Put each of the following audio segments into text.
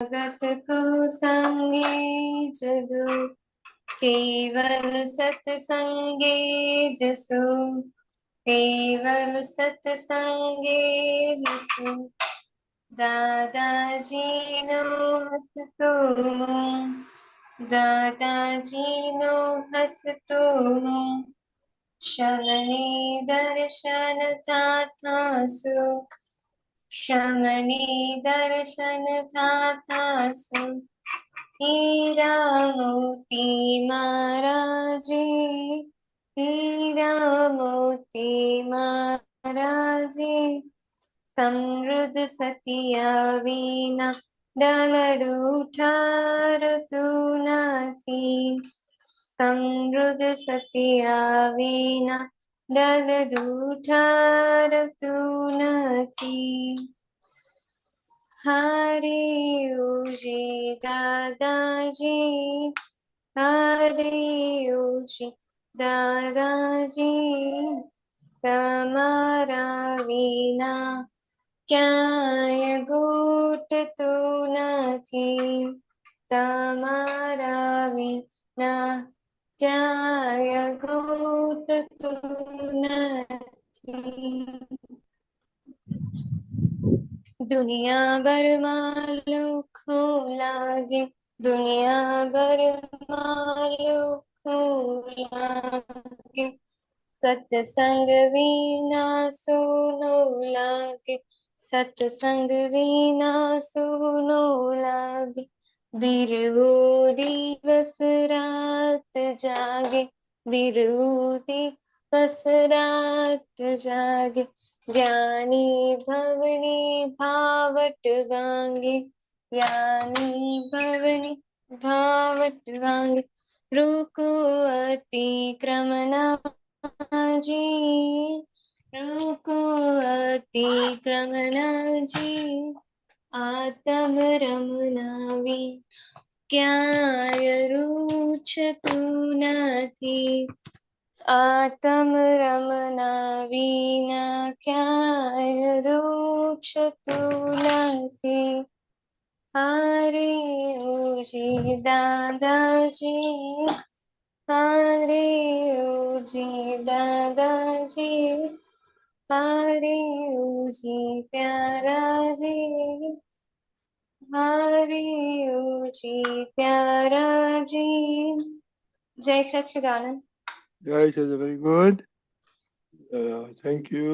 जगत को संगे जगो, केवल सत्संगे जसो, केवल सत्संगे जसो। दादाजी नो हसतो, दादाजी नो हसतो, शमने दर्शन था सुख, शमने दर्शन था सुख। हीरा मोती महाराजे, हीरा मोती महाराजे, समृद्ध सतिया विना डलडू ठारતું નથી, સમૃદ્ધ સતિયા વિના ડલડું ઠારતું નથી। हरे ओजी दादाजी, हरे ओजी दादाजी, તમારા વિના ક્યાંય ઘૂટતું નથી, તમારા વિના ક્યાંય ઘૂટતું નથી। दुनिया भर मालूखों लागे, दुनिया भर मालूखों लागे, सत्संग विना सुनो लागे, सत्संग विना सुनो लागे। बिरवो दिवस रात जागे, बिरवो दिवस रात जागे, ज्ञानी भवनी भावट वांगे, ज्ञानी भवनी भावट वांगे। रुको अतिक्रमना जी, रुको अतिक्रमना जी, आत्म रमनावी क्याय रूचતું નથી, आत्म रमना विना क्याय रूचતું નથી। हरे ओजी दादाजी, हरे ओजी दादाजी, हरे ओजी प्याराजी, हरे ओजी प्याराजी। जय सच्चिदानंद। Guys, is very good. Thank you.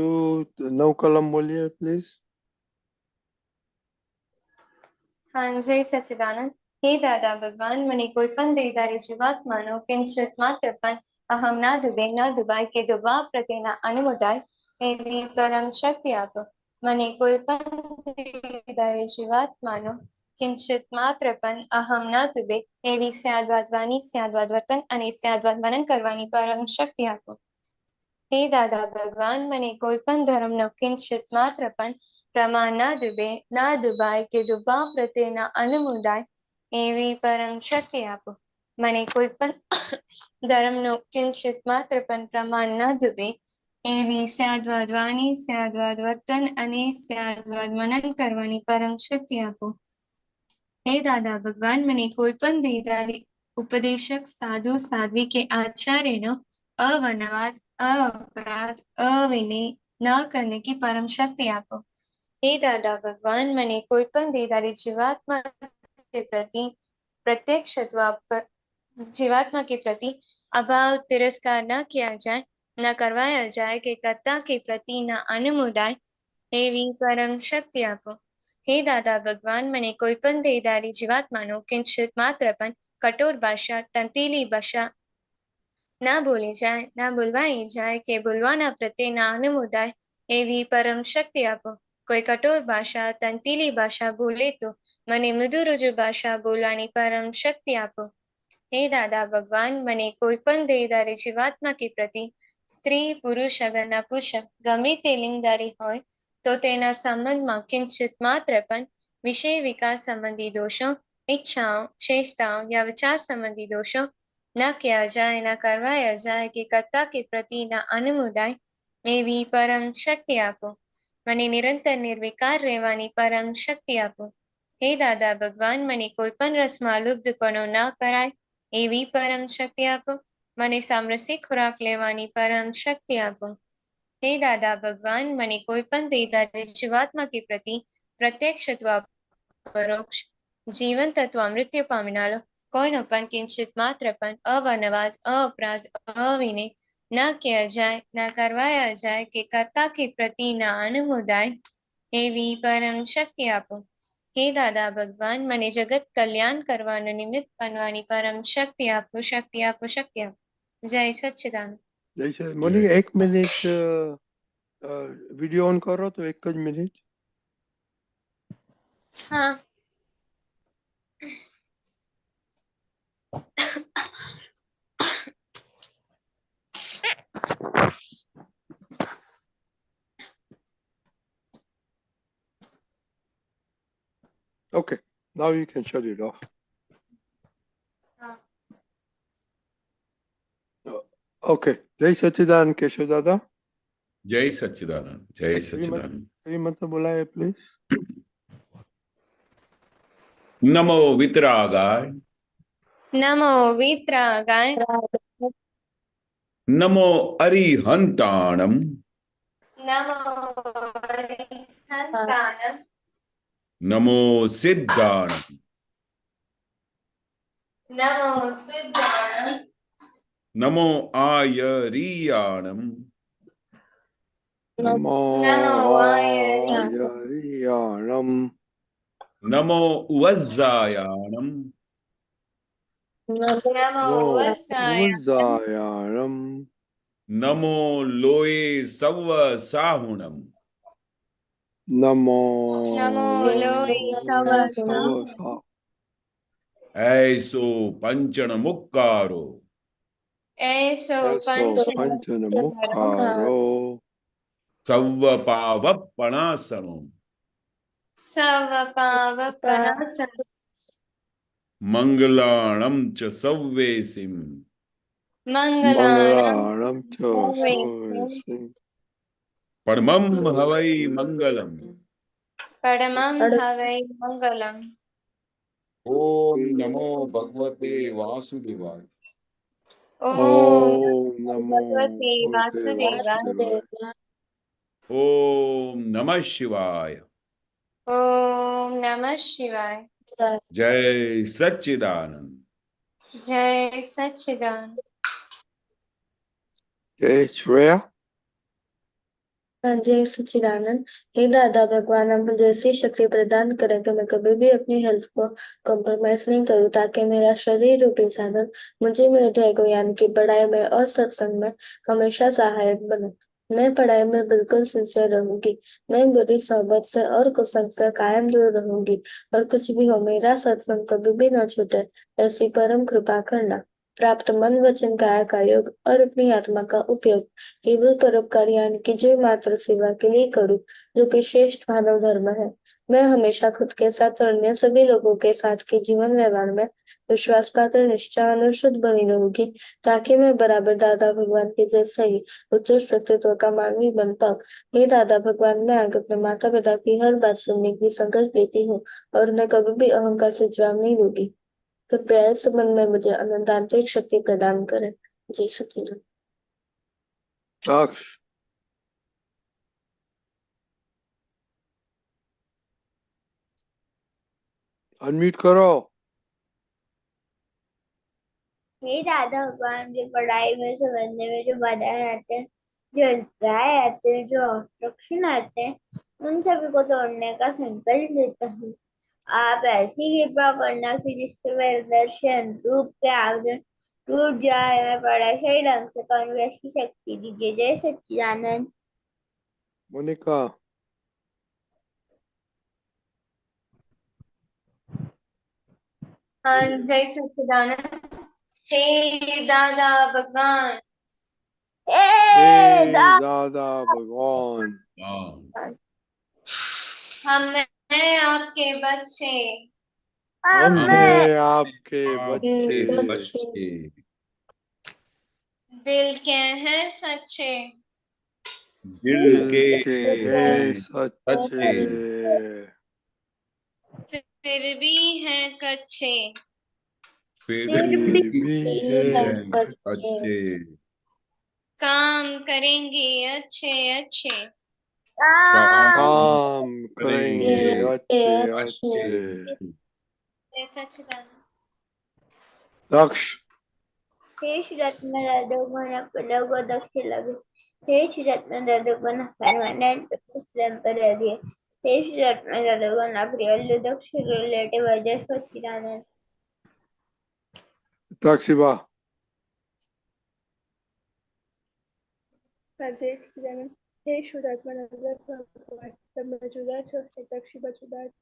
Now kalam boliye, please. हाँ, जय सच्चिदानंद। हे दादा भगवान, મને કોઈ પણ દેહધારી જીવાત્માનો કિંચિત માત્ર પણ અહમ ના દુબે ના દુબાય કે દુબા પ્રત્યેના અનુમોદાય એવી પરમ શક્તિ આપો। મને કોઈ પણ દેહધારી જીવાત્માનો કિંચિત માત્ર પણ અહમ ના દુબે એવી સ્યાદવાદ વાણી, સ્યાદવાદ વર્તન અને સ્યાદવાદ મનન કરવાની પરમ શક્તિ આપો। हे दादा भगवान, મને કોઈ પણ ધર્મનો કિંચિત માત્ર પણ પ્રમાણ ના દુબે ના દુબાય કે દુબા પ્રત્યેના અનુમોદાય એવી પરમ શક્તિ આપો। મને કોઈ પણ ધર્મનો કિંચિત માત્ર પણ પ્રમાણ ના દુબે એવી સ્યાદવાદ વાણી, સ્યાદવાદ વર્તન અને સ્યાદવાદ મનન કરવાની પરમ શક્તિ આપો। हे दादा भगवान, મને કોઈ પણ દેહધારી ઉપદેશક, સાધુ, સાધ્વી કે आचार्यનો अवनवाद, अपराध, अविनय न करने की परम शक्ति आपो। हे दादा भगवान, મને કોઈ પણ દેહધારી जीवात्मा के प्रति जीवात्मा के प्रति अभाव, तिरस्कार न किया जाए, न करवाया जाए कि कर्ता के प्रति न अनुमोदाय एवी परम शक्ति आपो। हे दादा भगवान, મને કોઈ પણ દેહધારી જીવાત્માનો કિંચિત માત્ર પણ કઠોર ભાષા, તંતીલી ભાષા ના બોલી જાય, ના બોલવાઈ જાય કે બોલવાના પ્રત્યેના અનુમોદાય એવી પરમ શક્તિ આપો। કોઈ કઠોર ભાષા, તંતીલી ભાષા બોલે તો મને મૃદુ રુજુ ભાષા બોલવાની પરમ શક્તિ આપો। हे दादा भगवान, મને કોઈ પણ દેહધારી જીવાત્મા કે પ્રતિ સ્ત્રી, પુરુષ અગરના પુરુષ ગમે તે લિંગધારી હોય તો તેના સંબંધમાં કિંચિત માત્ર પણ વિષય વિકાસ સંબંધી દોષો, इच्छाओं, चेष्टाओं या विचार संबंधी दोषों न किया जाए, न करवाया जाए कि कर्ता के प्रति न अनुमोदाय एवी परम शक्ति आपो। મને નિરંતર નિર્વિકાર રહેવાની પરમ શક્તિ આપો। હે દાદા ભગવાન, મને કોઈ પણ રસમાં લુપ્તપણો ના કરાય એવી પરમ શક્તિ આપો. મને સામરસી ખોરાક લેવાની પરમ શક્તિ આપો. હે દાદા ભગવાન, મને કોઈ પણ દેહધારી જીવાત્મા કે પ્રતિ પ્રત્યક્ષ અથવા પરોક્ષ જીવન તત્વ મૃત્યુ પામનારો કોઈનો પણ કિંચિત માત્ર પણ અવનવાજ, અપરાધ, અવિનય ન किया जाए, न करवाया जाए કે કર્તા કે પ્રતિ ના અનુમોદાય એવી પરમ શક્તિ આપો. હે દાદા ભગવાન, મને જગત કલ્યાણ કરવાનું નિમિત્ત બનવાની પરમ શક્તિ આપો, શક્તિ આપો, શક્તિ આપો. જય સચ્ચિદાનંદ. જય Shri Monika, 1 minute video on કરો તો 1 જ મિનિટ. હા. Okay, now you can shut it off. Okay, જય સચ્ચિદાનંદ કેશવ દાદા. જય સચ્ચિદાનંદ, જય સચ્ચિદાનંદ. શ્રીમંત બોલાય please. Namo વિતરાગાય, Namo વિતરાગાય, Namo અરિહંતાણમ, Namo હરિહંતાણમ, Namo સિદ્ધાણમ, Namo સિદ્ધાણમ, Namo આયરિયાણમ, Namo Namo આયરિયાણમ, Namo વજ્જાયાણમ, Namo વસાય, ઉઝાયાણમ, Namo લોય serve સાહુણમ, નમો નમો લોય સવસા, ऐसो पंचन मुक्कारो, એસો એસો પંચન મુખારો, સવ્વ પાવપણાસણો, સવ પાવપનાસન, મંગલાણમ ચ સવ્વેસિમ, મંગલાણમ મંગળાણમ ચ સૂયસિં, પરમમ હવૈ મંગલમ. પરમં હવૈ મંગલમ. ઓમ નમો ભગવતે વાસુદેવાય. ઓમ ઓમ નમો ભગવતે ભગવતે વાસુદેવાય. વાસુદેવાય. ઓમ નમઃ શિવાય. ઓમ નમઃ શિવાય. જય સચ્ચિદાનંદ. જય સચ્ચિદાનંદ. જય શ્રેયા. जय सच्चिदानंद। हे दादा भगवान, आप मुझे ऐसी शक्ति प्रदान करें कि मैं कभी भी अपनी हेल्थ को कॉम्प्रोमाइज नहीं करूं, ताकि मेरा शरीर रूपी साधन मुझे मेरे ध्येय को यानी कि पढ़ाई में और सत्संग में हमेशा सहायक बने। मैं पढ़ाई में बिल्कुल सिंसियर रहूंगी। मैं बुरी सोहबत से और कुसंग से कायम दूर रहूंगी, और कुछ भी हो मेरा सत्संग कभी भी न छूटे, ऐसी परम कृपा करना। प्राप्त मन वचन काया का योग और अपनी आत्मा का उपयोग केवल परोपकार यानी कि जीव मात्र सेवा के लिए करूं, जो कि श्रेष्ठ मानव धर्म है। मैं हमेशा खुद के साथ और अन्य सभी लोगों के साथ के जीवन व्यवहार में विश्वास पात्र, निष्ठावान और शुद्ध बनी रहूंगी, ताकि मैं बराबर दादा भगवान के जैसे ही उत्कृष्ट व्यक्तित्व का मानवी बन पाऊं। हे दादा भगवान, मैं आगे अपने माता पिता की हर बात सुनने की संकल्प लेती हूँ, और उन्हें कभी भी अहंकार से जवाब नहीं दूंगी। कृपया इस संबंध में मुझे अनंत आंतरिक शक्ति प्रदान करें। जय सच्चिदानंद। દક્ષ. અનમ્યુટ કરો. हे दादा भगवान, जो पढ़ाई में समझने में जो बाधाएं आते हैं, जो अंतराय आते हैं, जो ऑब्स्ट्रक्शन आते हैं, उन सभी को तोड़ने का संकल्प लेता हूँ। आप ऐसी कृपा करना कि जिससे मेरे दर्शन रूप के आवरण टूट जाए, मैं पढ़ाई सही ढंग से करूँ, ऐसी शक्ति दीजिए। जय सच्चिदानंद। મોનિકા. हाँ, जय सच्चिदानंद। हे दादा भगवान, હે हे દાદા ભગવાન. हम आपके बच्चे હમે આપકે आपके બચ્ચે, बच्चे दिल के हैं सच्चे, दिल દિલ के કે હે हैं સચ્ચે, सच्चे, फिर भी हैं कच्चे। फिर फिर भी भी है है अच्छे। काम करेंगे अच्छे अच्छे। काम काम करेंगे करेंगे अच्छे अच्छे। अच्छे। जय सच्चिदानंद। दक्ष हे श्रीरत्न दादोगण आपल्याला दक्ष लगे। हे श्रीरत्न दादोगण परमानेंट टेम्पररी। हे श्रीरत्न दादोगण आप रियल दक्ष रिलेटिव अजय सच्चिदानंद। दक्षिबा जय सच्चिदानंद। हे शुद्धात्मा नंदा भगवान તમે જુદા છો એ દક્ષિબા જુદા છે.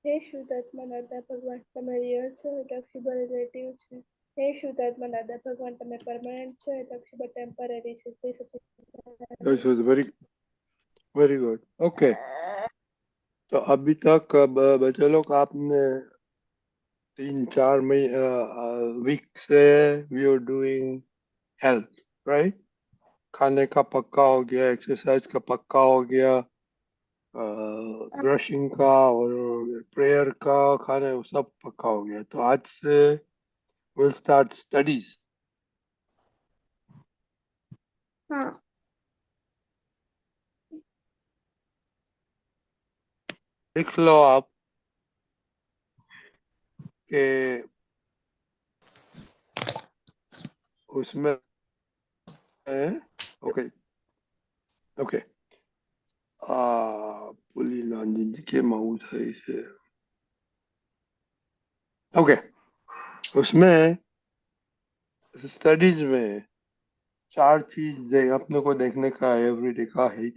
હે શુદ્ધાત્મા નંદા ભગવાન તમે રિયલ છો એ દક્ષિબા રિલેટિવ છે. હે શુદ્ધાત્મા નંદા ભગવાન તમે પરમાનન્ટ છો એ દક્ષિબા ટેમ્પરરી છે. જય સચ્ચિદાનંદ. this was very good. Okay, तो अभी तक बच्चे लोग आपने 3-4 वीक से we are doing health right. खाने का पक्का हो गया, एक्सरसाइज का पक्का हो गया, ब्रशिंग का और प्रेयर का खाने वो सब पक्का हो गया. तो आज से विल स्टार्ट स्टडीज. हाँ लिख लो आप के उसमें ओके ओके पुलिलान के माउथ है इसे ओके. उसमें स्टडीज में 4 चीज अपने को देखने का एवरीडे का है.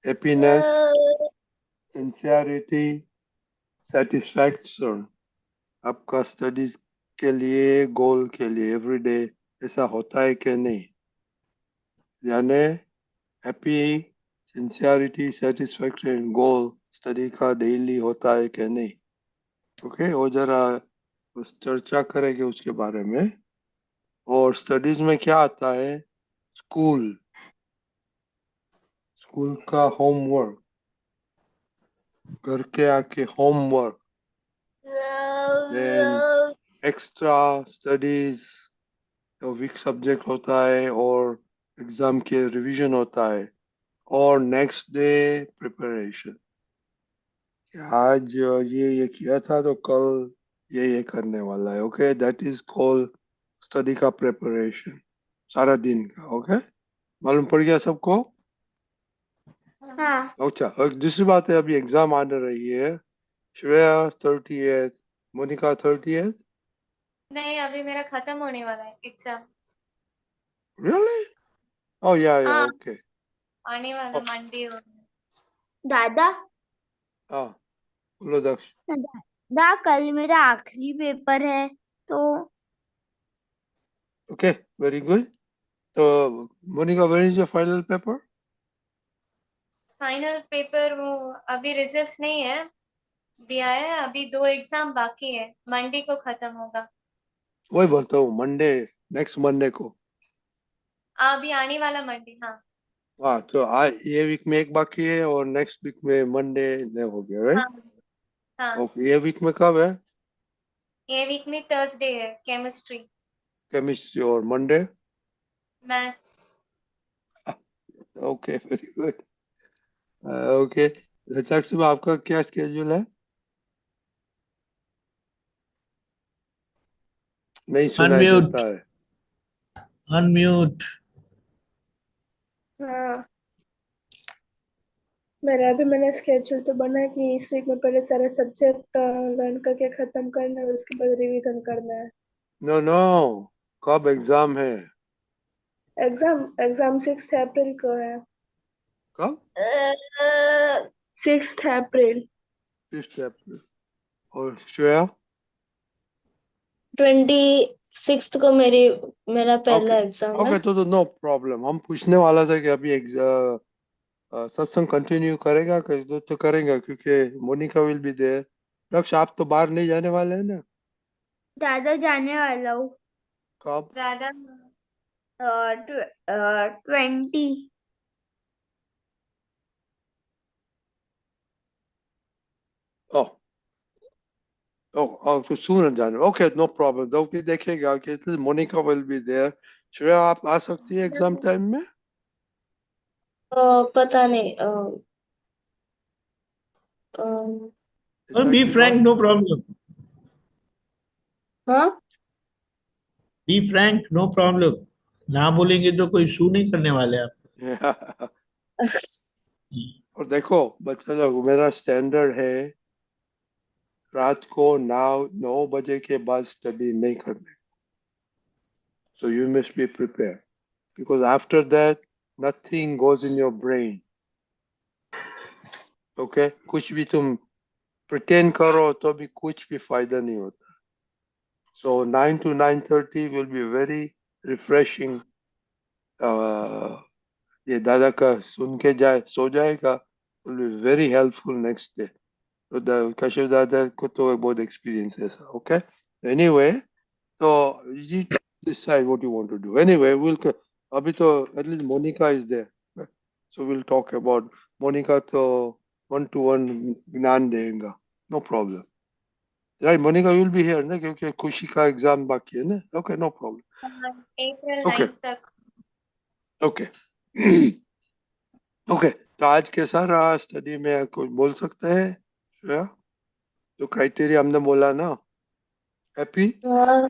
Happiness, sincerity, satisfaction. आपका स्टडीज के लिए गोल के लिए एवरीडे ऐसा होता है कि नहीं. यानी हैप्पी, सिंसियरिटी, सेटिस्फैक्शन गोल स्टडी का डेली होता है कि नहीं. ओके वो जरा चर्चा करेंगे उसके बारे में. और स्टडीज में क्या आता है. स्कूल का होमवर्क, घर के आके homework, then extra studies week subject होता है और एग्जाम के रिवीजन होता है और नेक्स्ट डे प्रिपरेशन. आज ये किया था तो कल ये करने वाला है. Okay that is called study का प्रिपरेशन सारा दिन का. ओके मालूम पड़ गया सबको. हाँ अच्छा और दूसरी बात है अभी एग्जाम आने रही है. Shreya 30th, Monika 30th. नहीं, अभी मेरा खत्म होने वाला है एग्जाम। Really? Oh yeah हाँ, okay. आने वाला मंडे और दादा हाँ बोलो दक्ष. दादा कल मेरा आखिरी पेपर है तो Okay very good. तो Monika when is your final paper? Final paper वो अभी रिजल्ट्स नहीं है दिया है, अभी 2 एग्जाम बाकी है, मंडे को खत्म होगा। वही बोलता हूँ मंडे, नेक्स्ट मंडे को. अभी आने वाला मंडे। हाँ हाँ तो ये वीक में एक बाकी है और नेक्स्ट वीक में मंडे नहीं हो गया राइट. हाँ हाँ, ओके ये वीक में कब है. ये वीक में थर्सडे है केमिस्ट्री, केमिस्ट्री और Monday. Maths. Okay very good. Okay Sakshi आपका क्या स्केड्यूल है. नहीं सुनाई Unmute. देता है. Unmute. हाँ मेरा भी मैंने स्केड्यूल तो बना है कि इस वीक में पहले सारे सब्जेक्ट लर्न करके खत्म करना है, उसके बाद रिवीजन करना है. नो कब एग्जाम है. एग्जाम 6 अप्रैल को है. कब. 6 अप्रैल. 5 अप्रैल. और श्रेया 26 को मेरा पहला ओके एग्जाम ओके है. तो नो प्रॉब्लम. हम पूछने वाला था कि अभी सत्संग कंटिन्यू करेगा तो करेंगे क्योंकि मोनिका विल बी देयर. दक्ष आप तो बाहर नहीं जाने वाले हैं ना. दादा जाने वाला हूँ कब. ज्यादा 20. ओह Oh, तो soon जाने. Okay, no problem. तो भी देखेगा कि at least Monica will be there. Shreya आप आ सकती है एग्जाम टाइम में? पता नहीं Or be हिताक्षी frank, बात? no problem. हाँ Be frank, no problem. ना बोलेंगे तो कोई इशू नहीं करने वाले आप. और देखो बच्चा लोग, मेरा स्टैंडर्ड है रात को 9 बजे के बाद स्टडी नहीं करने. So you must be prepared because after that nothing goes in your brain. Okay? कुछ भी तुम pretend करो तो भी कुछ भी फायदा नहीं होता. So 9 to 9:30 will be very refreshing. ये दादा का सुन के जाए सो जाएगा, will be very helpful next day. तो कश्यप दादा को तो बहुत एक्सपीरियंस है ऐसा. Okay? Anyway, so you decide what you want to do. Anyway, अभी तो at least Monica is there. So we'll talk about Monica तो 1-to-1 ज्ञान देगा. No problem. Right, Monica, you'll be here ना, क्योंकि खुशी का एग्जाम बाकी है ना. Okay, no problem. अप्रैल Okay. 9 तक. Okay. Okay. तो आज कैसा रहा स्टडी में, कुछ बोल सकते हैं श्रेया? जो क्राइटेरिया हमने बोला ना, हैप्पी? हाँ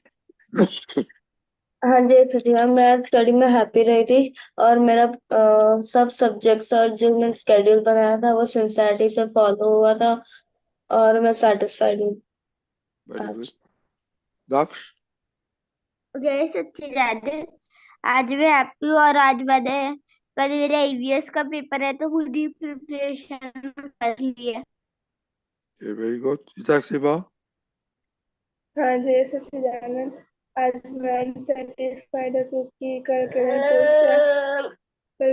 हाँ जी सचिन, मैं स्टडी में हैप्पी रही थी और मेरा सब सब्जेक्ट्स और जो मैंने स्केड्यूल बनाया था वो सिंसियरिटी से फॉलो हुआ था और मैं सेटिस्फाइड हूँ वेरी गुड. आज. दक्ष? जय सच्चिदानंद. आज मैं हैप्पी हूँ और आज मैंने कल मेरा ईवीएस का पेपर है तो पूरी प्रिपरेशन कर ली है. Very good. हिताक्षी बा? हाँ जय सच्चिदानंद. आज मैं अनसेटिस्फाइड हूँ क्योंकि कल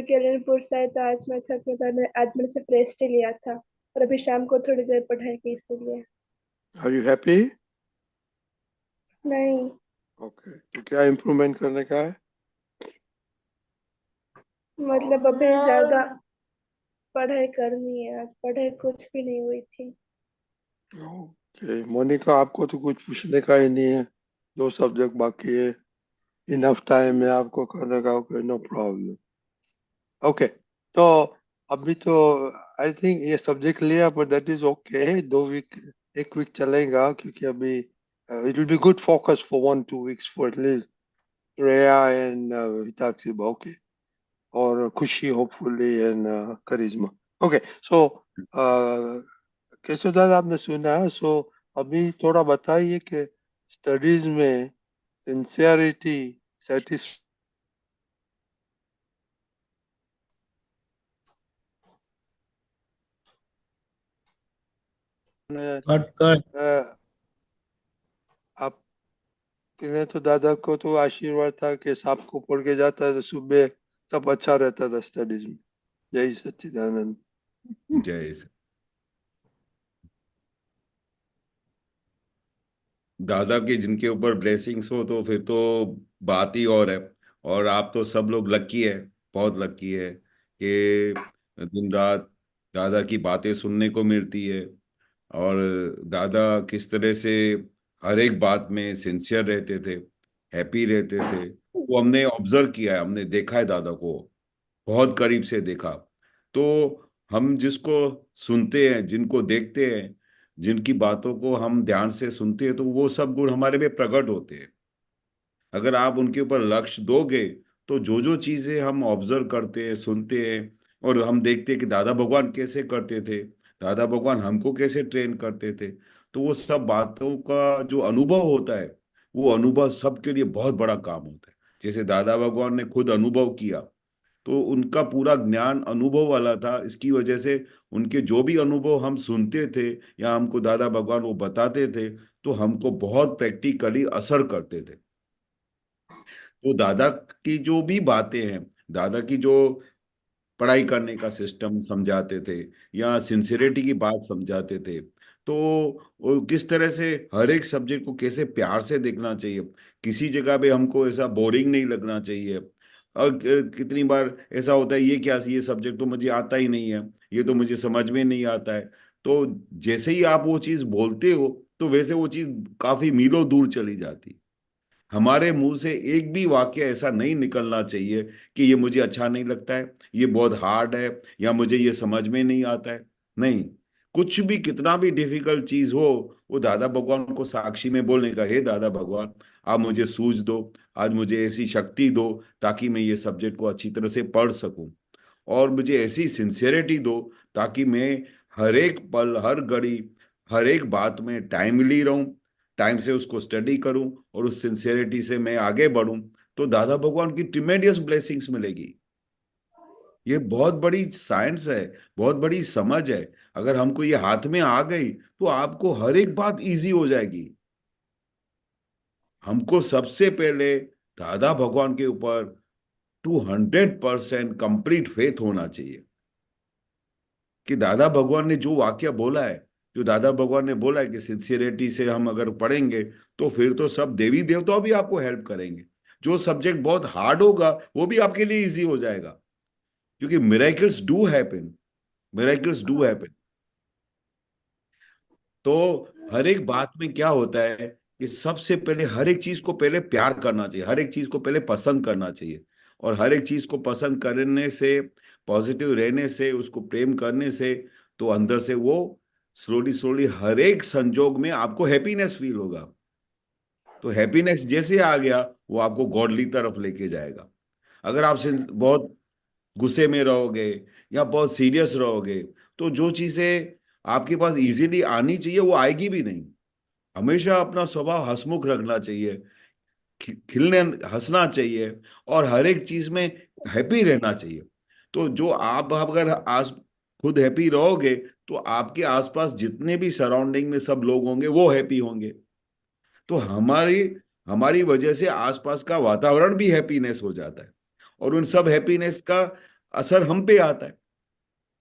केलनपुर से आए तो आज मैं थक गई था. आज मैंने सिर्फ रेस्ट ही लिया था और अभी शाम को थोड़ी देर पढ़ाई की इसीलिए. Are you happy? नहीं, ओके. तो क्या इम्प्रूवमेंट करने का है? मतलब अभी ज्यादा पढ़ाई करनी है. आज पढ़ाई कुछ भी नहीं हुई थी. ओके. मोनिका, आपको तो कुछ पूछने का ही नहीं है. 2 सब्जेक्ट बाकी है, इनफ टाइम है आपको करने का. Okay, no problem. ओके. तो अभी तो आई थिंक ये सब्जेक्ट लिया, but that is okay. 2 week, 1 week चलेगा, क्योंकि अभी it will be good focus for 1-2 weeks for at least Shreya and Hitakshi. Okay. और Khushi hopefully and Karishma. Okay. So Keshav दादा, आपने सुना है. सो अभी थोड़ा बताइए कि स्टडीज में सिंसियरिटी, सेटिस्फैक्शन, Cut. आप किने तो दादा को तो आशीर्वाद था कि सांप को पड़ के जाता है तो सुबह सब अच्छा रहता था स्टडीज में. जय सच्चिदानंद. जय सर. दादा की जिनके ऊपर ब्लेसिंग्स हो तो फिर तो बात ही और है. और आप तो सब लोग लकी है, बहुत लकी है कि दिन रात दादा की बातें सुनने को मिलती है. और दादा किस तरह से हर एक बात में सिंसियर रहते थे, हैप्पी रहते थे, वो हमने ऑब्जर्व किया है, हमने देखा है दादा को, बहुत करीब से देखा. तो हम जिसको सुनते हैं, जिनको देखते हैं, जिनकी बातों को हम ध्यान से सुनते हैं, तो वो सब गुण हमारे में प्रकट होते हैं. अगर आप उनके ऊपर लक्ष्य दोगे तो जो जो चीजें हम ऑब्जर्व करते हैं, सुनते हैं, और हम देखते हैं कि दादा भगवान कैसे करते थे, दादा भगवान हमको कैसे ट्रेन करते थे, तो वो सब बातों का जो अनुभव होता है, वो अनुभव सबके लिए बहुत बड़ा काम होता है. जैसे दादा भगवान ने खुद अनुभव किया, तो उनका पूरा ज्ञान अनुभव वाला था. इसकी वजह से उनके जो भी अनुभव हम सुनते थे या हमको दादा भगवान वो बताते थे, तो हमको बहुत प्रैक्टिकली असर करते थे. तो दादा की जो भी बातें हैं, दादा की जो पढ़ाई करने का सिस्टम समझाते थे या सिंसियरिटी की बात समझाते थे, तो वो किस तरह से हर एक सब्जेक्ट को कैसे प्यार से देखना चाहिए, किसी जगह पे हमको ऐसा बोरिंग नहीं लगना चाहिए. और कितनी बार ऐसा होता है, ये सब्जेक्ट तो मुझे आता ही नहीं है, ये तो मुझे समझ में नहीं आता है. तो जैसे ही आप वो चीज़ बोलते हो, तो वैसे वो चीज काफी मीलों दूर चली जाती। हमारे मुंह से एक भी वाक्य ऐसा नहीं निकलना चाहिए कि ये मुझे अच्छा नहीं लगता है, ये बहुत हार्ड है, या मुझे ये समझ में नहीं आता है। नहीं, कुछ भी कितना भी डिफिकल्ट चीज हो, वो दादा भगवान को साक्षी में बोलने का, हे दादा भगवान, आप मुझे सूझ दो, आज मुझे ऐसी शक्ति दो ताकि मैं ये सब्जेक्ट को अच्छी तरह से पढ़ सकूं, और मुझे ऐसी सिंसियरिटी दो ताकि मैं हर एक पल, हर घड़ी, हर एक बात में टाइमली रहूं, टाइम से उसको स्टडी करूं, और उस सिंसियरिटी से मैं आगे बढ़ूं। तो दादा भगवान की ट्रिमेंडियस ब्लेसिंग्स मिलेगी। ये बहुत बड़ी साइंस है, बहुत बड़ी समझ है। अगर हमको ये हाथ में आ गई तो आपको हर एक बात इजी हो जाएगी। हमको सबसे पहले दादा भगवान के ऊपर 200% कंप्लीट फेथ होना चाहिए कि दादा भगवान ने जो वाक्य बोला है, जो दादा भगवान ने बोला है कि सिंसियरिटी से हम अगर पढ़ेंगे तो फिर तो सब देवी देवता भी आपको हेल्प करेंगे। जो सब्जेक्ट बहुत हार्ड होगा वो भी आपके लिए इजी हो जाएगा, क्योंकि miracles do happen, miracles do happen. तो हर एक बात में क्या होता है कि सबसे पहले हर एक चीज को पहले प्यार करना चाहिए, हर एक चीज को पहले पसंद करना चाहिए। और हर एक चीज को पसंद करने से, पॉजिटिव रहने से, उसको प्रेम करने से, तो अंदर से वो स्लोली स्लोली हर एक संजोग में आपको हैप्पीनेस फील होगा। तो हैप्पीनेस जैसे आ गया, वो आपको गॉडली तरफ लेके जाएगा। अगर आप बहुत गुस्से में रहोगे या बहुत सीरियस रहोगे, तो जो चीजें आपके पास इजीली आनी चाहिए वो आएगी भी नहीं। हमेशा अपना स्वभाव हंसमुख रखना चाहिए, खिलने, हंसना चाहिए, और हर एक चीज में हैप्पी रहना चाहिए। तो जो आप अगर आज खुद हैप्पी रहोगे, तो आपके आसपास जितने भी सराउंडिंग में सब लोग होंगे वो हैप्पी होंगे। तो हमारी हमारी वजह से आसपास का वातावरण भी हैप्पीनेस हो जाता है, और उन सब हैप्पीनेस का असर हम पे आता है।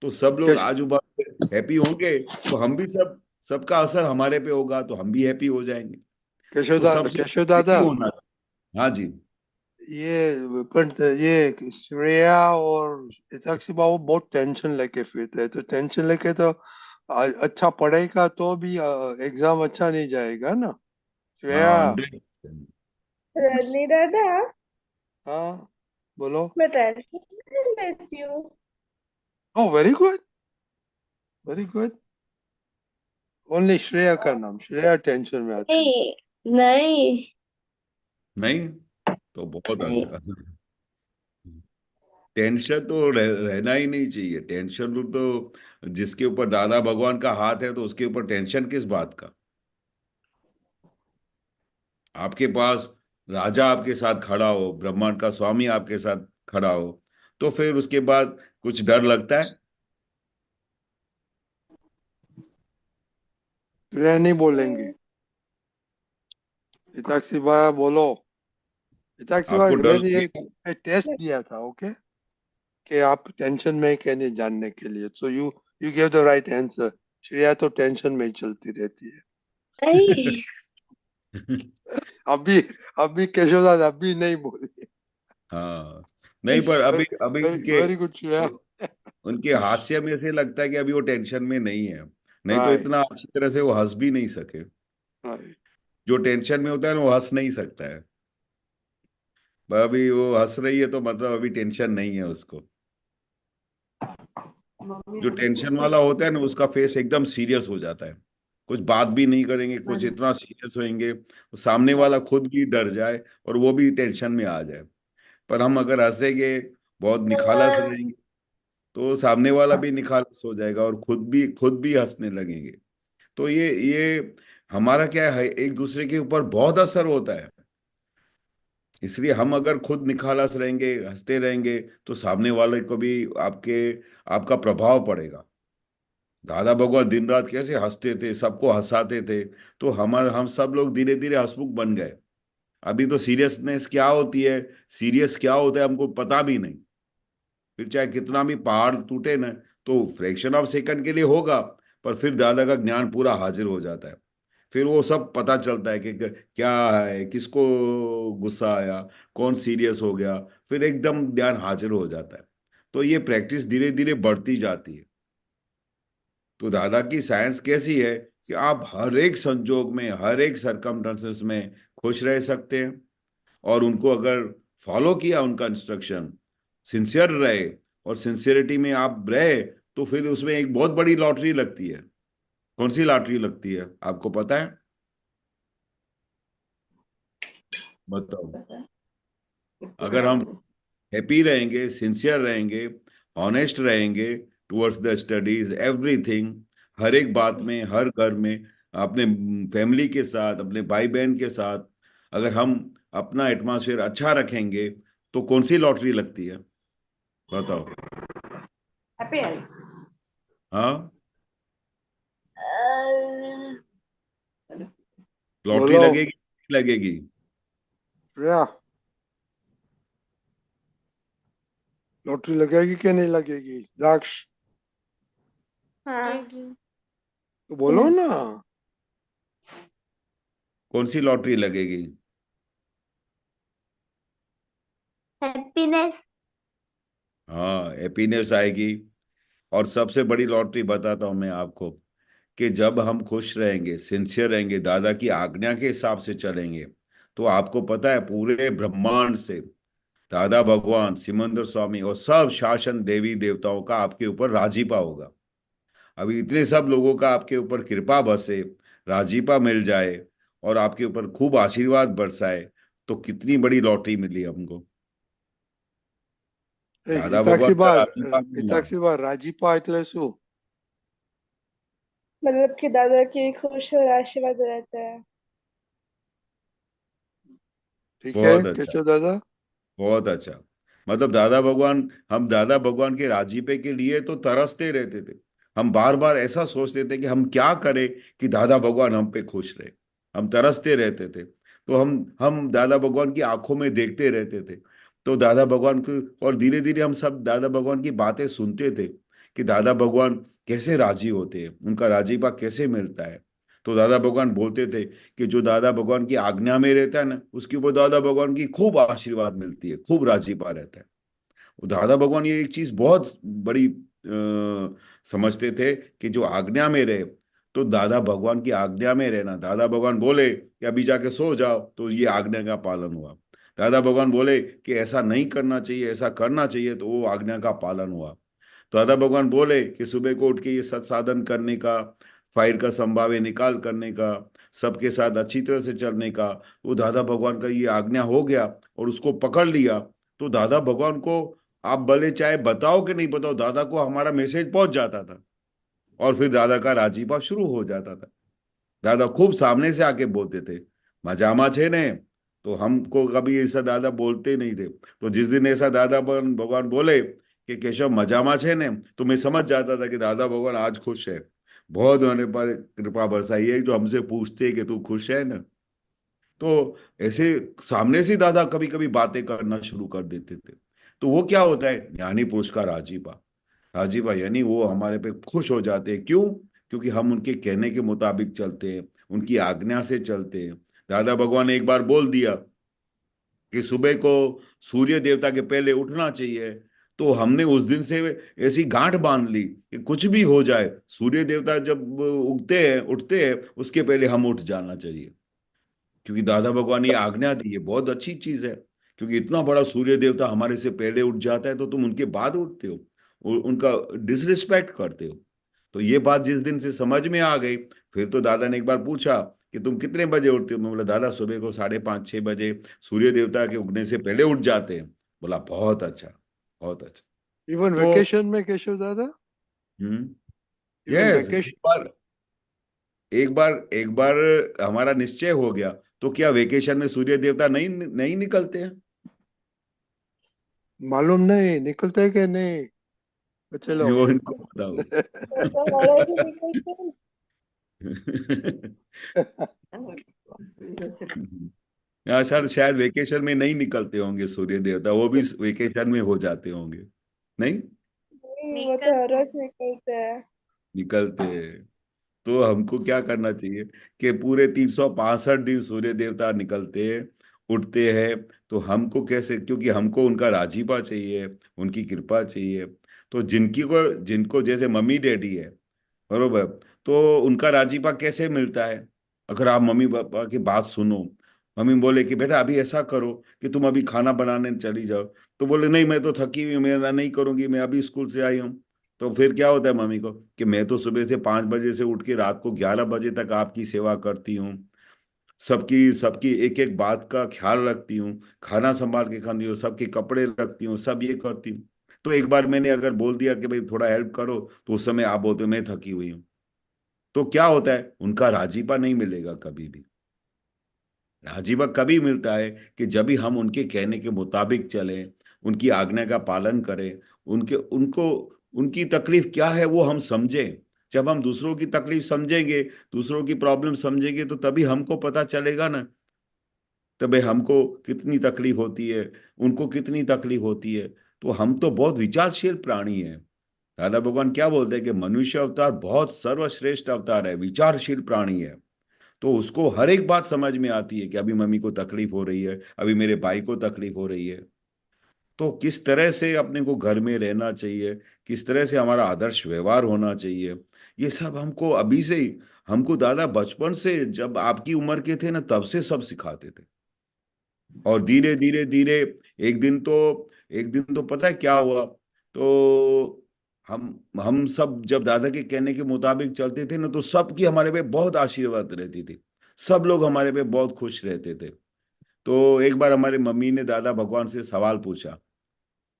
तो सब लोग केश, आजू बाजू हैप्पी होंगे, तो हम भी सबका असर हमारे पे होगा, तो हम भी हैप्पी हो जाएंगे। तो सबसे केशव हैप्पी दादा, होना चाहिए। हाँ जी। ये श्रेया और साक्षी बाबू बहुत टेंशन लेके फिरते हैं, तो टेंशन लेके तो अच्छा पढ़ेगा तो भी एग्जाम अच्छा नहीं जाएगा ना। श्रेया। हाँ, 100%। रजनी दादा, हाँ, बोलो। मैं टेंशन नहीं लेती हूँ। Oh, very good, very good. Only Shreya का नाम श्रेया टेंशन में आती है। नहीं, नहीं, नहीं, तो बहुत नहीं। अच्छा। टेंशन तो रहना ही नहीं चाहिए। टेंशन तो जिसके ऊपर दादा भगवान का हाथ है, तो उसके ऊपर टेंशन किस बात का। आपके पास राजा आपके साथ खड़ा हो, ब्रह्मांड का स्वामी आपके साथ खड़ा हो, तो फिर उसके बाद कुछ डर लगता है? श्रेया नहीं बोलेंगे। हिताक्षी बा बोलो। हिताक्षी बा, आपको डर मैंने लगेगा? ये टेस्ट दिया था, ओके, कि आप टेंशन में क्या नहीं जानने के लिए, so you you give the right answer. Shreya तो टेंशन में ही चलती रहती है। नहीं। अभी अभी केशव दादा अभी नहीं बोली। हाँ, नहीं, पर अभी अभी वेरी उनके वेरी गुड श्रेया। उनके हास्य में से लगता है कि अभी वो टेंशन में नहीं है। नहीं तो राइट, इतना अच्छी तरह से वो हंस भी नहीं सके। राइट। जो टेंशन में होता है ना, वो हंस नहीं सकता है। पर अभी वो हंस रही है तो मतलब अभी टेंशन नहीं है उसको। जो टेंशन वाला होता है ना, उसका फेस एकदम सीरियस हो जाता है। कुछ बात भी नहीं करेंगे, कुछ इतना सीरियस होंगे, तो सामने वाला खुद भी डर जाए और वो भी टेंशन में आ जाए। पर हम अगर हंसेंगे, बहुत निखालस रहेंगे, तो सामने वाला भी निखालस हो जाएगा और खुद भी हंसने लगेंगे। तो ये हमारा क्या है, एक दूसरे के ऊपर बहुत असर होता है। इसलिए हम अगर खुद निखालस रहेंगे, हंसते रहेंगे, तो सामने वाले को भी आपका प्रभाव पड़ेगा। दादा भगवान दिन रात कैसे हंसते थे, सबको हंसाते थे, तो हम सब लोग धीरे धीरे हंसमुख बन गए। अभी तो सीरियसनेस क्या होती है, सीरियस क्या होता है, हमको पता भी नहीं। फिर चाहे कितना भी पहाड़ टूटे ना, तो फ्रैक्शन ऑफ सेकंड के लिए होगा, पर फिर दादा का ज्ञान पूरा हाजिर हो जाता है। फिर वो सब पता चलता है कि क्या है, किसको गुस्सा आया, कौन सीरियस हो गया, फिर एकदम ध्यान हाजिर हो जाता है। तो ये प्रैक्टिस धीरे धीरे बढ़ती जाती है। तो दादा की साइंस कैसी है कि आप हर एक संजोग में, हर एक सरकमस्टेंसेस में खुश रह सकते हैं। और उनको अगर फॉलो किया, उनका इंस्ट्रक्शन, सिंसियर रहे, और सिंसियरिटी में आप रहे, तो फिर उसमें एक बहुत बड़ी लॉटरी लगती है। कौन सी लॉटरी लगती है आपको पता है? बताओ। अगर हम हैप्पी रहेंगे, सिंसियर रहेंगे, ऑनेस्ट रहेंगे टुवर्ड्स द स्टडीज, एवरीथिंग, हर एक बात में, हर घर में, अपने फैमिली के साथ, अपने भाई बहन के साथ, अगर हम अपना एटमॉस्फेयर अच्छा रखेंगे, तो कौन सी लॉटरी लगती है? बताओ। हैप्पी हाँ, हेल्थ। लॉटरी बोलो लगेगी नहीं लगेगी? श्रेया, लॉटरी लगेगी कि नहीं लगेगी? दाक्ष, हाँ लगेगी। तो बोलो ना। कौन सी लॉटरी लगेगी? हैप्पीनेस। हाँ, हैप्पीनेस आएगी। और सबसे बड़ी लॉटरी बताता हूं मैं आपको, कि जब हम खुश रहेंगे, सिंसियर रहेंगे, दादा की आज्ञा के हिसाब से चलेंगे, तो आपको पता है पूरे ब्रह्मांड से दादा भगवान, सिमंदर स्वामी और सब शासन देवी देवताओं का आपके ऊपर राजीपा होगा। अभी इतने सब लोगों का आपके ऊपर कृपा बरसे, राजीपा मिल जाए, और आपके ऊपर खूब आशीर्वाद बरसाए, तो कितनी बड़ी लॉटरी मिली हमको। दादा भगवान का राजीपा मिलना। राजीपा એટલે શું? मतलब कि दादा की खुश और आशीर्वाद रहता है। ठीक है, बहुत अच्छा, केशव दादा। बहुत अच्छा। मतलब दादा भगवान, हम दादा भगवान के राजीपे के लिए तो तरसते रहते थे। हम बार बार ऐसा सोचते थे कि हम क्या करें कि दादा भगवान हम पे खुश रहे। हम तरसते रहते थे, तो हम दादा भगवान की आंखों में देखते रहते थे। तो दादा भगवान को, और धीरे धीरे हम सब दादा भगवान की बातें सुनते थे कि दादा भगवान कैसे राजी होते हैं, उनका राजीपा कैसे मिलता है। तो दादा भगवान बोलते थे कि जो दादा भगवान की आज्ञा में रहता है ना, उसके ऊपर दादा भगवान की खूब आशीर्वाद मिलती है, खूब राजीपा रहता है। वो दादा भगवान ये एक चीज बहुत बड़ी समझते थे कि जो आज्ञा में रहे, तो दादा भगवान की आज्ञा में रहना, दादा भगवान बोले कि अभी जाके सो जाओ, तो ये आज्ञा का पालन हुआ। दादा भगवान बोले कि ऐसा नहीं करना चाहिए, ऐसा करना चाहिए, तो वो आज्ञा का पालन हुआ। तो दादा भगवान बोले कि सुबह को उठ के ये सत्साधन करने का, फाइल का संभावे निकाल करने का, सबके साथ अच्छी तरह से चलने का, वो दादा भगवान का ये आज्ञा हो गया, और उसको पकड़ लिया। तो दादा भगवान को आप भले चाहे बताओ कि नहीं बताओ, दादा को हमारा मैसेज पहुंच जाता था, और फिर दादा का राजीपा शुरू हो जाता था। दादा खूब सामने से आके बोलते थे, मजामा छे ने। तो हमको कभी ऐसा दादा बोलते नहीं थे। तो जिस दिन ऐसा दादा भगवान बोले कि केशव मजामा छे ने, तो मैं समझ जाता था कि दादा भगवान आज खुश है, बहुत होने पर कृपा बरसाई है, जो हमसे पूछते कि तू खुश है ना। तो ऐसे सामने से दादा कभी कभी बातें करना शुरू कर देते थे। तो वो क्या होता है, ज्ञानी पुरुष का राजीपा। राजीपा यानी वो हमारे पे खुश हो जाते हैं। क्यों? क्योंकि हम उनके कहने के मुताबिक चलते हैं, उनकी आज्ञा से चलते हैं। दादा भगवान ने एक बार बोल दिया कि सुबह को सूर्य देवता के पहले उठना चाहिए, तो हमने उस दिन से ऐसी गांठ बांध ली कि कुछ भी हो जाए, सूर्य देवता जब उगते हैं, उठते हैं, उसके पहले हम उठ जाना चाहिए। क्योंकि दादा भगवान ने ये आज्ञा दी है, बहुत अच्छी चीज है। क्योंकि इतना बड़ा सूर्य देवता हमारे से पहले उठ जाता है, तो तुम उनके बाद उठते हो, उनका डिसरिस्पेक्ट करते हो। तो ये बात जिस दिन से समझ में आ गई, फिर तो दादा ने एक बार पूछा कि तुम कितने बजे उठते हो? मैं बोला दादा सुबह को 5:30-6 बजे सूर्य देवता के उगने से पहले उठ जाते हैं। बोला बहुत अच्छा, बहुत अच्छा। इवन तो वेकेशन में केशव दादा, इवन यस, वेकेशन। एक बार हमारा निश्चय हो गया, तो क्या वेकेशन में सूर्य देवता नहीं नहीं निकलते हैं? मालूम नहीं निकलते है कि नहीं, चलो। वो इनको बताओ। वो तो हमारे भी निकलते हैं। हाँ सर, शायद वेकेशन में नहीं निकलते होंगे सूर्य देवता, वो भी वेकेशन में हो जाते होंगे। नहीं नहीं, वो तो निकल हर रोज निकलते हैं। निकलते हैं। तो हमको क्या करना चाहिए कि पूरे 365 दिन सूर्य देवता निकलते हैं, उठते हैं। तो हमको कैसे, क्योंकि हमको उनका राजीपा चाहिए, उनकी कृपा चाहिए। तो जिनको जैसे मम्मी डैडी है, बरोबर। तो उनका राजीपा कैसे मिलता है? अगर आप मम्मी पापा की बात सुनो, मम्मी बोले कि बेटा अभी ऐसा करो कि तुम अभी खाना बनाने चली जाओ, तो बोले नहीं मैं तो थकी हुई हूँ, मैं नहीं करूंगी, मैं अभी स्कूल से आई हूँ। तो फिर क्या होता है मम्मी को कि मैं तो सुबह से 5 बजे से उठ के रात को 11 बजे तक आपकी सेवा करती हूँ, सबकी सबकी एक एक बात का ख्याल रखती हूँ, खाना संभाल के खाती हूँ, सबके कपड़े रखती हूँ, सब ये करती हूँ। तो एक बार मैंने अगर बोल दिया कि भाई थोड़ा हेल्प करो, तो उस समय आप बोलते हो मैं थकी हुई हूँ। तो क्या होता है, उनका राजीपा नहीं मिलेगा कभी भी। राजीपा कभी मिलता है कि जब भी हम उनके कहने के मुताबिक चलें, उनकी आज्ञा का पालन करें, उनके उनको उनकी तकलीफ क्या है वो हम समझें। जब हम दूसरों की तकलीफ समझेंगे, दूसरों की प्रॉब्लम समझेंगे, तो तभी हमको पता चलेगा ना, तभी हमको कितनी तकलीफ होती है, उनको कितनी तकलीफ होती है। तो हम तो बहुत विचारशील प्राणी हैं। दादा भगवान क्या बोलते हैं कि मनुष्य अवतार बहुत सर्वश्रेष्ठ अवतार है, विचारशील प्राणी है। तो उसको हर एक बात समझ में आती है कि अभी मम्मी को तकलीफ हो रही है, अभी मेरे भाई को तकलीफ हो रही है। तो किस तरह से अपने को घर में रहना चाहिए, किस तरह से हमारा आदर्श व्यवहार होना चाहिए, ये सब हमको अभी से ही, हमको दादा बचपन से जब आपकी उम्र के थे ना तब से सब सिखाते थे। और धीरे धीरे धीरे एक दिन तो पता है क्या हुआ? तो हम सब जब दादा के कहने के मुताबिक चलते थे ना, तो सबकी हमारे पे बहुत आशीर्वाद रहती थी, सब लोग हमारे पे बहुत खुश रहते थे। तो एक बार हमारे मम्मी ने दादा भगवान से सवाल पूछा।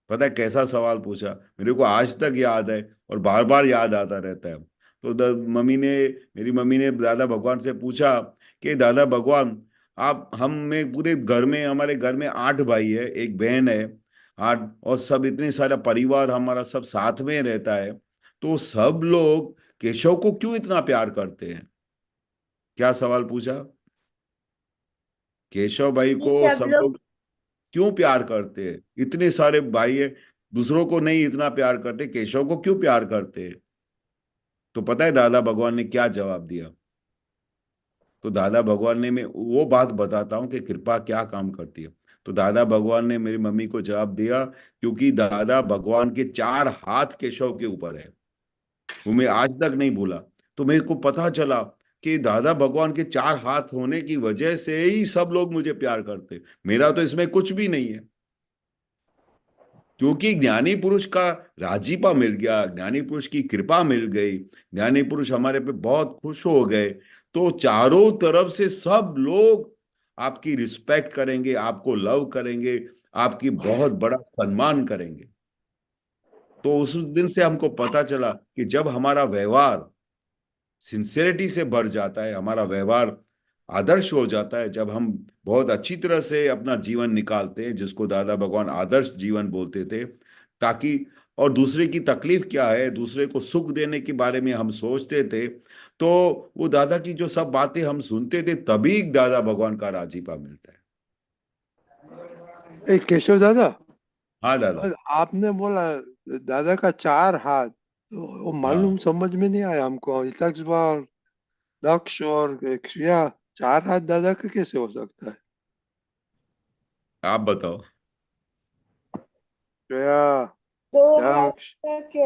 पता है कैसा सवाल पूछा? मेरे को आज तक याद है और बार बार याद आता रहता है। तो मेरी मम्मी ने दादा भगवान से पूछा कि दादा भगवान, आप हम में पूरे घर में, हमारे घर में 8 भाई है, एक बहन है, 8, और सब इतने सारा परिवार हमारा सब साथ में रहता है, तो सब लोग केशव को क्यों इतना प्यार करते हैं? क्या सवाल पूछा? केशव भाई कि को सब सब लोग लोग क्यों प्यार करते हैं? इतने सारे भाई है, दूसरों को नहीं इतना प्यार करते, केशव को क्यों प्यार करते हैं? तो पता है दादा भगवान ने क्या जवाब दिया? तो दादा भगवान ने, मैं वो बात बताता हूँ कि कृपा क्या काम करती है। तो दादा भगवान ने मेरी मम्मी को जवाब दिया, क्योंकि दादा भगवान के 4 हाथ केशव के ऊपर है, वो मैं आज तक नहीं भूला। तो मेरे को पता चला कि दादा भगवान के 4 हाथ होने की वजह से ही सब लोग मुझे प्यार करते, मेरा तो इसमें कुछ भी नहीं है। क्योंकि ज्ञानी पुरुष का राजीपा मिल गया, ज्ञानी पुरुष की कृपा मिल गई, ज्ञानी पुरुष हमारे पे बहुत खुश हो गए, तो चारों तरफ से सब लोग आपकी रिस्पेक्ट करेंगे, आपको लव करेंगे, आपकी बहुत बड़ा सम्मान करेंगे। तो उस दिन से हमको पता चला कि जब हमारा व्यवहार सिंसेरिटी से भर जाता है, हमारा व्यवहार आदर्श हो जाता है, जब हम बहुत अच्छी तरह से अपना जीवन निकालते हैं, जिसको दादा भगवान आदर्श जीवन बोलते थे, ताकि, और दूसरे की तकलीफ क्या है, दूसरे को सुख देने के बारे में हम सोचते थे, तो वो दादा की जो सब बातें हम सुनते थे, तभी दादा भगवान का राजीपा मिलता है। केशव दादा, हाँ दादा। आपने बोला दादा का 4 हाथ, तो वो हाँ, मालूम समझ में नहीं आया हमको। इतक्ष और दक्ष और श्रेया, 4 हाथ दादा का कैसे हो सकता है? आप बताओ। श्रेया, दो हाथ दक्ष, के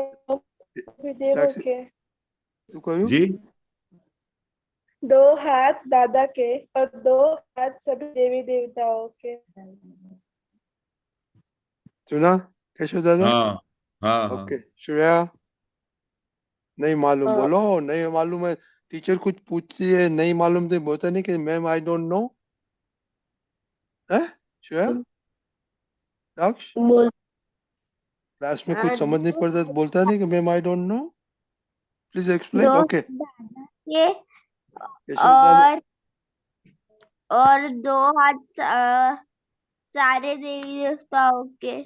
सभी देवों इतक्ष, के। तू कहूँ? जी। 2 हाथ दादा के और 2 हाथ सभी देवी देवताओं के। सुना केशव दादा? हाँ हाँ हाँ। ओके। श्रेया, नहीं मालूम हाँ, बोलो, नहीं मालूम है। टीचर कुछ पूछती है नहीं मालूम तो बोलता नहीं कि मैम आई डोंट नो है। श्रेया, दक्ष, बोल। क्लास में कुछ समझ नहीं दो पड़ता तो बोलता नहीं कि ma'am I don't know, please दो एक्सप्लेन। ओके दादा के केशव दादा, और 2 हाथ सारे देवी देवताओं के।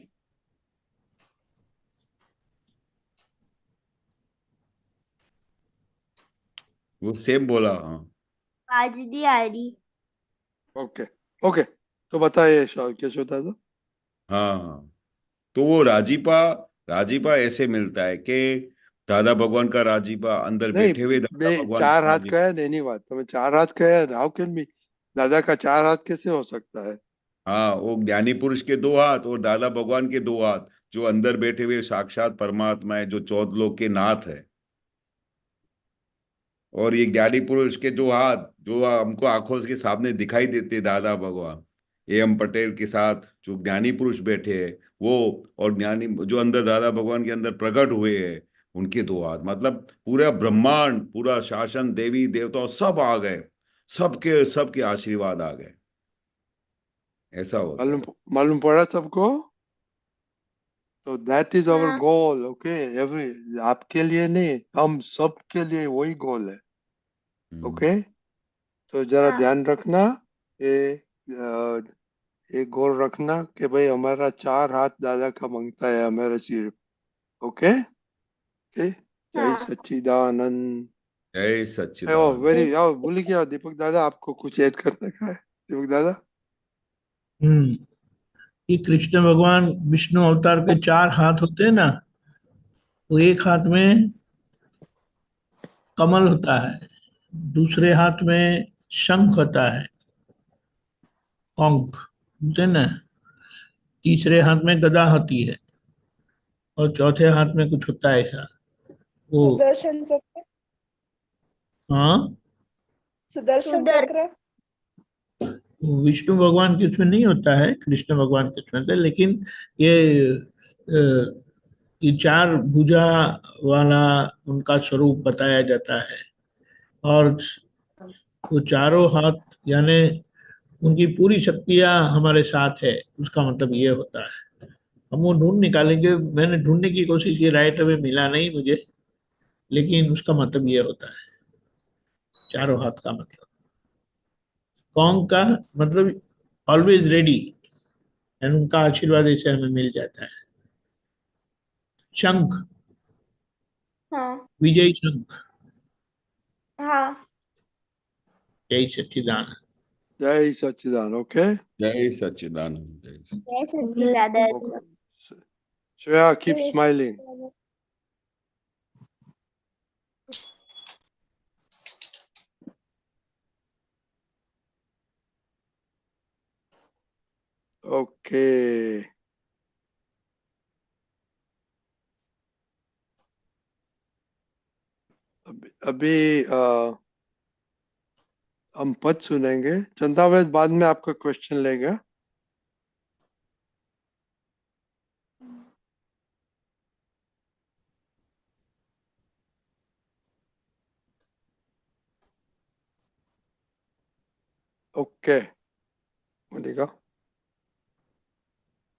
वो सेम बोला, हाँ। आज नहीं आ रही। ओके ओके, तो बताइए केशव दादा। हाँ हाँ। तो वो राजीपा, राजीपा ऐसे मिलता है कि दादा भगवान का राजीपा, अंदर नहीं, बैठे हुए दादा बे भगवान चार का हाथ राजीपा। का है नहीं बात, तो मैं 4 हाथ का है, हाउ कैन बी दादा का 4 हाथ कैसे हो सकता है? हाँ, वो ज्ञानी पुरुष के 2 हाथ और दादा भगवान के 2 हाथ, जो अंदर बैठे हुए साक्षात परमात्मा है, जो 14 लोक के नाथ है। और ये ज्ञानी पुरुष के जो हाथ जो हमको आंखों के सामने दिखाई देते, दादा भगवान एम पटेल के साथ जो ज्ञानी पुरुष बैठे हैं वो, और ज्ञानी जो अंदर दादा भगवान के अंदर प्रकट हुए हैं उनके दो हाथ, मतलब पूरा ब्रह्मांड, पूरा शासन, देवी देवता सब आ गए, सबके सबके आशीर्वाद आ गए। ऐसा होता मालूम है। मालूम पड़ा सबको? तो दैट इज आवर हाँ गोल। ओके, एवरी आपके लिए नहीं, हम सब के लिए वही गोल है। ओके, तो जरा हाँ ध्यान रखना, ये अ, एक गोल रखना कि भाई हमारा 4 हाथ दादा का मांगता है हमारे सिर। ओके ओके, जय हाँ सच्चिदानंद। जय ओ सच्चिदानंद। वेरी, ओ भूल गया, दीपक दादा आपको कुछ ऐड करने का है। दीपक दादा। हम्म। ये कृष्ण भगवान विष्णु अवतार के 4 हाथ होते हैं ना, वो एक हाथ में कमल होता है, दूसरे हाथ में शंख होता है, पंख होते हैं ना, तीसरे हाथ में गदा होती है, और चौथे हाथ में कुछ होता है ऐसा वो। सुदर्शन चक्र। हाँ, सुदर्शन सुधर चक्र। विष्णु भगवान के उसमें नहीं होता है, कृष्ण भगवान के उसमें से, लेकिन ये ये 4 भुजा वाला उनका स्वरूप बताया जाता है। और वो चारों हाथ यानी उनकी पूरी शक्तियां हमारे साथ है, उसका मतलब ये होता है। हम वो ढूंढ निकालेंगे, मैंने ढूंढने की कोशिश की, राइट अवे मिला नहीं मुझे, लेकिन उसका मतलब ये होता है, चारों हाथ का मतलब। कौन का मतलब ऑलवेज रेडी, एंड उनका आशीर्वाद ऐसे हमें मिल जाता है। शंख, हाँ विजय शंख, हाँ जय सच्चिदानंद। जय सच्चिदानंद। ओके जय सच्चिदानंद। जय जय मैं सच्चिदानंद। ओके, श्रेया कीप जय स्माइलिंग। सच्चिदानंद। ओके, अभी हम पद सुनेंगे। चंदावेद बाद में आपका क्वेश्चन लेगा। ओके, बोलेगा।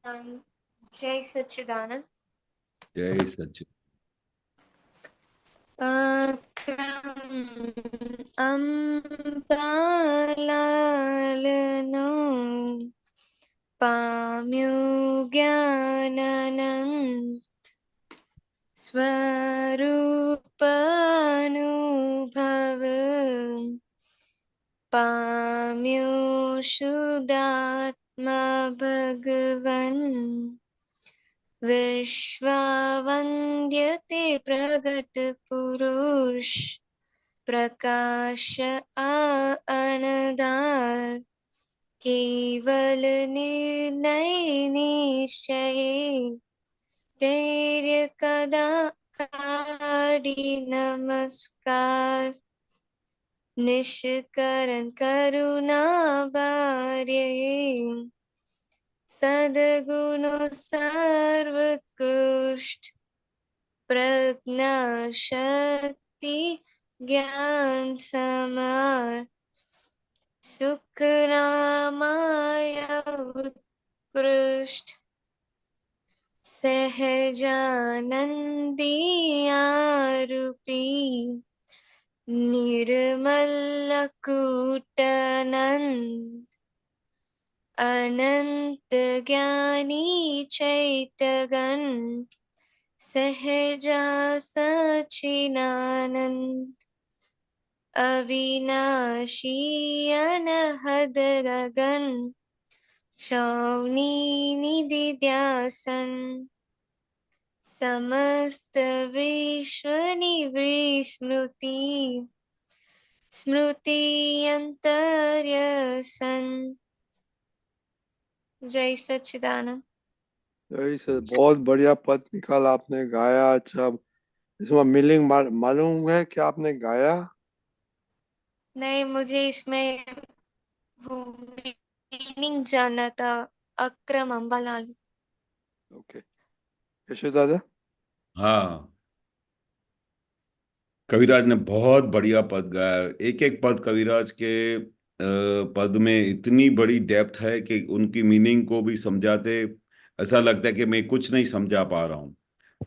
जय सच्चिदानंद। जय सच्चिदानंद। अम्बालालनो पाम्यो ज्ञाननंद स्वरूपानुभव पाम्यो शुद्धात्मा भगवन् विश्वावन्द्यते प्रगट पुरुष प्रकाश अनदार केवल निर्णय निश्चय धैर्य कदा काडी नमस्कार निष्करण करुणा बार्य सद्गुणो सर्वोत्कृष्ट प्रज्ञा शक्ति ज्ञान समार सुख रामाय उत्कृष्ट सहजानंदी आरूपी निर्मल कूटानंद अनंत ज्ञानी चैतगण सहजा सचिनानंद अविनाशी अनहद गगन शौनी निधि ध्यासन समस्त विश्व निविस्मृति स्मृति अंतर्यसन। जय सच्चिदानंद। जय से बहुत बढ़िया पद निकाला आपने, गाया। अच्छा, इसमें मीनिंग मालूम है क्या आपने गाया? नहीं, मुझे इसमें वो मीनिंग जानना था। अक्रम अम्बालाल। ओके, यशो दादा। हाँ, कविराज ने बहुत बढ़िया पद गाया। एक एक पद कविराज के पद में इतनी बड़ी डेप्थ है कि उनकी मीनिंग को भी समझाते ऐसा लगता है कि मैं कुछ नहीं समझा पा रहा हूँ।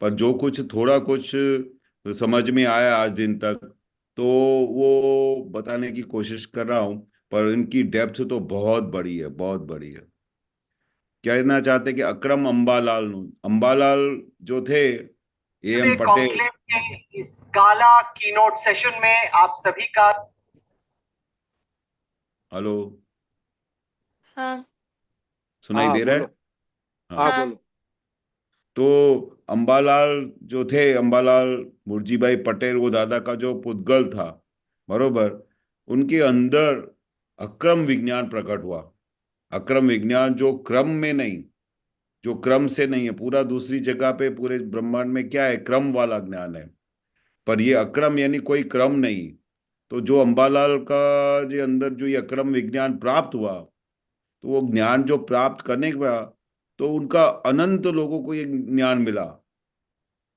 पर जो कुछ थोड़ा कुछ समझ में आया आज दिन तक, तो वो बताने की कोशिश कर रहा हूँ। पर इनकी डेप्थ तो बहुत बड़ी है, बहुत बड़ी है। कहना चाहते कि अक्रम अंबालाल जो थे, एम पटेल। कॉन्क्लेव के इस गाला कीनोट सेशन में आप सभी का हेलो, हाँ सुनाई हाँ दे रहा है? बोलो, हाँ हाँ। हाँ बोलो। तो अंबालाल जो थे, अंबालाल मुर्जीभाई पटेल, वो दादा का जो पुतगल था, बरोबर, उनके अंदर अक्रम विज्ञान प्रकट हुआ। अक्रम विज्ञान जो क्रम में नहीं, जो क्रम से नहीं है। पूरा दूसरी जगह पे पूरे ब्रह्मांड में क्या है, क्रम वाला ज्ञान है। पर ये अक्रम यानी कोई क्रम नहीं। तो जो अंबालाल का जो अंदर जो ये अक्रम विज्ञान प्राप्त हुआ, तो वो ज्ञान जो प्राप्त करने के बाद, तो उनका अनंत लोगों को ये ज्ञान मिला।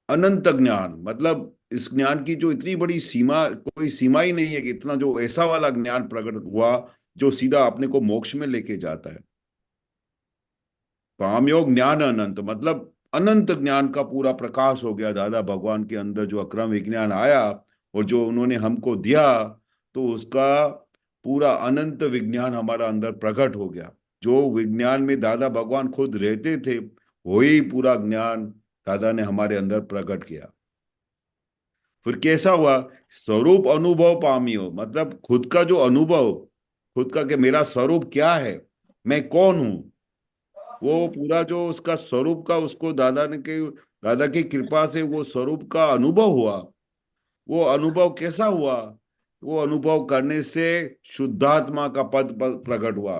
अनंत ज्ञान मतलब इस ज्ञान की जो इतनी बड़ी सीमा, कोई सीमा ही नहीं है कि इतना जो ऐसा वाला ज्ञान प्रकट हुआ जो सीधा अपने को मोक्ष में लेके जाता है। पामयोग ज्ञान अनंत मतलब अनंत ज्ञान का पूरा प्रकाश हो गया दादा भगवान के अंदर। जो अक्रम विज्ञान आया और जो उन्होंने हमको दिया, तो उसका पूरा अनंत विज्ञान हमारा अंदर प्रकट हो गया। जो विज्ञान में दादा भगवान खुद रहते थे, वही पूरा ज्ञान दादा ने हमारे अंदर प्रकट किया। फिर कैसा हुआ? स्वरूप अनुभव पामियो मतलब खुद का जो अनुभव, खुद का कि मेरा स्वरूप क्या है, मैं कौन हूं, वो पूरा जो उसका स्वरूप का उसको दादा की कृपा से वो स्वरूप का अनुभव हुआ। वो अनुभव कैसा हुआ? वो अनुभव करने से शुद्धात्मा का प्रकट हुआ।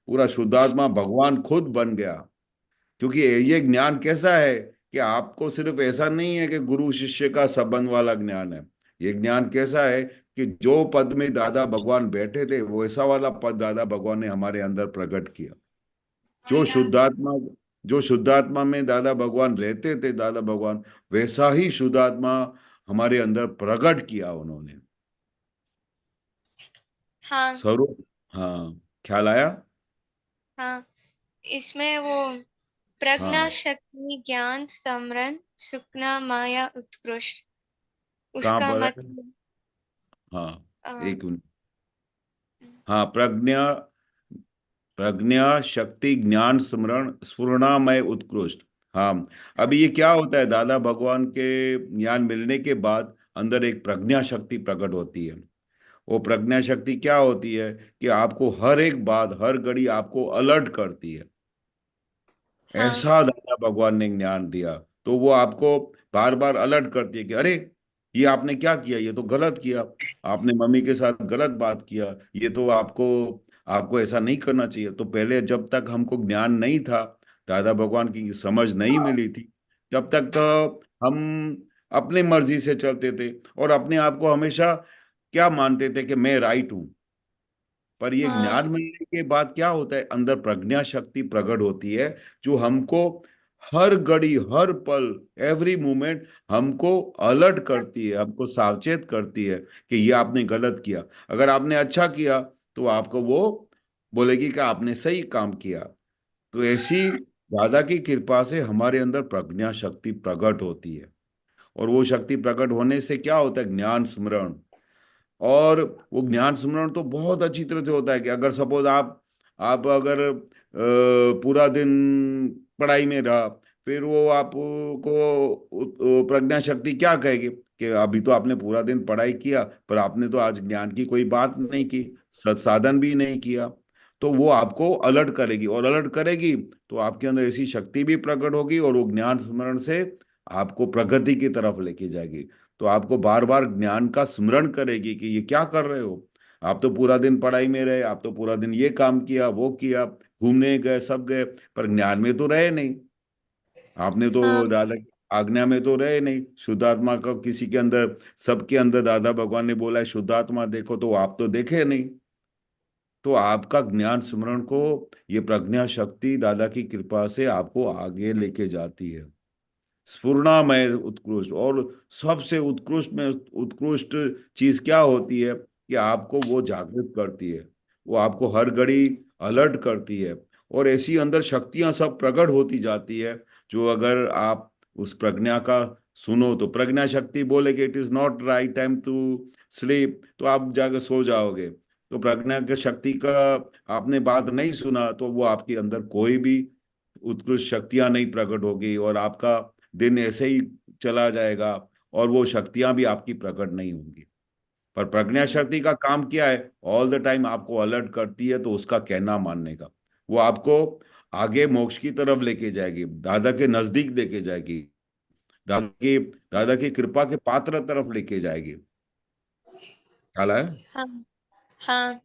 पूरा शुद्धात्मा भगवान खुद बन गया। क्योंकि ये ज्ञान कैसा है कि आपको सिर्फ ऐसा नहीं है कि गुरु शिष्य का संबंध वाला ज्ञान है। ये ज्ञान कैसा है कि जो पद में दादा भगवान बैठे थे, वो ऐसा वाला पद दादा भगवान ने हमारे अंदर प्रकट किया। जो शुद्धात्मा, जो शुद्धात्मा में दादा भगवान रहते थे, दादा भगवान वैसा ही शुद्धात्मा हमारे अंदर प्रकट किया उन्होंने। हाँ स्वरूप। हाँ, ख्याल आया? हाँ। इसमें वो प्रज्ञा हाँ, शक्ति ज्ञान समरण सुखना माया उत्कृष्ट, कहाँ उसका पर है? मतलब हाँ, अ, एक मिनट। हाँ, प्रज्ञा, प्रज्ञा शक्ति ज्ञान स्मरण स्फुरणामय उत्कृष्ट। हाँ, अभी ये क्या होता है, दादा भगवान के ज्ञान मिलने के बाद अंदर एक प्रज्ञा शक्ति प्रकट होती है। वो प्रज्ञा शक्ति क्या होती है कि आपको हर एक बात, हर घड़ी आपको अलर्ट करती है। हाँ ऐसा दादा भगवान ने ज्ञान दिया। तो वो आपको बार बार अलर्ट करती है कि अरे, ये आपने क्या किया, ये तो गलत किया, आपने मम्मी के साथ गलत बात किया, ये तो आपको आपको ऐसा नहीं करना चाहिए। तो पहले जब तक हमको ज्ञान नहीं था, दादा भगवान की समझ नहीं मिली थी, तब तक तो हम अपनी मर्जी से चलते थे और अपने आप को हमेशा क्या मानते थे कि मैं राइट हूं। पर ये हाँ ज्ञान मिलने के बाद क्या होता है, अंदर प्रज्ञा शक्ति प्रकट होती है, जो हमको हर घड़ी, हर पल, एवरी मोमेंट हमको अलर्ट करती है, हमको सावचेत करती है कि ये आपने गलत किया। अगर आपने अच्छा किया, तो आपको वो बोलेगी कि आपने सही काम किया। तो ऐसी दादा की कृपा से हमारे अंदर प्रज्ञा शक्ति प्रकट होती है। और वो शक्ति प्रकट होने से क्या होता है, ज्ञान स्मरण। और वो ज्ञान सिमरन तो बहुत अच्छी तरह से होता है कि अगर सपोज आप अगर पूरा दिन पढ़ाई में रहा, फिर वो आपको प्रज्ञा शक्ति क्या कहेगी कि अभी तो आपने पूरा दिन पढ़ाई किया, पर आपने तो आज ज्ञान की कोई बात नहीं की, सत्साधन भी नहीं किया। तो वो आपको अलर्ट करेगी, और अलर्ट करेगी तो आपके अंदर ऐसी शक्ति भी प्रकट होगी, और वो ज्ञान स्मरण से आपको प्रगति की तरफ लेके जाएगी। तो आपको बार बार ज्ञान का स्मरण करेगी कि ये क्या कर रहे हो, आप तो पूरा दिन पढ़ाई में रहे, आप तो पूरा दिन ये काम किया, वो किया, घूमने गए, सब गए, पर ज्ञान में तो रहे नहीं। आपने तो हाँ दादा आज्ञा में तो रहे नहीं। शुद्धात्मा का किसी के अंदर, सबके अंदर दादा भगवान ने बोला है शुद्धात्मा देखो, तो आप तो देखे नहीं। तो आपका ज्ञान स्मरण को ये प्रज्ञा शक्ति दादा की कृपा से आपको आगे लेके जाती है। स्फुरणामय उत्कृष्ट, और सबसे उत्कृष्ट में उत्कृष्ट चीज क्या होती है कि आपको वो जागृत करती है, वो आपको हर घड़ी अलर्ट करती है, और ऐसी अंदर शक्तियां सब प्रकट होती जाती है। जो अगर आप उस प्रज्ञा का सुनो, तो प्रज्ञा शक्ति बोले कि it is not right time to sleep, तो आप जाकर सो जाओगे। तो प्रज्ञा की शक्ति का आपने बात नहीं सुना, तो वो आपके अंदर कोई भी उत्कृष्ट शक्तियां नहीं प्रकट होगी, और आपका दिन ऐसे ही चला जाएगा, और वो शक्तियां भी आपकी प्रकट नहीं होंगी। पर प्रज्ञा शक्ति का काम क्या है? ऑल द टाइम आपको अलर्ट करती है, तो उसका कहना मानने का। वो आपको आगे मोक्ष की तरफ लेके जाएगी, दादा के नजदीक लेके जाएगी, दादा की दादा की कृपा के पात्र तरफ लेके जाएगी। ख्याल है? हाँ हाँ।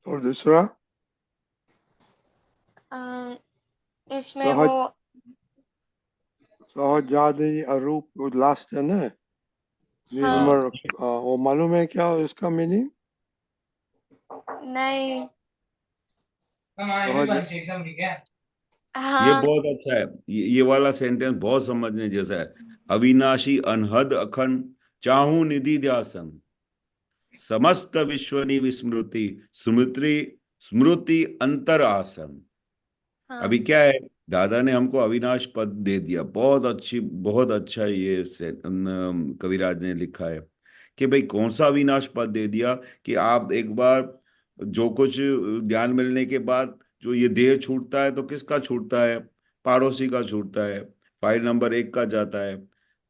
और दूसरा इसमें वो सहजादी अरूप, वो लास्ट है ना, हाँ निर्मल, वो मालूम है क्या उसका मीनिंग? नहीं। ये हाँ बहुत अच्छा है, ये वाला सेंटेंस बहुत समझने जैसा है। अविनाशी अनहद अखंड चाहू निधि ध्यासन समस्त विश्वनी विस्मृति स्मृति स्मृति अंतर आसन। हाँ अभी क्या है, दादा ने हमको अविनाश पद दे दिया, बहुत अच्छी, बहुत अच्छा ये कविराज ने लिखा है कि भाई कौन सा अविनाश पद दे दिया कि आप एक बार जो कुछ ज्ञान मिलने के बाद जो ये देह छूटता है, तो किसका छूटता है? पड़ोसी का छूटता है, फाइल नंबर 1 का जाता है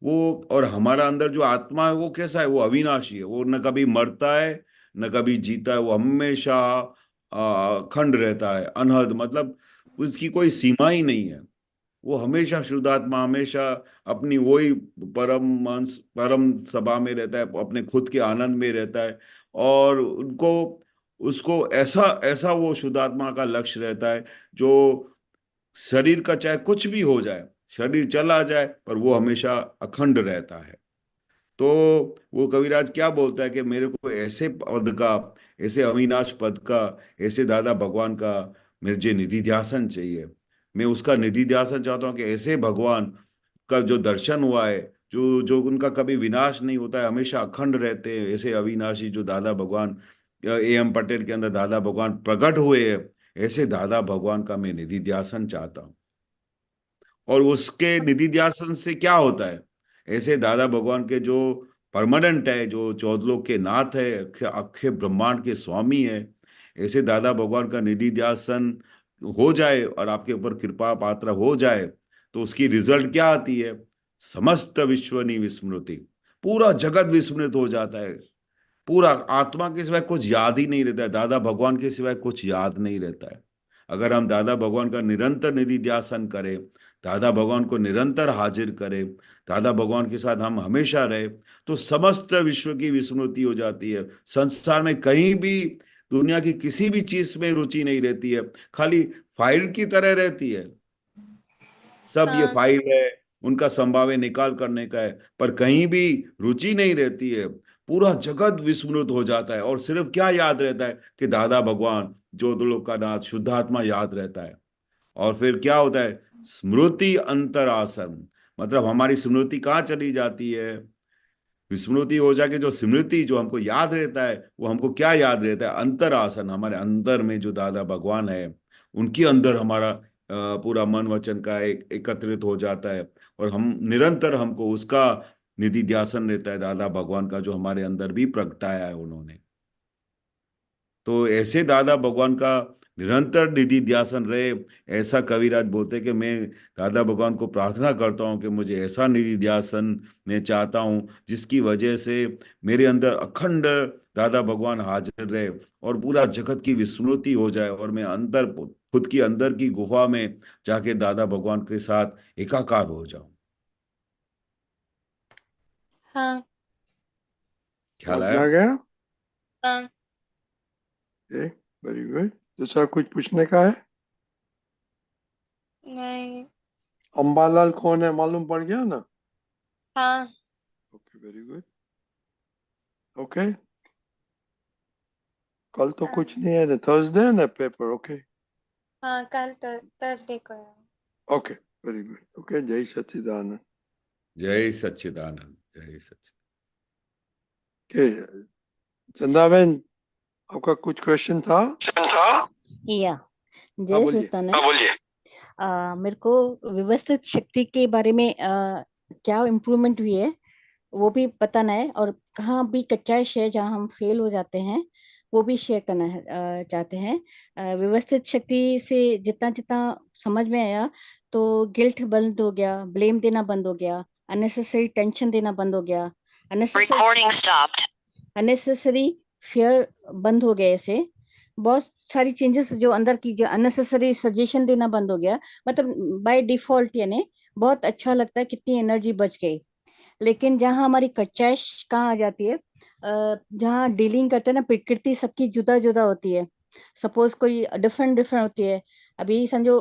वो। और हमारा अंदर जो आत्मा है वो कैसा है? वो अविनाशी है, वो न कभी मरता है न कभी जीता है, वो हमेशा अखंड रहता है, अनहद, मतलब उसकी कोई सीमा ही नहीं है। वो हमेशा शुद्धात्मा, हमेशा अपनी वही परम अंश, परम सभा में रहता है, अपने खुद के आनंद में रहता है। और उनको उसको ऐसा ऐसा वो शुद्धात्मा का लक्ष्य रहता है, जो शरीर का चाहे कुछ भी हो जाए, शरीर चला जाए, पर वो हमेशा अखंड रहता है। तो वो कविराज क्या बोलता है कि मेरे को ऐसे पद का, ऐसे अविनाश पद का, ऐसे दादा भगवान का मुझे निधि ध्यासन चाहिए। मैं उसका निधि ध्यासन चाहता हूँ कि ऐसे भगवान का जो दर्शन हुआ है, जो जो उनका कभी विनाश नहीं होता है, हमेशा अखंड रहते हैं, ऐसे अविनाशी जो दादा भगवान एम पटेल के अंदर दादा भगवान प्रकट हुए हैं, ऐसे दादा भगवान का मैं निधि ध्यासन चाहता हूँ। और उसके निधि ध्यासन से क्या होता है? ऐसे दादा भगवान के जो परमानेंट है, जो चौदलोक के नाथ है, अक्षय अक्षय ब्रह्मांड के स्वामी है, ऐसे दादा भगवान का निधि ध्यासन हो जाए और आपके ऊपर कृपा पात्र हो जाए, तो उसकी रिजल्ट क्या आती है? समस्त विश्वनी विस्मृति, पूरा जगत विस्मृत हो जाता है। पूरा आत्मा के सिवाय कुछ याद ही नहीं रहता है, दादा भगवान के सिवाय कुछ याद नहीं रहता है। अगर हम दादा भगवान का निरंतर निधि ध्यासन करें, दादा भगवान को निरंतर हाजिर करें, दादा भगवान के साथ हम हमेशा रहे, तो समस्त विश्व की विस्मृति हो जाती है। संसार में कहीं भी, दुनिया की किसी भी चीज में रुचि नहीं रहती है, खाली फाइल की तरह रहती है। सब ये हाँ फाइल है, उनका संभाव्य निकाल करने का है, पर कहीं भी रुचि नहीं रहती है। पूरा जगत विस्मृत हो जाता है, और सिर्फ क्या याद रहता है कि दादा भगवान ज्योतिर्लोक का नाथ शुद्धात्मा याद रहता है। और फिर क्या होता है? स्मृति अंतरासन, मतलब हमारी स्मृति कहाँ चली जाती है? विस्मृति हो जाके जो स्मृति, जो हमको याद रहता है, वो हमको क्या याद रहता है? अंतरासन, हमारे अंदर में जो दादा भगवान है, उनके अंदर हमारा पूरा मन वचन का एक एकत्रित हो जाता है, और हम निरंतर, हमको उसका निधि ध्यासन रहता है, दादा भगवान का, जो हमारे अंदर भी प्रगटाया है उन्होंने। तो ऐसे दादा भगवान का निरंतर निधि ध्यासन रहे, ऐसा कविराज बोलते कि मैं दादा भगवान को प्रार्थना करता हूँ कि मुझे ऐसा निधि ध्यासन मैं चाहता हूँ जिसकी वजह से मेरे अंदर अखंड दादा भगवान हाजिर रहे, और पूरा जगत की विस्मृति हो जाए, और मैं अंदर, खुद की अंदर की गुफा में जाके दादा भगवान के साथ एकाकार हो जाऊं। हाँ ख्याल समझ आया? में आ गया? हाँ। Very good. दूसरा कुछ पूछने का है? नहीं। अम्बालाल कौन है मालूम पड़ गया ना? हाँ। Okay, very good. ओके, कल तो कुछ नहीं है ना, थर्सडे है ना पेपर? ओके हाँ, कल तो थर्सडे को है। Okay, very good. ओके, जय सच्चिदानंद। जय सच्चिदानंद, जय सच्चिदानंद। ओके, चंदाबेन, आपका कुछ क्वेश्चन था? या हाँ जय बोलिए। सच्चिदानंद। बोलिए। मेरे को व्यवस्थित शक्ति के बारे में क्या इम्प्रूवमेंट हुई है वो भी बताना है, और कहाँ भी कच्चाइश है जहाँ हम फेल हो जाते हैं वो भी शेयर करना है, चाहते हैं। व्यवस्थित शक्ति से जितना जितना समझ में आया, तो गिल्ट बंद हो गया, ब्लेम देना बंद हो गया, अननेसेसरी टेंशन देना बंद हो गया, अननेसेसरी फियर बंद हो गए। ऐसे बहुत सारी चेंजेस जो अंदर की, जो अननेसेसरी सजेशन देना बंद हो गया, मतलब बाय डिफॉल्ट, यानी बहुत अच्छा लगता है, कितनी एनर्जी बच गई। लेकिन जहाँ हमारी कच्चाइश कहाँ आ जाती है, जहाँ डीलिंग करते हैं ना, प्रकृति सबकी जुदा जुदा होती है। सपोज कोई डिफरेंट डिफरेंट होती है। अभी समझो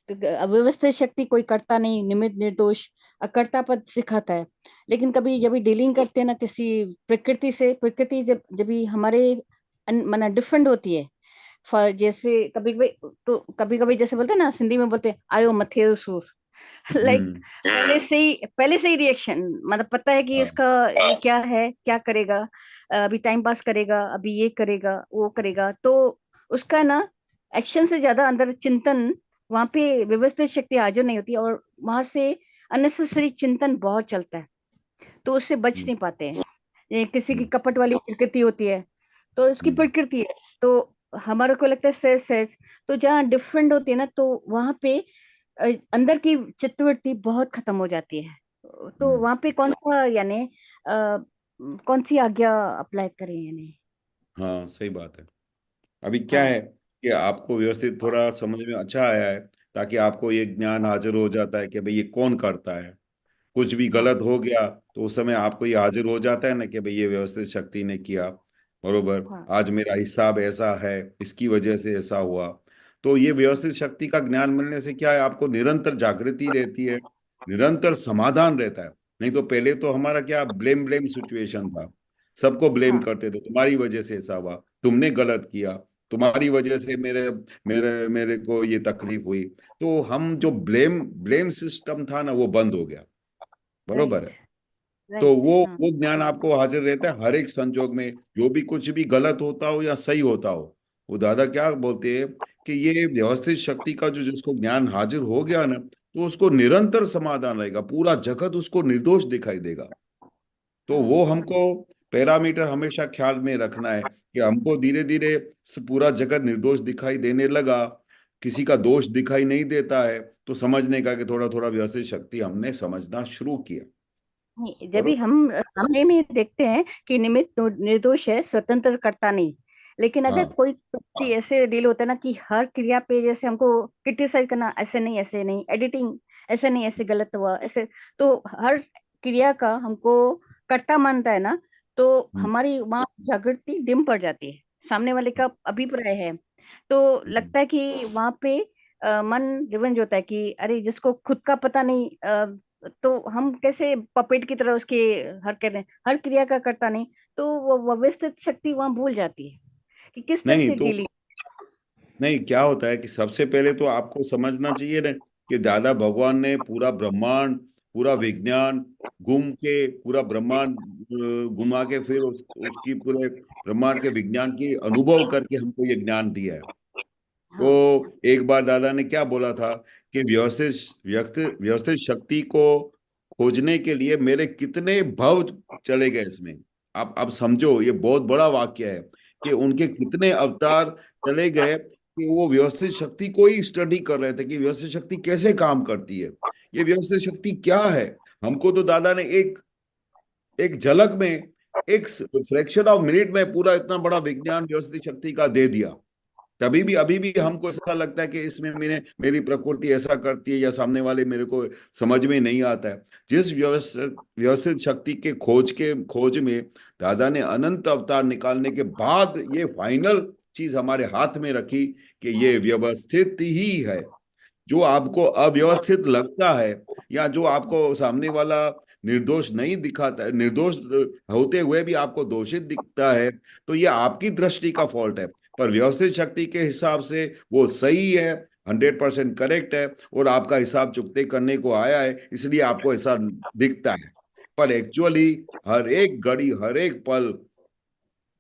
अव्यवस्थित शक्ति कोई करता नहीं, निमित्त निर्दोष अकर्ता पद सिखाता है। लेकिन कभी जब भी डीलिंग करते हैं ना किसी प्रकृति से, प्रकृति जब जब भी हमारे माना डिफरेंट होती है। जैसे कभी कभी, तो कभी कभी जैसे बोलते हैं ना, सिंधी में बोलते हैं आयो मथे सूर। लाइक पहले से ही रिएक्शन, मतलब पता है कि हाँ, इसका ये क्या है, क्या करेगा, अभी टाइम पास करेगा, अभी ये करेगा वो करेगा, तो उसका ना एक्शन से ज्यादा अंदर चिंतन, वहां पे व्यवस्थित शक्ति हाजिर नहीं होती, और वहां से अननेसेसरी चिंतन बहुत चलता है, तो उससे बच नहीं पाते हैं। ये किसी की कपट वाली प्रकृति होती है, तो उसकी प्रकृति है, तो हमारे को लगता है सहज सहज। तो जहाँ डिफरेंट होती है ना, तो वहां पे अंदर की चित्तवृत्ति बहुत खत्म हो जाती है। तो वहां पे कौन सा, यानी कौन सी आज्ञा अप्लाई करें, यानी? हाँ, सही बात है। अभी क्या हाँ है कि आपको व्यवस्थित थोड़ा समझ में अच्छा आया है, ताकि आपको ये ज्ञान हाजिर हो जाता है कि भाई ये कौन करता है। कुछ भी हाँ गलत हो गया तो उस समय आपको ये हाजिर हो जाता है ना कि भाई ये व्यवस्थित शक्ति ने किया, बरोबर, हाँ आज मेरा हिसाब ऐसा है, इसकी वजह से ऐसा हुआ। तो ये व्यवस्थित शक्ति का ज्ञान मिलने से क्या है, आपको निरंतर जागृति रहती है, निरंतर समाधान रहता है। नहीं तो पहले तो हमारा क्या ब्लेम ब्लेम सिचुएशन था, सबको ब्लेम हाँ करते थे, तुम्हारी वजह से ऐसा हुआ, तुमने गलत किया, तुम्हारी वजह से मेरे मेरे मेरे को ये तकलीफ हुई। तो हम जो ब्लेम ब्लेम सिस्टम था ना, वो बंद हो गया, बरोबर राइट है। तो राइट। वो हाँ वो ज्ञान आपको हाजिर रहता है हर एक संजोग में, जो भी कुछ भी गलत होता हो या सही होता हो। वो दादा क्या बोलते हैं कि ये व्यवस्थित शक्ति का जो जिसको ज्ञान हाजिर हो गया ना, तो उसको निरंतर समाधान रहेगा, पूरा जगत उसको निर्दोष दिखाई देगा। तो हाँ वो हमको पैरामीटर हमेशा ख्याल में रखना है कि हमको धीरे धीरे पूरा जगत निर्दोष दिखाई देने लगा, किसी का दोष दिखाई नहीं देता है, तो समझने का कि थोड़ा थोड़ा व्यवस्थित शक्ति हमने समझना शुरू किया। नहीं, जब भी बरोबर। हम सामने में देखते हैं कि निमित्त निर्दोष है, स्वतंत्र करता नहीं। लेकिन अगर हाँ। कोई व्यक्ति ऐसे डील होता है ना कि हर क्रिया पे जैसे हमको क्रिटिसाइज करना, ऐसे नहीं ऐसे नहीं, एडिटिंग ऐसे नहीं ऐसे गलत हुआ ऐसे, तो हर क्रिया का हमको कर्ता मानता है ना, तो हम्म, हमारी वहाँ जागृति डिम पड़ जाती है, सामने वाले का अभिप्राय है। तो हम्म। लगता है कि वहां पे मन रिवेंज होता है कि अरे जिसको खुद का पता नहीं, तो हम कैसे पपेट की तरह उसके हर कर रहे हैं, हर क्रिया का करता नहीं, तो वो व्यवस्थित शक्ति वहां भूल जाती है कि किस तरह नहीं से तो डीलिंग। नहीं, क्या होता है कि सबसे पहले तो आपको समझना चाहिए ना कि दादा भगवान ने पूरा ब्रह्मांड, पूरा विज्ञान घूम के, पूरा ब्रह्मांड घुमा के फिर उसकी पूरे ब्रह्मांड के विज्ञान की अनुभव करके हमको ये ज्ञान दिया है। हाँ तो एक बार दादा ने क्या बोला था कि व्यवस्थित शक्ति को खोजने के लिए मेरे कितने भव चले गए इसमें। आप समझो, ये बहुत बड़ा वाक्य है कि उनके कितने अवतार चले गए कि वो व्यवस्थित शक्ति को ही स्टडी कर रहे थे कि व्यवस्थित शक्ति कैसे काम करती है, ये व्यवस्थित शक्ति क्या है। हमको तो दादा ने एक एक झलक में, एक फ्रैक्शन ऑफ मिनट में पूरा इतना बड़ा विज्ञान व्यवस्थित शक्ति का दे दिया। तभी भी अभी भी हमको ऐसा लगता है कि इसमें मेरी प्रकृति ऐसा करती है या सामने वाले मेरे को समझ में नहीं आता है। जिस व्यवस्थित व्यवस्थित शक्ति के खोज में दादा ने अनंत अवतार निकालने के बाद ये फाइनल चीज हमारे हाथ में रखी कि ये व्यवस्थित ही है, जो आपको अव्यवस्थित लगता है या जो आपको सामने वाला निर्दोष नहीं दिखाता है, निर्दोष होते हुए भी आपको दोषित दिखता है, तो ये आपकी दृष्टि का फॉल्ट है। पर व्यवस्थित शक्ति के हिसाब से वो सही है, 100% करेक्ट है, और आपका हिसाब चुकते करने को आया है, इसलिए आपको ऐसा दिखता है। पर एक्चुअली हर एक घड़ी, हर एक पल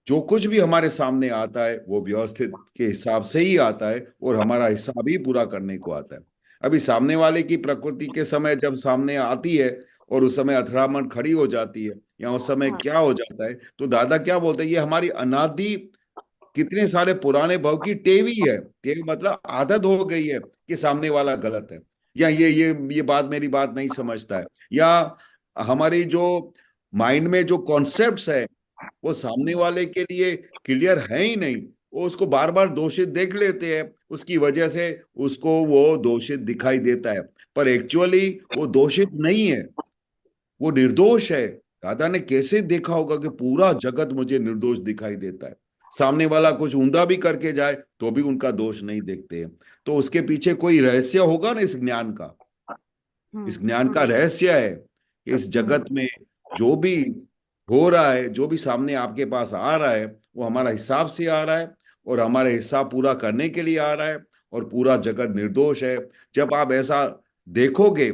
जो कुछ भी हमारे सामने आता है वो व्यवस्थित के हिसाब से ही आता है, और हमारा हिसाब ही पूरा करने को आता है। अभी सामने वाले की प्रकृति के समय जब सामने आती है और उस समय अथरामन खड़ी हो जाती है, या उस समय क्या हो जाता है, तो दादा क्या बोलते हैं, ये हमारी अनादि कितने सारे पुराने भाव की टेवी है। टेवी मतलब आदत हो गई है कि सामने वाला गलत है, या ये बात मेरी बात नहीं समझता है, या हमारी जो माइंड में जो कॉन्सेप्ट्स है वो सामने वाले के लिए क्लियर है ही नहीं, वो उसको बार बार दोषित देख लेते हैं, उसकी वजह से उसको वो दोषित दिखाई देता है। पर एक्चुअली वो दोषित नहीं है, वो निर्दोष है। दादा ने कैसे देखा होगा कि पूरा जगत मुझे निर्दोष दिखाई देता है, सामने वाला कुछ ऊंधा भी करके जाए तो भी उनका दोष नहीं देखते हैं। तो उसके पीछे कोई रहस्य होगा ना इस ज्ञान का। इस ज्ञान का रहस्य है कि इस जगत में जो भी हो रहा है, जो भी सामने आपके पास आ रहा है, वो हमारा हिसाब से आ रहा है, और हमारे हिसाब पूरा करने के लिए आ रहा है, और पूरा जगत निर्दोष है। जब आप ऐसा देखोगे,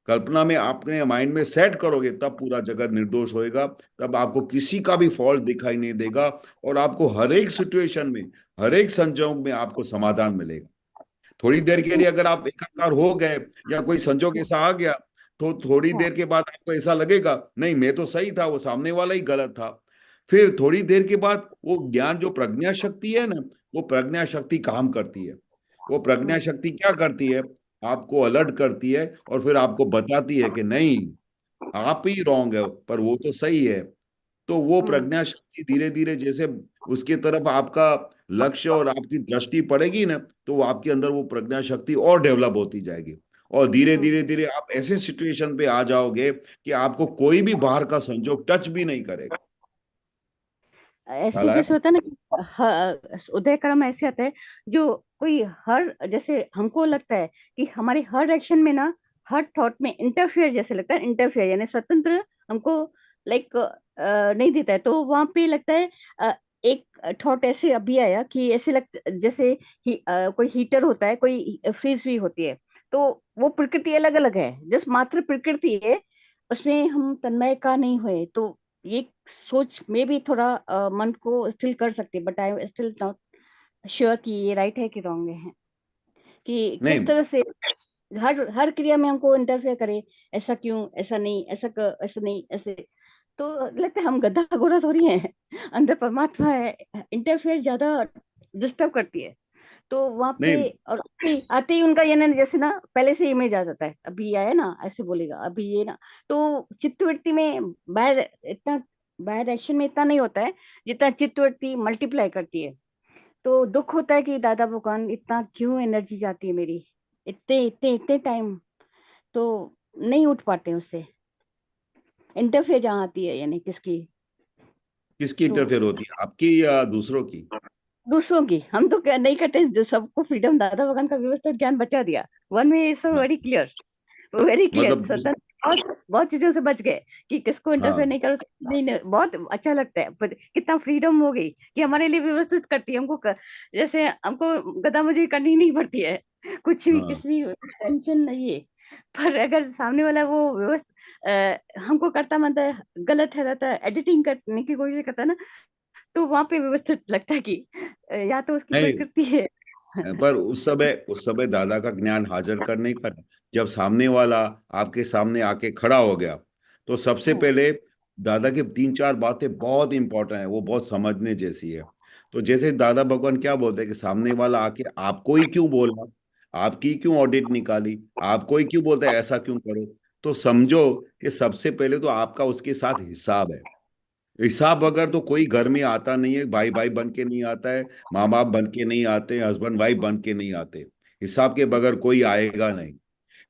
कल्पना में आपने माइंड में सेट करोगे, तब पूरा जगत निर्दोष होएगा, तब आपको किसी का भी फॉल्ट दिखाई नहीं देगा, और आपको हर एक सिचुएशन में, हर एक संजोग में आपको समाधान मिलेगा। थोड़ी देर के लिए अगर आप एकाकार हो गए या कोई संजोग ऐसा आ गया, तो थोड़ी देर के बाद आपको ऐसा लगेगा नहीं मैं तो सही था, वो सामने वाला ही गलत था। फिर थोड़ी देर के बाद वो ज्ञान, जो प्रज्ञा शक्ति है ना, वो प्रज्ञा शक्ति काम करती है। वो प्रज्ञा शक्ति क्या करती है, आपको अलर्ट करती है, और फिर आपको बताती है कि नहीं आप ही रॉन्ग है, पर वो तो सही है। तो वो प्रज्ञा शक्ति धीरे धीरे जैसे उसके तरफ आपका लक्ष्य और आपकी दृष्टि पड़ेगी ना, तो वो आपके अंदर वो प्रज्ञा शक्ति और डेवलप होती जाएगी, और धीरे धीरे धीरे आप ऐसे सिचुएशन पे आ जाओगे कि आपको कोई भी बाहर का संजोग टच भी नहीं करेगा। ऐसे ख्याल आया? जैसे होता है ना कि उदय क्रम ऐसे आता है जो कोई हर, जैसे हमको लगता है कि हमारे हर एक्शन में ना, हर थॉट में इंटरफेयर जैसे लगता है, इंटरफेयर यानी स्वतंत्र हमको लाइक नहीं देता है। तो वहां पे लगता है एक थॉट ऐसे अभी आया कि ऐसे लगता जैसे कोई हीटर होता है, कोई फ्रीज भी होती है, तो वो प्रकृति अलग अलग है, जस्ट मात्र प्रकृति है, उसमें हम तन्मय का नहीं हुए। तो ये सोच में भी थोड़ा मन को स्टिल कर सकते, but I still not sure कि ये राइट है कि रॉन्ग है, कि किस नहीं तरह से हर हर क्रिया में हमको इंटरफेयर करे, ऐसा क्यों, ऐसा नहीं, ऐसा नहीं, ऐसे। तो लगता है हम गधा घोड़ा थोड़ी है, अंदर परमात्मा है, इंटरफेयर ज्यादा डिस्टर्ब करती है। तो वहां पे नहीं और आते ही उनका ये ना, जैसे ना पहले से इमेज आ जाता है, अभी आया ना ऐसे बोलेगा, अभी ये ना। तो चित्तवृत्ति में बाहर एक्शन में इतना नहीं होता है जितना चित्तवृत्ति मल्टीप्लाई करती है। तो दुख होता है कि दादा भगवान इतना क्यों एनर्जी जाती है मेरी, इतने इतने इतने टाइम, तो नहीं उठ पाते उससे। इंटरफेयर जहाँ आती है यानी किसकी, किसकी तो इंटरफेयर होती है, आपकी या दूसरों की? दूसरों की। हम तो क्या नहीं करते, जो सबको फ्रीडम दादा भगवान का व्यवस्थित ज्ञान बचा दिया, वन वे इज हाँ, वेरी क्लियर, वेरी क्लियर। मतलब स्वतंत्र बहुत बहुत चीजों से बच गए कि किसको इंटरफेयर हाँ नहीं करो, नहीं, बहुत अच्छा लगता है। पर कितना फ्रीडम हो गई कि हमारे लिए व्यवस्थित करती है, जैसे हमको गदामजी करनी नहीं पड़ती है, कुछ भी हाँ। किसी भी टेंशन नहीं है। पर अगर सामने वाला वो व्यवस्थित हमको करता मानता है, गलत है, रहता है, एडिटिंग करने की कोशिश करता है ना, तो वहां पे व्यवस्थित लगता है कि या तो उसकी नहीं, प्रकृति है। पर उस समय दादा का ज्ञान हाजिर करने का, जब सामने वाला आपके सामने आके खड़ा हो गया, तो सबसे पहले दादा की 3-4 बातें बहुत इंपॉर्टेंट है, वो बहुत समझने जैसी है। तो जैसे दादा भगवान क्या बोलते हैं कि सामने वाला आके आपको ही क्यों बोला, आपकी क्यों ऑडिट निकाली, आपको ही क्यों बोलता है ऐसा क्यों करो, तो समझो कि सबसे पहले तो आपका उसके साथ हिसाब है। हिसाब अगर तो कोई घर में आता नहीं है, भाई भाई बन के नहीं आता है, माँ बाप बन के नहीं आते, हस्बैंड वाइफ बन के नहीं आते, हिसाब के बगैर कोई आएगा नहीं।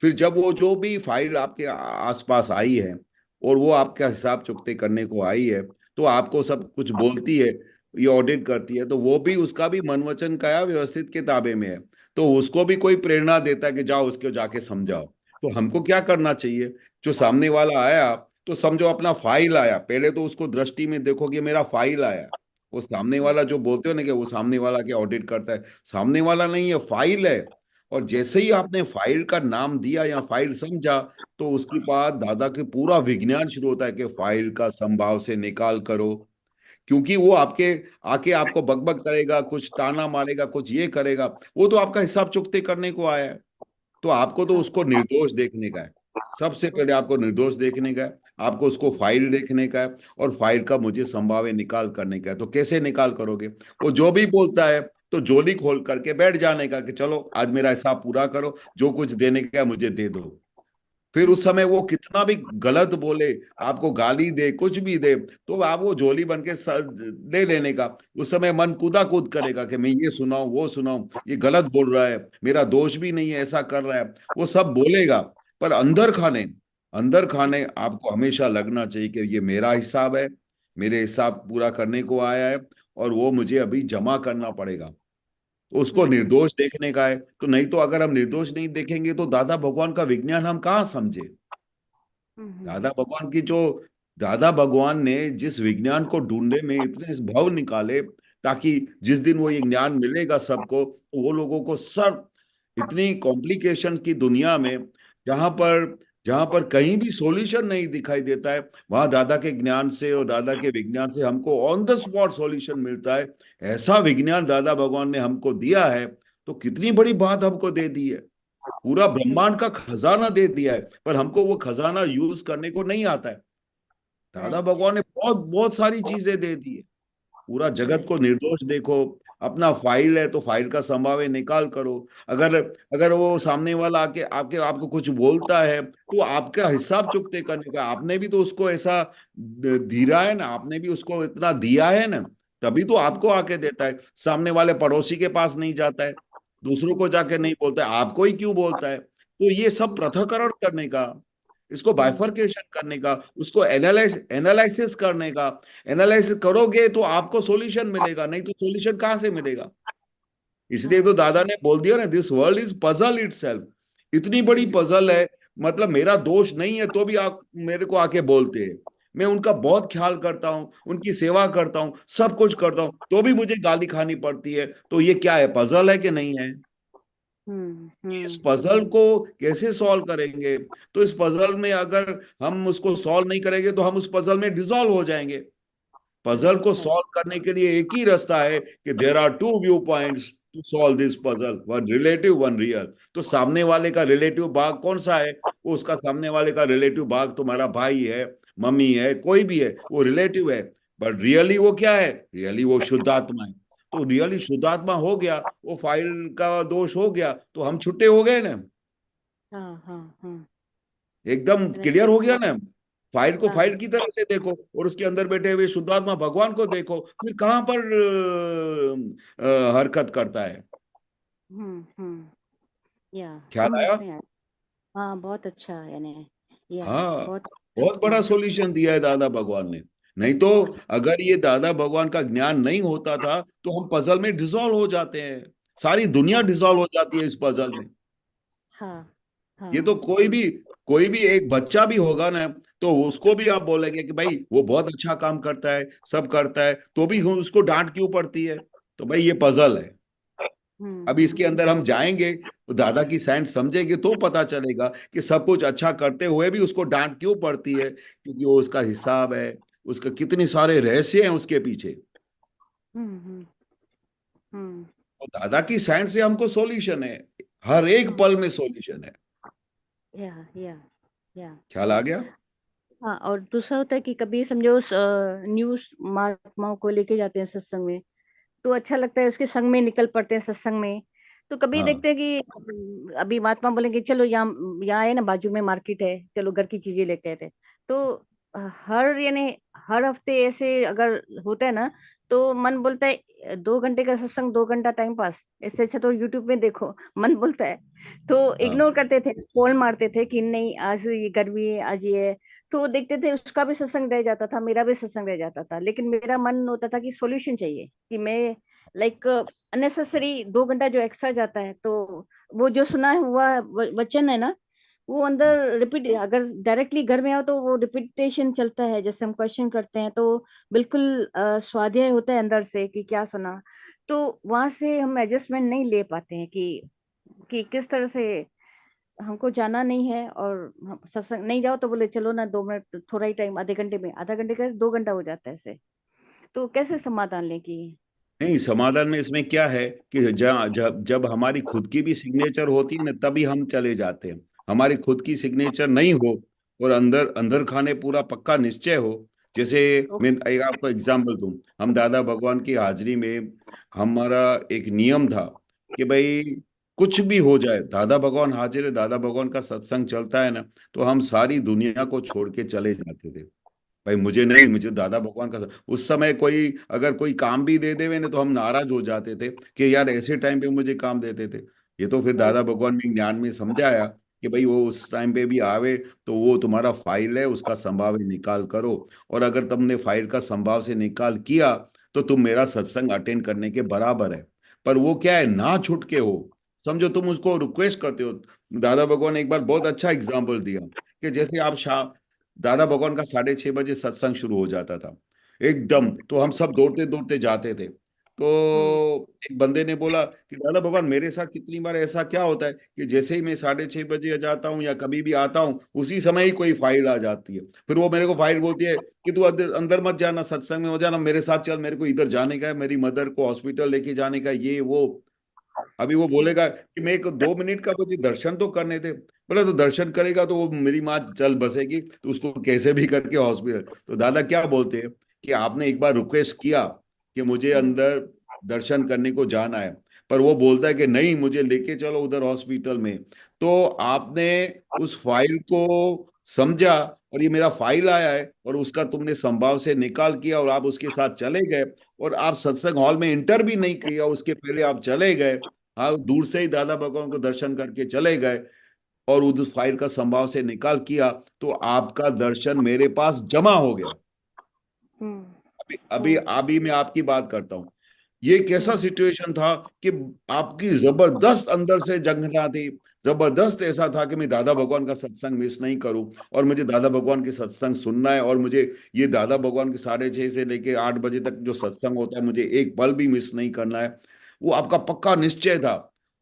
फिर जब वो जो भी फाइल आपके आसपास आई है और वो आपका हिसाब चुकते करने को आई है, तो आपको सब कुछ बोलती है, ये ऑडिट करती है, तो वो भी उसका भी मन वचन काया व्यवस्थित के ताबे में है। तो उसको भी कोई प्रेरणा देता है कि जाओ उसको जाके समझाओ। तो हमको क्या करना चाहिए? जो सामने वाला आया, तो समझो अपना फाइल आया, पहले तो उसको दृष्टि में देखो कि मेरा फाइल आया। वो सामने वाला जो बोलते हो ना कि वो सामने वाला के ऑडिट करता है, सामने वाला नहीं है, फाइल है। और जैसे ही आपने फाइल का नाम दिया या फाइल समझा, तो उसके बाद दादा के पूरा विज्ञान शुरू होता है कि फाइल का संभाव से निकाल करो। क्योंकि वो आपके आके आपको बकबक करेगा, कुछ ताना मारेगा, कुछ ये करेगा, वो तो आपका हिसाब चुकते करने को आया है। तो आपको तो उसको निर्दोष देखने का है। सबसे पहले आपको निर्दोष देखने का है, आपको उसको फाइल देखने का है, और फाइल का मुझे संभाव्य निकाल करने का है। तो कैसे निकाल करोगे? वो जो भी बोलता है तो जोली खोल करके बैठ जाने का कि चलो आज मेरा हिसाब पूरा करो, जो कुछ देने का है मुझे दे दो। फिर उस समय वो कितना भी गलत बोले, आपको गाली दे, कुछ भी दे, तो आप वो झोली बन के ले लेने का। उस समय मन कूदा कूद करेगा कि मैं ये सुनाऊं, वो सुनाऊं, ये गलत बोल रहा है, मेरा दोष भी नहीं है, ऐसा कर रहा है, वो सब बोलेगा। पर अंदर खाने आपको हमेशा लगना चाहिए कि ये मेरा हिसाब है, मेरे हिसाब पूरा करने को आया है, और वो मुझे अभी जमा करना पड़ेगा। तो उसको निर्दोष देखने का है। तो नहीं तो अगर हम निर्दोष नहीं देखेंगे तो दादा भगवान का विज्ञान हम कहाँ समझे? दादा भगवान की जो दादा भगवान ने जिस विज्ञान को ढूंढने में इतने भाव निकाले, ताकि जिस दिन वो ये ज्ञान मिलेगा सबको, तो वो लोगों को सब इतनी कॉम्प्लिकेशन की दुनिया में, जहां पर जहां पर कहीं भी सॉल्यूशन नहीं दिखाई देता है, वहां दादा के ज्ञान से और दादा के विज्ञान से हमको ऑन द स्पॉट सॉल्यूशन मिलता है। ऐसा विज्ञान दादा भगवान ने हमको दिया है, तो कितनी बड़ी बात हमको दे दी है। पूरा ब्रह्मांड का खजाना दे दिया है, पर हमको वो खजाना यूज करने को नहीं आता है। दादा भगवान ने बहुत बहुत सारी चीजें दे दी है। पूरा जगत को निर्दोष देखो, अपना फाइल है तो फाइल का संभाव्य निकाल करो। अगर अगर वो सामने वाला आके आके आपको कुछ बोलता है, तो आपका हिसाब चुकते करने का, आपने भी तो उसको ऐसा धीरा है ना, आपने भी उसको इतना दिया है ना, तभी तो आपको आके देता है। सामने वाले पड़ोसी के पास नहीं जाता है, दूसरों को जाके नहीं बोलता है, आपको ही क्यों बोलता है? तो ये सब पृथक्करण करने का, इसको बाइफरकेशन करने का, उसको एनालिसिस करने का। एनालाइज करोगे तो आपको सॉल्यूशन मिलेगा, नहीं तो सॉल्यूशन कहां से मिलेगा? इसलिए तो दादा ने बोल दिया ना, this world is puzzle itself. इतनी बड़ी पजल है, मतलब मेरा दोष नहीं है तो भी आप मेरे को आके बोलते हैं। मैं उनका बहुत ख्याल करता हूँ, उनकी सेवा करता हूँ, सब कुछ करता हूँ, तो भी मुझे गाली खानी पड़ती है। तो ये क्या है, पजल है कि नहीं है? इस पजल को कैसे सॉल्व करेंगे? तो इस पजल में अगर हम उसको सॉल्व नहीं करेंगे तो हम उस पजल में डिसॉल्व हो जाएंगे। पजल को सॉल्व करने के लिए एक ही रास्ता है कि there are two view points to solve this puzzle, one relative one real. तो सामने वाले का रिलेटिव भाग कौन सा है? वो उसका सामने वाले का रिलेटिव भाग तुम्हारा भाई है, मम्मी है, कोई भी है, वो रिलेटिव है। बट रियली वो क्या है? रियली वो शुद्धात्मा है। तो रियली शुद्धात्मा हो गया, वो फाइल का दोष हो गया, तो हम छुट्टे हो गए ना, एकदम क्लियर हो गया ना। फाइल को फाइल की तरह से देखो, और उसके अंदर बैठे हुए शुद्धात्मा भगवान को देखो, फिर कहां पर हरकत करता है। ख्याल समझ आया? में आया। हाँ, बहुत अच्छा, यानी हाँ, बहुत। बहुत बड़ा सॉल्यूशन दिया है दादा भगवान ने। नहीं तो अगर ये दादा भगवान का ज्ञान नहीं होता था, तो हम पजल में डिसॉल्व हो जाते हैं, सारी दुनिया डिसॉल्व हो जाती है इस पजल में। हाँ ये तो कोई भी एक बच्चा भी होगा ना, तो उसको भी आप बोलेंगे कि भाई वो बहुत अच्छा काम करता है, सब करता है, तो भी उसको डांट क्यों पड़ती है? तो भाई ये पजल है। अभी इसके अंदर हम जाएंगे तो दादा की साइंस समझेंगे, तो पता चलेगा कि सब कुछ अच्छा करते हुए भी उसको डांट क्यों पड़ती है, क्योंकि वो उसका हिसाब है, उसका कितने सारे रहस्य हैं उसके पीछे। तो दादा की साइंस से हमको सॉल्यूशन है, हर एक पल में सॉल्यूशन है। या या या ख्याल आ गया? हाँ, और दूसरा होता है कि कभी समझो न्यूज महात्माओं को लेके जाते हैं सत्संग में, तो अच्छा लगता है, उसके संग में निकल पड़ते हैं सत्संग में। तो कभी हाँ, देखते हैं कि अभी महात्मा बोलेंगे चलो यहाँ यहाँ है ना, बाजू में मार्केट है, चलो घर की चीजें लेके आते हैं। तो हर यानी हर हफ्ते ऐसे अगर होता है ना, तो मन बोलता है 2 घंटे का सत्संग, 2 घंटा टाइम पास, इससे अच्छा तो यूट्यूब में देखो, मन बोलता है। तो हाँ इग्नोर करते थे, कॉल मारते थे कि नहीं आज ये गर्मी है, आज ये है। तो देखते थे, उसका भी सत्संग रह जाता था, मेरा भी सत्संग रह जाता था, लेकिन मेरा मन होता था कि सॉल्यूशन चाहिए, कि मैं लाइक अननेसेसरी 2 घंटा जो एक्स्ट्रा जाता है, तो वो जो सुना हुआ वचन है ना, वो अंदर रिपीट, अगर डायरेक्टली घर में आओ तो वो रिपीटेशन चलता है, जैसे हम क्वेश्चन करते हैं तो बिल्कुल स्वाध्याय होता है अंदर से कि क्या सुना। तो वहां से हम एडजस्टमेंट नहीं ले पाते हैं कि किस तरह से हमको जाना नहीं है, और सत्संग नहीं जाओ तो बोले चलो ना 2 मिनट, थोड़ा ही टाइम, आधे घंटे में, आधा घंटे का 2 घंटा हो जाता है ऐसे। तो कैसे समाधान लें कि नहीं, समाधान में इसमें क्या है कि जब जब हमारी खुद की भी सिग्नेचर होती है ना, तभी हम चले जाते हैं। हमारी खुद की सिग्नेचर नहीं हो और अंदर अंदर खाने पूरा पक्का निश्चय हो। जैसे मैं एक आपको एग्जांपल दूं, हम दादा भगवान की हाजिरी में हमारा एक नियम था कि भाई कुछ भी हो जाए, दादा भगवान हाजिर है, दादा भगवान का सत्संग चलता है ना, तो हम सारी दुनिया को छोड़ के चले जाते थे। भाई मुझे नहीं, मुझे दादा भगवान का उस समय कोई अगर कोई काम भी दे देवे ना, तो हम नाराज हो जाते थे कि यार ऐसे टाइम पे मुझे काम देते थे। ये तो फिर दादा भगवान ने ज्ञान में समझाया कि भाई वो उस टाइम पे भी आवे तो वो तुम्हारा फाइल है, उसका संभाव निकाल करो। और अगर तुमने फाइल का संभाव से निकाल किया तो तुम मेरा सत्संग अटेंड करने के बराबर है। पर वो क्या है, ना छूट के हो, समझो तुम उसको रिक्वेस्ट करते हो। दादा भगवान ने एक बार बहुत अच्छा एग्जाम्पल दिया कि जैसे आप शाम, दादा भगवान का 6:30 बजे सत्संग शुरू हो जाता था एकदम, तो हम सब दौड़ते दौड़ते जाते थे। तो एक बंदे ने बोला कि दादा भगवान मेरे साथ कितनी बार ऐसा क्या होता है कि जैसे ही मैं 6:30 बजे जाता हूँ या कभी भी आता हूँ, उसी समय ही कोई फाइल आ जाती है। फिर वो मेरे को फाइल बोलती है कि तू अंदर अंदर मत जाना, सत्संग में मत जाना, मेरे साथ चल, मेरे को इधर जाने का है, मेरी मदर को हॉस्पिटल लेके जाने का है, ये वो। अभी वो बोलेगा कि मैं एक 2 मिनट का मुझे दर्शन तो करने थे। बोला तो दर्शन करेगा तो वो मेरी माँ चल बसेगी, तो उसको कैसे भी करके हॉस्पिटल। तो दादा क्या बोलते हैं कि आपने एक बार रिक्वेस्ट किया कि मुझे अंदर दर्शन करने को जाना है, पर वो बोलता है कि नहीं मुझे लेके चलो उधर हॉस्पिटल में। तो आपने उस फाइल को समझा, और ये मेरा फाइल आया है, और उसका तुमने संभाव से निकाल किया और आप उसके साथ चले गए, और आप सत्संग हॉल में इंटर भी नहीं किया, उसके पहले आप चले गए। हाँ, दूर से ही दादा भगवान को दर्शन करके चले गए और उस फाइल का संभाव से निकाल किया, तो आपका दर्शन मेरे पास जमा हो गया। अभी अभी अभी मैं आपकी बात करता हूँ। ये कैसा सिचुएशन था कि आपकी जबरदस्त अंदर से जंगना थी, जबरदस्त ऐसा था कि मैं दादा भगवान का सत्संग मिस नहीं करूं, और मुझे दादा भगवान के सत्संग सुनना है, और मुझे ये दादा भगवान के 6:30 से लेके 8 बजे तक जो सत्संग होता है, मुझे एक पल भी मिस नहीं करना है। वो आपका पक्का निश्चय था।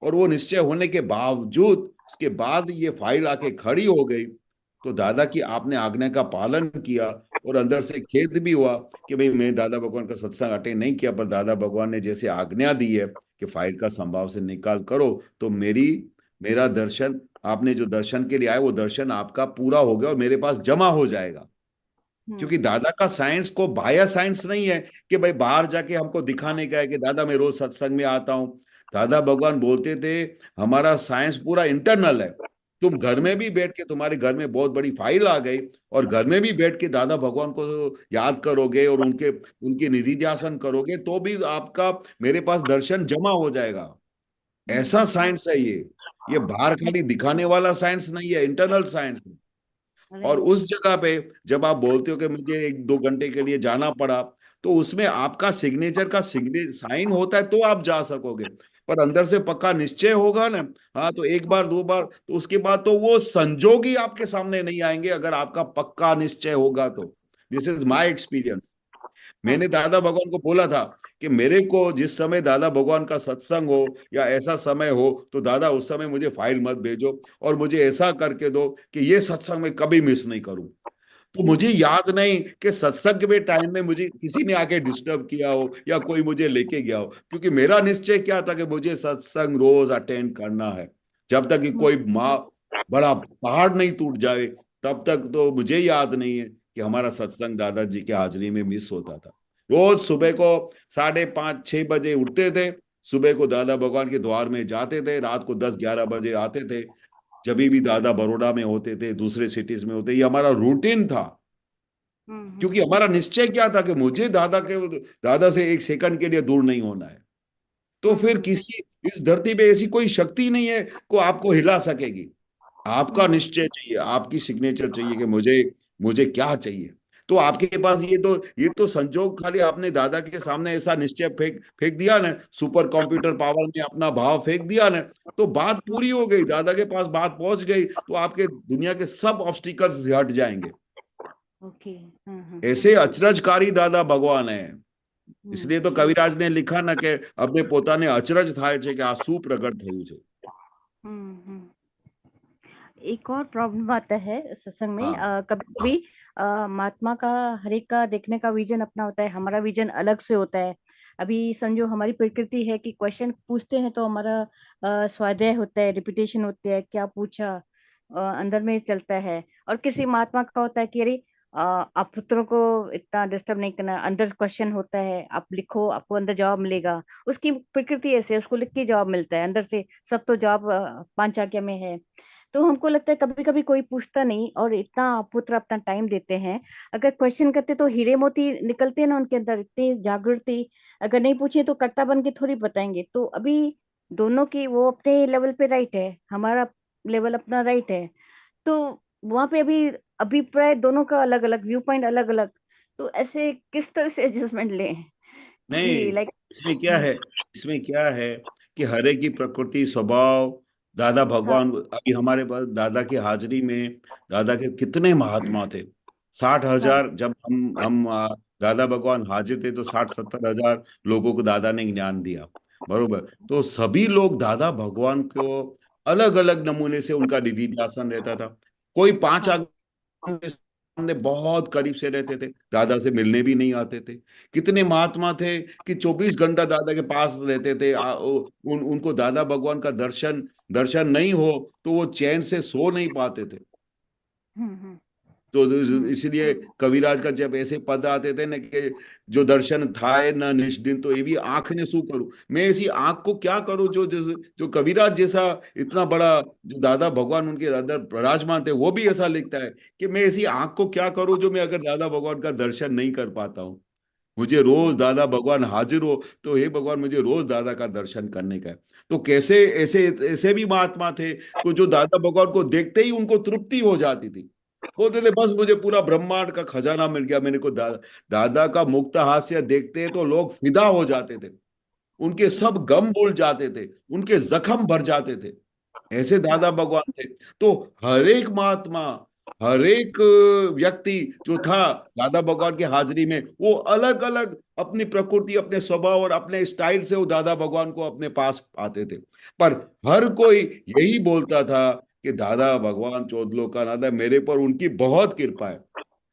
और वो निश्चय होने के बावजूद उसके बाद ये फाइल आके खड़ी हो गई, तो दादा की आपने आज्ञा का पालन किया, और अंदर से खेद भी हुआ कि भाई मैं दादा भगवान का सत्संग अटेंड नहीं किया, पर दादा भगवान ने जैसे आज्ञा दी है कि फाइल का संभाव से निकाल करो, तो मेरा दर्शन, आपने जो दर्शन के लिए आए वो दर्शन आपका पूरा हो गया और मेरे पास जमा हो जाएगा। क्योंकि दादा का साइंस को बाह्य साइंस नहीं है कि भाई बाहर जाके हमको दिखाने का है कि दादा मैं रोज सत्संग में आता हूं। दादा भगवान बोलते थे हमारा साइंस पूरा इंटरनल है। तुम घर में भी बैठ के, तुम्हारे घर में बहुत बड़ी फाइल आ गई, और घर में भी बैठ के दादा भगवान को याद करोगे और उनके उनके निधि ध्यासन करोगे, तो भी आपका मेरे पास दर्शन जमा हो जाएगा। ऐसा साइंस है ये बाहर खाली दिखाने वाला साइंस नहीं है, इंटरनल साइंस है। और उस जगह पे जब आप बोलते हो कि मुझे 1-2 घंटे के लिए जाना पड़ा, तो उसमें आपका सिग्नेचर का साइन होता है तो आप जा सकोगे। पर अंदर से पक्का निश्चय होगा ना, हाँ, तो एक बार दो बार, तो उसके बाद तो वो संजोग ही आपके सामने नहीं आएंगे अगर आपका पक्का निश्चय होगा तो। This is my experience. मैंने दादा भगवान को बोला था कि मेरे को जिस समय दादा भगवान का सत्संग हो या ऐसा समय हो, तो दादा उस समय मुझे फाइल मत भेजो, और मुझे ऐसा करके दो कि ये सत्संग में कभी मिस नहीं करूं। तो मुझे याद नहीं कि सत्संग के टाइम में मुझे किसी ने आके डिस्टर्ब किया हो या कोई मुझे लेके गया हो, क्योंकि मेरा निश्चय क्या था कि मुझे सत्संग रोज अटेंड करना है। जब तक कि कोई माँ बड़ा पहाड़ नहीं टूट जाए, तब तक तो मुझे याद नहीं है कि हमारा सत्संग दादाजी की हाजिरी में मिस होता था। रोज सुबह को 5:30-6 बजे उठते थे, सुबह को दादा भगवान के द्वार में जाते थे, रात को 10-11 बजे आते थे। जब भी दादा बड़ौदा में होते थे, दूसरे सिटीज में होते, ये हमारा रूटीन था। क्योंकि हमारा निश्चय क्या था कि मुझे दादा से एक सेकंड के लिए दूर नहीं होना है। तो फिर किसी इस धरती पे ऐसी कोई शक्ति नहीं है को आपको हिला सकेगी। आपका निश्चय चाहिए, आपकी सिग्नेचर चाहिए कि मुझे मुझे क्या चाहिए। तो आपके पास ये तो संजोग, खाली आपने दादा के सामने ऐसा निश्चय फेंक फेंक दिया ना, सुपर कंप्यूटर पावर में अपना भाव फेंक दिया ना, तो बात पूरी हो गई। दादा के पास बात पहुंच गई तो आपके दुनिया के सब ऑब्स्टिकल्स हट जाएंगे। ओके। ऐसे अचरजकारी दादा भगवान है। इसलिए तो कविराज ने लिखा ना कि अपने પોતાને અચરજ થાય છે કે આ શું પ્રગટ થયું છે। एक और प्रॉब्लम आता है सत्संग में, हाँ कभी कभी महात्मा का हर एक का देखने का विजन अपना होता है, हमारा विजन अलग से होता है। अभी समझो हमारी प्रकृति है कि क्वेश्चन पूछते हैं तो हमारा स्वाध्याय होता है, रिपीटेशन होती है, क्या पूछा अंदर में चलता है। और किसी महात्मा का होता है कि अरे आप पुत्रों को इतना डिस्टर्ब नहीं करना, अंदर क्वेश्चन होता है, आप लिखो, आपको अंदर जवाब मिलेगा। उसकी प्रकृति ऐसे है, उसको लिख के जवाब मिलता है अंदर से, सब तो जवाब पांच आज्ञा में है। तो हमको लगता है कभी कभी कोई पूछता नहीं और इतना पुत्र अपना टाइम देते हैं, अगर क्वेश्चन करते तो हीरे मोती निकलते हैं ना उनके अंदर, इतनी जागृति। अगर नहीं पूछे तो कट्टा बन के थोड़ी बताएंगे। तो अभी दोनों की वो अपने लेवल पे राइट है, हमारा लेवल अपना राइट है। तो वहां पे अभी अभिप्राय दोनों का अलग अलग, व्यू पॉइंट अलग अलग। तो ऐसे किस तरह से एडजस्टमेंट लें कि नहीं, लाइक। इसमें क्या है, इसमें क्या है कि हर एक की प्रकृति स्वभाव, दादा हाँ भगवान, अभी हमारे पास दादा की हाजिरी में दादा के कितने महात्मा थे। साठ हाँ हजार जब दादा भगवान हाजिर थे तो 60-70 हजार लोगों को दादा ने ज्ञान दिया। बरोबर। तो सभी लोग दादा भगवान को अलग अलग नमूने से उनका निधि ध्यासन रहता था। कोई पांच हाँ सामने बहुत करीब से रहते थे, दादा से मिलने भी नहीं आते थे। कितने महात्मा थे कि 24 घंटा दादा के पास रहते थे। उनको दादा भगवान का दर्शन दर्शन नहीं हो तो वो चैन से सो नहीं पाते थे। हम्म तो इसलिए कविराज का जब ऐसे पद आते थे ना कि जो दर्शन थाए ना निष्दिन तो एवी आंख ने शू करूं, मैं ऐसी आंख को क्या करूं जो जो कविराज जैसा इतना बड़ा, जो दादा भगवान उनके अंदर विराजमान थे, वो भी ऐसा लिखता है कि मैं ऐसी आंख को क्या करूं जो मैं अगर दादा भगवान का दर्शन नहीं कर पाता हूं। मुझे रोज दादा भगवान हाजिर हो तो हे भगवान मुझे रोज दादा का दर्शन करने का है। तो कैसे ऐसे ऐसे भी महात्मा थे तो जो दादा भगवान को देखते ही उनको तृप्ति हो जाती थी। बोलते थे बस मुझे पूरा ब्रह्मांड का खजाना मिल गया, मेरे को दादा का मुक्त हास्य देखते तो लोग फिदा हो जाते थे, उनके सब गम भूल जाते थे, उनके जख्म भर जाते थे। ऐसे दादा भगवान थे। तो हर एक महात्मा, हर एक व्यक्ति जो था दादा भगवान की हाजिरी में, वो अलग अलग अपनी प्रकृति, अपने स्वभाव और अपने स्टाइल से वो दादा भगवान को अपने पास आते थे। पर हर कोई यही बोलता था कि दादा भगवान चौदलों का नाथ है, मेरे पर उनकी बहुत कृपा है।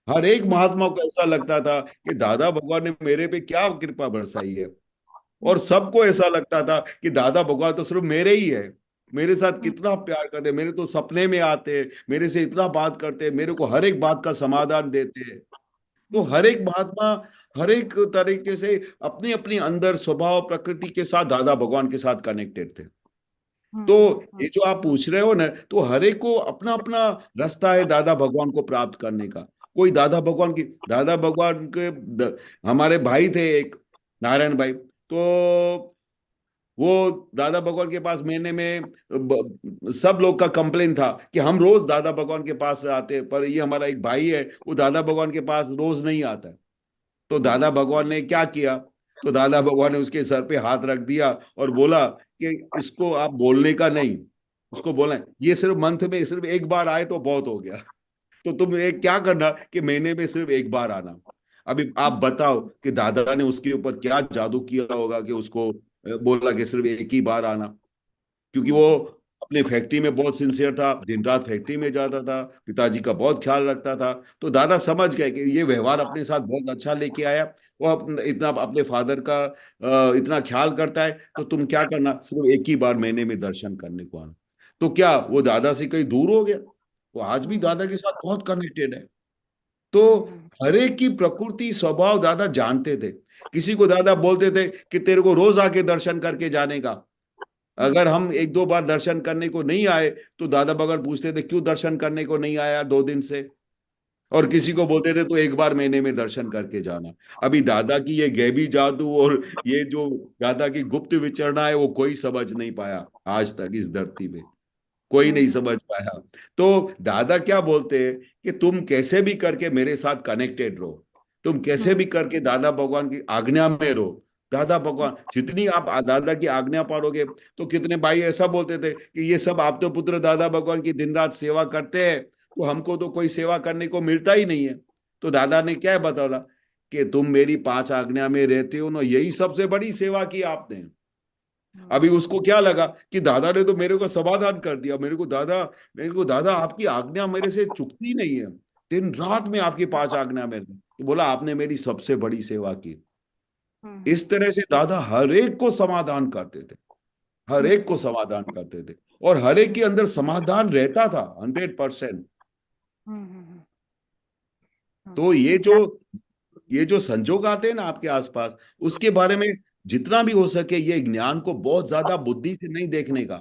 हर एक महात्मा को ऐसा लगता था कि दादा भगवान ने मेरे पे क्या कृपा बरसाई है। और सबको ऐसा लगता था कि दादा भगवान तो सिर्फ मेरे ही है, मेरे साथ कितना प्यार करते, मेरे तो सपने में आते हैं, मेरे से इतना बात करते हैं, मेरे को हर एक बात का समाधान देते हैं। तो हर एक महात्मा हर एक तरीके से अपनी अपनी अंदर स्वभाव प्रकृति के साथ दादा भगवान के साथ कनेक्टेड थे। तो ये जो आप पूछ रहे हो ना, तो हर एक को अपना अपना रास्ता है दादा भगवान को प्राप्त करने का। कोई दादा भगवान के हमारे भाई थे एक, नारायण भाई। तो वो दादा भगवान के पास महीने में सब लोग का कंप्लेन था कि हम रोज दादा भगवान के पास आते हैं, पर ये हमारा एक भाई है वो दादा भगवान के पास रोज नहीं आता है। तो दादा भगवान ने क्या किया, तो दादा भगवान ने उसके सर पे हाथ रख दिया और बोला कि इसको आप बोलने का नहीं, उसको बोलना है, ये सिर्फ मंथ में सिर्फ एक बार आए तो बहुत हो गया। तो तुम एक क्या करना कि महीने में सिर्फ एक बार आना। अभी आप बताओ कि दादा ने उसके ऊपर क्या जादू किया होगा कि उसको बोला कि सिर्फ एक ही बार आना। क्योंकि वो अपने फैक्ट्री में बहुत सिंसियर था, दिन रात फैक्ट्री में जाता था, पिताजी का बहुत ख्याल रखता था। तो दादा समझ गए कि ये व्यवहार अपने साथ बहुत अच्छा लेके आया, वो इतना अपने फादर का इतना ख्याल करता है, तो तुम क्या करना, सिर्फ एक ही बार महीने में दर्शन करने को आना। तो क्या वो दादा से कहीं दूर हो गया? वो आज भी दादा के साथ बहुत कनेक्टेड है। तो हर एक की प्रकृति स्वभाव दादा जानते थे। किसी को दादा बोलते थे कि तेरे को रोज आके दर्शन करके जाने का। अगर हम एक दो बार दर्शन करने को नहीं आए तो दादा भगवान पूछते थे क्यों दर्शन करने को नहीं आया 2 दिन से। और किसी को बोलते थे तो एक बार महीने में दर्शन करके जाना। अभी दादा की ये गैबी जादू और ये जो दादा की गुप्त विचरणा है वो कोई समझ नहीं पाया आज तक इस धरती पे, कोई नहीं समझ पाया। तो दादा क्या बोलते हैं कि तुम कैसे भी करके मेरे साथ कनेक्टेड रहो, तुम कैसे भी करके दादा भगवान की आज्ञा में रहो। दादा भगवान जितनी आप दादा की आज्ञा पालोगे, तो कितने भाई ऐसा बोलते थे कि ये सब आप तो पुत्र दादा भगवान की दिन रात सेवा करते हैं, तो हमको तो कोई सेवा करने को मिलता ही नहीं है। तो दादा ने क्या बताया कि तुम मेरी 5 आज्ञा में रहते हो ना, यही सबसे बड़ी सेवा की आपने। अभी उसको क्या लगा कि दादा ने तो मेरे को समाधान कर दिया, मेरे को दादा आपकी आज्ञा मेरे से चुकती नहीं है, दिन रात में आपकी 5 आज्ञा में, तो बोला आपने मेरी सबसे बड़ी सेवा की। इस तरह से दादा हर एक को समाधान करते थे, हर एक को समाधान करते थे, और हर एक के अंदर समाधान रहता था 100%। तो ये जो संजोग आते हैं ना आपके आसपास, उसके बारे में जितना भी हो सके ये ज्ञान को बहुत ज्यादा बुद्धि से नहीं देखने का।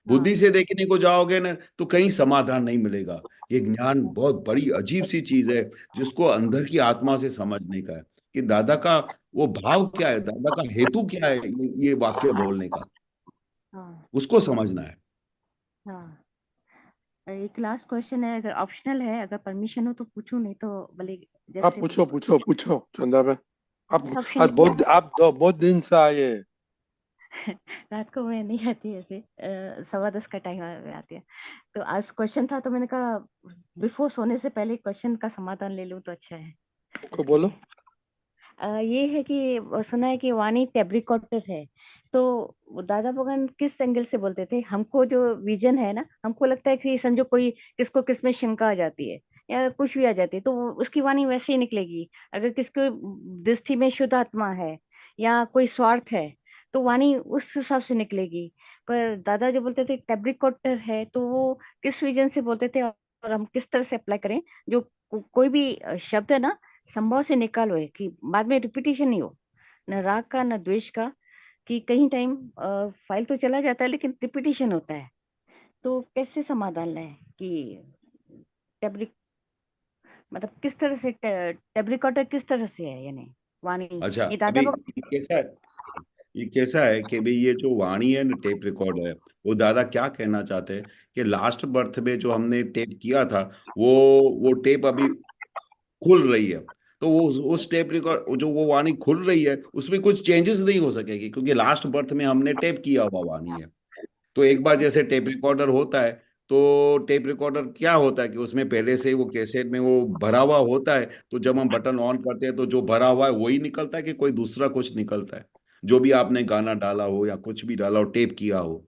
बुद्धि से देखने को जाओगे ना तो कहीं समाधान नहीं मिलेगा। ये ज्ञान बहुत बड़ी अजीब सी चीज है, जिसको अंदर की आत्मा से समझने का है कि दादा का वो भाव क्या है, दादा का हेतु क्या है ये वाक्य बोलने का, उसको समझना है। हाँ, एक लास्ट क्वेश्चन है, अगर ऑप्शनल है, अगर परमिशन हो तो पूछूं, नहीं तो भले आप जैसे पूछो चंदा बहन। ऑप्शन आज बहुत दिन से आए हैं। रात को मैं नहीं आती ऐसे, 10:15 का टाइम आती है। तो आज क्वेश्चन था तो मैंने कहा बिफोर सोने से पहले क्वेश्चन का समाधान ले लूं तो अच्छा है। को बोलो। ये है कि सुना है कि वाणी टेप रिकॉर्डर है, तो दादा भगवान किस एंगल से बोलते थे? हमको जो विजन है ना, हमको लगता है कि समझो कोई किसको किस में शंका आ जाती है या कुछ भी आ जाती है, तो उसकी वाणी वैसे ही निकलेगी। अगर किसको दृष्टि में शुद्ध आत्मा है या कोई स्वार्थ है तो वाणी उस हिसाब से निकलेगी। पर दादा जो बोलते थे टेप रिकॉर्डर है, तो वो किस विजन से बोलते थे और हम किस तरह से अप्लाई करें? जो कोई भी शब्द है ना, संभव से निकालो है कि बाद में रिपीटिशन नहीं हो, न राग का न द्वेष का, कि कहीं टाइम फाइल तो चला जाता है लेकिन रिपीटिशन होता है। तो कैसे समाधान लाए कि टेब्रिक मतलब किस तरह से टेप रिकॉर्डर किस तरह से है, यानी वाणी अच्छा, ये दादा अभी ये कैसा है कि भाई ये जो वाणी है ना, टेप रिकॉर्ड है, वो दादा क्या कहना चाहते हैं कि लास्ट बर्थ में जो हमने टेप किया था, वो टेप अभी खुल रही है। तो वो उस टेप रिकॉर्ड जो वो वाणी खुल रही है उसमें कुछ चेंजेस नहीं हो सकेगी, क्योंकि लास्ट बर्थ में हमने टेप किया हुआ वाणी है। तो एक बार जैसे टेप रिकॉर्डर होता है, तो टेप रिकॉर्डर क्या होता है कि उसमें पहले से ही वो कैसेट में वो भरा हुआ होता है, तो जब हम बटन ऑन करते हैं तो जो भरा हुआ है वही निकलता है कि कोई दूसरा कुछ निकलता है, जो भी आपने गाना डाला हो या कुछ भी डाला हो, टेप किया हो।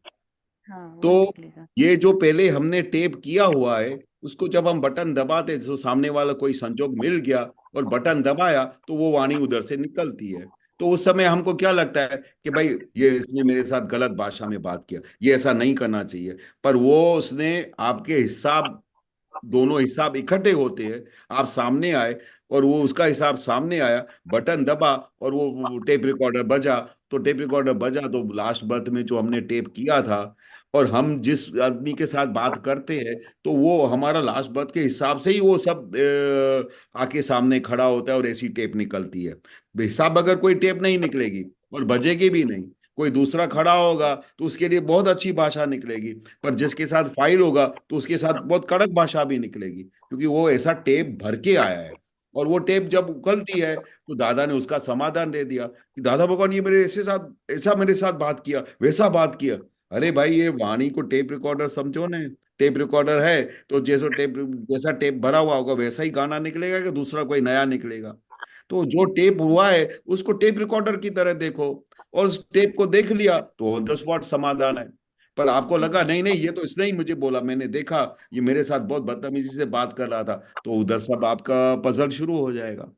हाँ वही तो निकलेगा। ये जो पहले हमने टेप किया हुआ है, उसको जब हम बटन दबाते, तो सामने वाला कोई संजोग मिल गया और बटन दबाया, तो वो वाणी उधर से निकलती है। तो उस समय हमको क्या लगता है कि भाई ये इसने मेरे साथ गलत भाषा में बात किया, ये ऐसा नहीं करना चाहिए। पर वो उसने आपके हिसाब, दोनों हिसाब इकट्ठे होते हैं, आप सामने आए और वो उसका हिसाब सामने आया, बटन दबा और वो टेप रिकॉर्डर बजा। तो टेप रिकॉर्डर बजा तो लास्ट बर्थ में जो हमने टेप किया था, और हम जिस आदमी के साथ बात करते हैं, तो वो हमारा लास्ट बर्थ के हिसाब से ही वो सब आके सामने खड़ा होता है और ऐसी टेप निकलती है। हिसाब अगर कोई टेप नहीं निकलेगी और बजेगी भी नहीं, कोई दूसरा खड़ा होगा तो उसके लिए बहुत अच्छी भाषा निकलेगी, पर जिसके साथ फाइल होगा तो उसके साथ बहुत कड़क भाषा भी निकलेगी, क्योंकि वो ऐसा टेप भर के आया है। और वो टेप जब उगलती है तो दादा ने उसका समाधान दे दिया कि दादा भगवान ये मेरे ऐसा मेरे साथ बात किया, वैसा बात किया। अरे भाई ये वाणी को टेप रिकॉर्डर समझो ना, टेप रिकॉर्डर है तो जैसा टेप भरा हुआ होगा वैसा ही गाना निकलेगा कि दूसरा कोई नया निकलेगा। तो जो टेप हुआ है उसको टेप रिकॉर्डर की तरह देखो, और उस टेप को देख लिया तो ऑन द स्पॉट समाधान है। पर आपको लगा नहीं नहीं ये तो इसने ही मुझे बोला, मैंने देखा ये मेरे साथ बहुत बदतमीजी से बात कर रहा था, तो उधर सब आपका पजल शुरू हो जाएगा।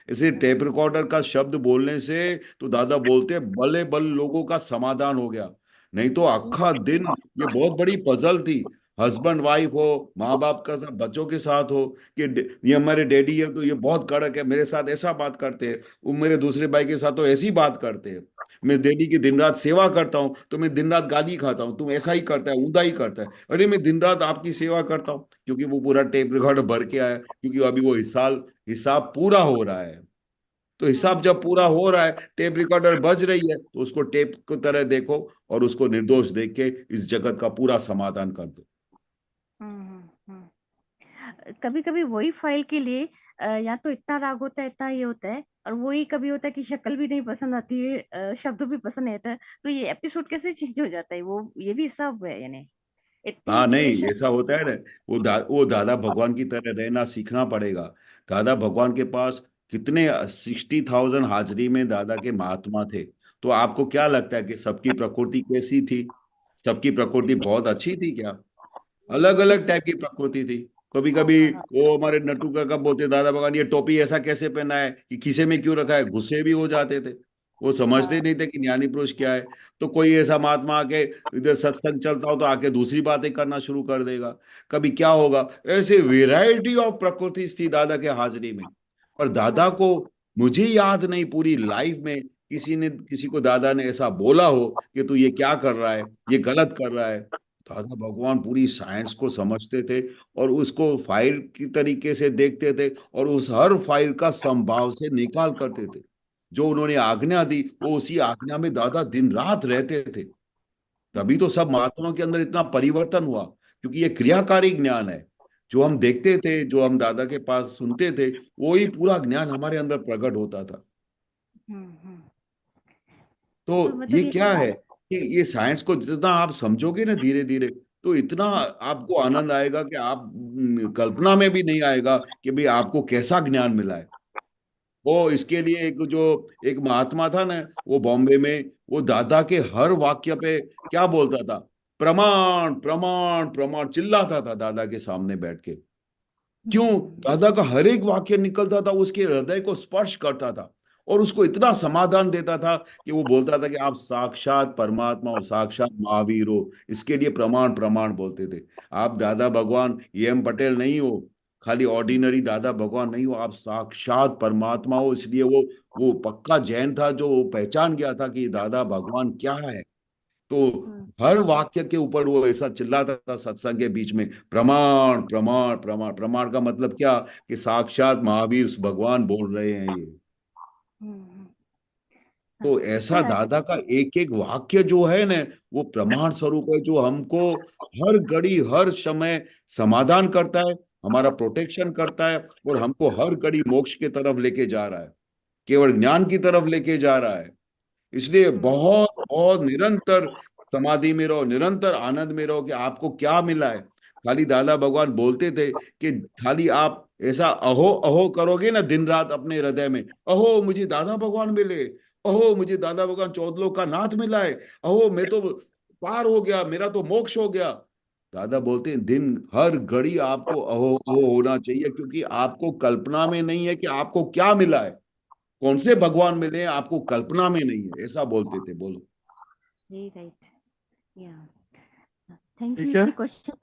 इसे टेप रिकॉर्डर का शब्द बोलने से तो दादा बोलते हैं बल्ले बल लोगों का समाधान हो गया, नहीं तो आखा दिन ये बहुत बड़ी पजल थी। हस्बैंड वाइफ हो, माँ बाप का साथ, बच्चों के साथ हो कि ये हमारे डैडी है तो ये बहुत कड़क है, मेरे साथ ऐसा बात करते हैं, वो मेरे दूसरे भाई के साथ तो ऐसी बात करते हैं। मैं डैडी की दिन रात सेवा करता हूँ तो मैं दिन रात गाली खाता हूँ, तुम ऐसा ही करता है, ऊंधा ही करता है। अरे मैं दिन रात आपकी सेवा करता हूँ क्योंकि वो पूरा टेप रिकॉर्ड भर के आया, क्योंकि अभी वो हिसाब पूरा हो रहा है। तो हिसाब जब पूरा हो रहा है, टेप रिकॉर्डर बज रही है, तो उसको टेप की तरह देखो और उसको निर्दोष देख के इस जगत का पूरा समाधान कर दो। कभी कभी वही फाइल के लिए या तो इतना राग होता है, इतना ये होता है, और वही कभी होता है कि शक्ल भी नहीं पसंद आती है, शब्द भी पसंद नहीं आता है, तो ये एपिसोड कैसे चेंज हो जाता है? वो ये भी हिसाब हुआ है यानी इतनी हाँ नहीं, ड्यूरेशन। ऐसा होता है ना। वो दादा भगवान की तरह रहना सीखना पड़ेगा। दादा भगवान के पास कितने 60,000 हाजिरी में दादा के महात्मा थे। तो आपको क्या लगता है कि सबकी प्रकृति कैसी थी? सबकी प्रकृति बहुत अच्छी थी क्या? अलग अलग टाइप की प्रकृति थी। कभी कभी वो हमारे नट्टू काका बोलते, दादा भगवान ये टोपी ऐसा कैसे पहना है, कि खीसे में क्यों रखा है, गुस्से भी हो जाते थे। वो समझते नहीं थे कि ज्ञानी पुरुष क्या है। तो कोई ऐसा महात्मा आके इधर सत्संग चलता हो तो आके दूसरी बातें करना शुरू कर देगा। कभी क्या होगा, ऐसे वेराइटी ऑफ प्रकृति थी दादा के हाजिरी में। और दादा को, मुझे याद नहीं पूरी लाइफ में किसी को दादा ने ऐसा बोला हो कि तू ये क्या कर रहा है, ये गलत कर रहा है। दादा भगवान पूरी साइंस को समझते थे और उसको फाइल की तरीके से देखते थे और उस हर फाइल का संभाव से निकाल करते थे। जो उन्होंने आज्ञा दी वो उसी आज्ञा में दादा दिन रात रहते थे। तभी तो सब महात्माओं के अंदर इतना परिवर्तन हुआ, क्योंकि ये क्रियाकारी ज्ञान है। जो हम देखते थे, जो हम दादा के पास सुनते थे, वो ही पूरा ज्ञान हमारे अंदर प्रकट होता था। तो तो मतलब ये ये क्या है कि ये साइंस को जितना आप समझोगे ना धीरे धीरे, तो इतना आपको आनंद आएगा कि आप कल्पना में भी नहीं आएगा कि भाई आपको कैसा ज्ञान मिला है। वो इसके लिए एक महात्मा था ना, वो बॉम्बे में, वो दादा के हर वाक्य पे क्या बोलता था, प्रमाण प्रमाण प्रमाण चिल्लाता था दादा के सामने बैठ के। क्यों? दादा का हर एक वाक्य निकलता था, उसके हृदय को स्पर्श करता था और उसको इतना समाधान देता था कि वो बोलता था कि आप साक्षात परमात्मा और साक्षात महावीर हो। इसके लिए प्रमाण प्रमाण बोलते थे। आप दादा भगवान एम पटेल नहीं हो, खाली ऑर्डिनरी दादा भगवान नहीं हो, आप साक्षात परमात्मा हो। इसलिए वो पक्का जैन था, जो वो पहचान गया था कि दादा भगवान क्या है। तो हर वाक्य के ऊपर वो ऐसा चिल्लाता था सत्संग के बीच में, प्रमाण प्रमाण प्रमाण। प्रमाण का मतलब क्या, कि साक्षात महावीर भगवान बोल रहे हैं ये। तो ऐसा दादा का एक एक वाक्य जो है ना, वो प्रमाण स्वरूप है, जो हमको हर घड़ी हर समय समाधान करता है, हमारा प्रोटेक्शन करता है और हमको हर घड़ी मोक्ष की तरफ लेके जा रहा है, केवल ज्ञान की तरफ लेके जा रहा है। इसलिए बहुत बहुत निरंतर समाधि में रहो, निरंतर आनंद में रहो कि आपको क्या मिला है। खाली दादा भगवान बोलते थे कि खाली आप ऐसा अहो अहो करोगे ना दिन रात अपने हृदय में, अहो मुझे दादा भगवान मिले, अहो मुझे दादा भगवान चौदलोक का नाथ मिला है, अहो मैं तो पार हो गया, मेरा तो मोक्ष हो गया। दादा बोलते हैं दिन हर घड़ी आपको अहो अहो होना चाहिए, क्योंकि आपको कल्पना में नहीं है कि आपको क्या मिला है। कौन से भगवान मिले हैं आपको कल्पना में नहीं है, ऐसा बोलते थे। बोलो। राइट, या थैंक यू। ठीक है। इतने क्वेश्चन,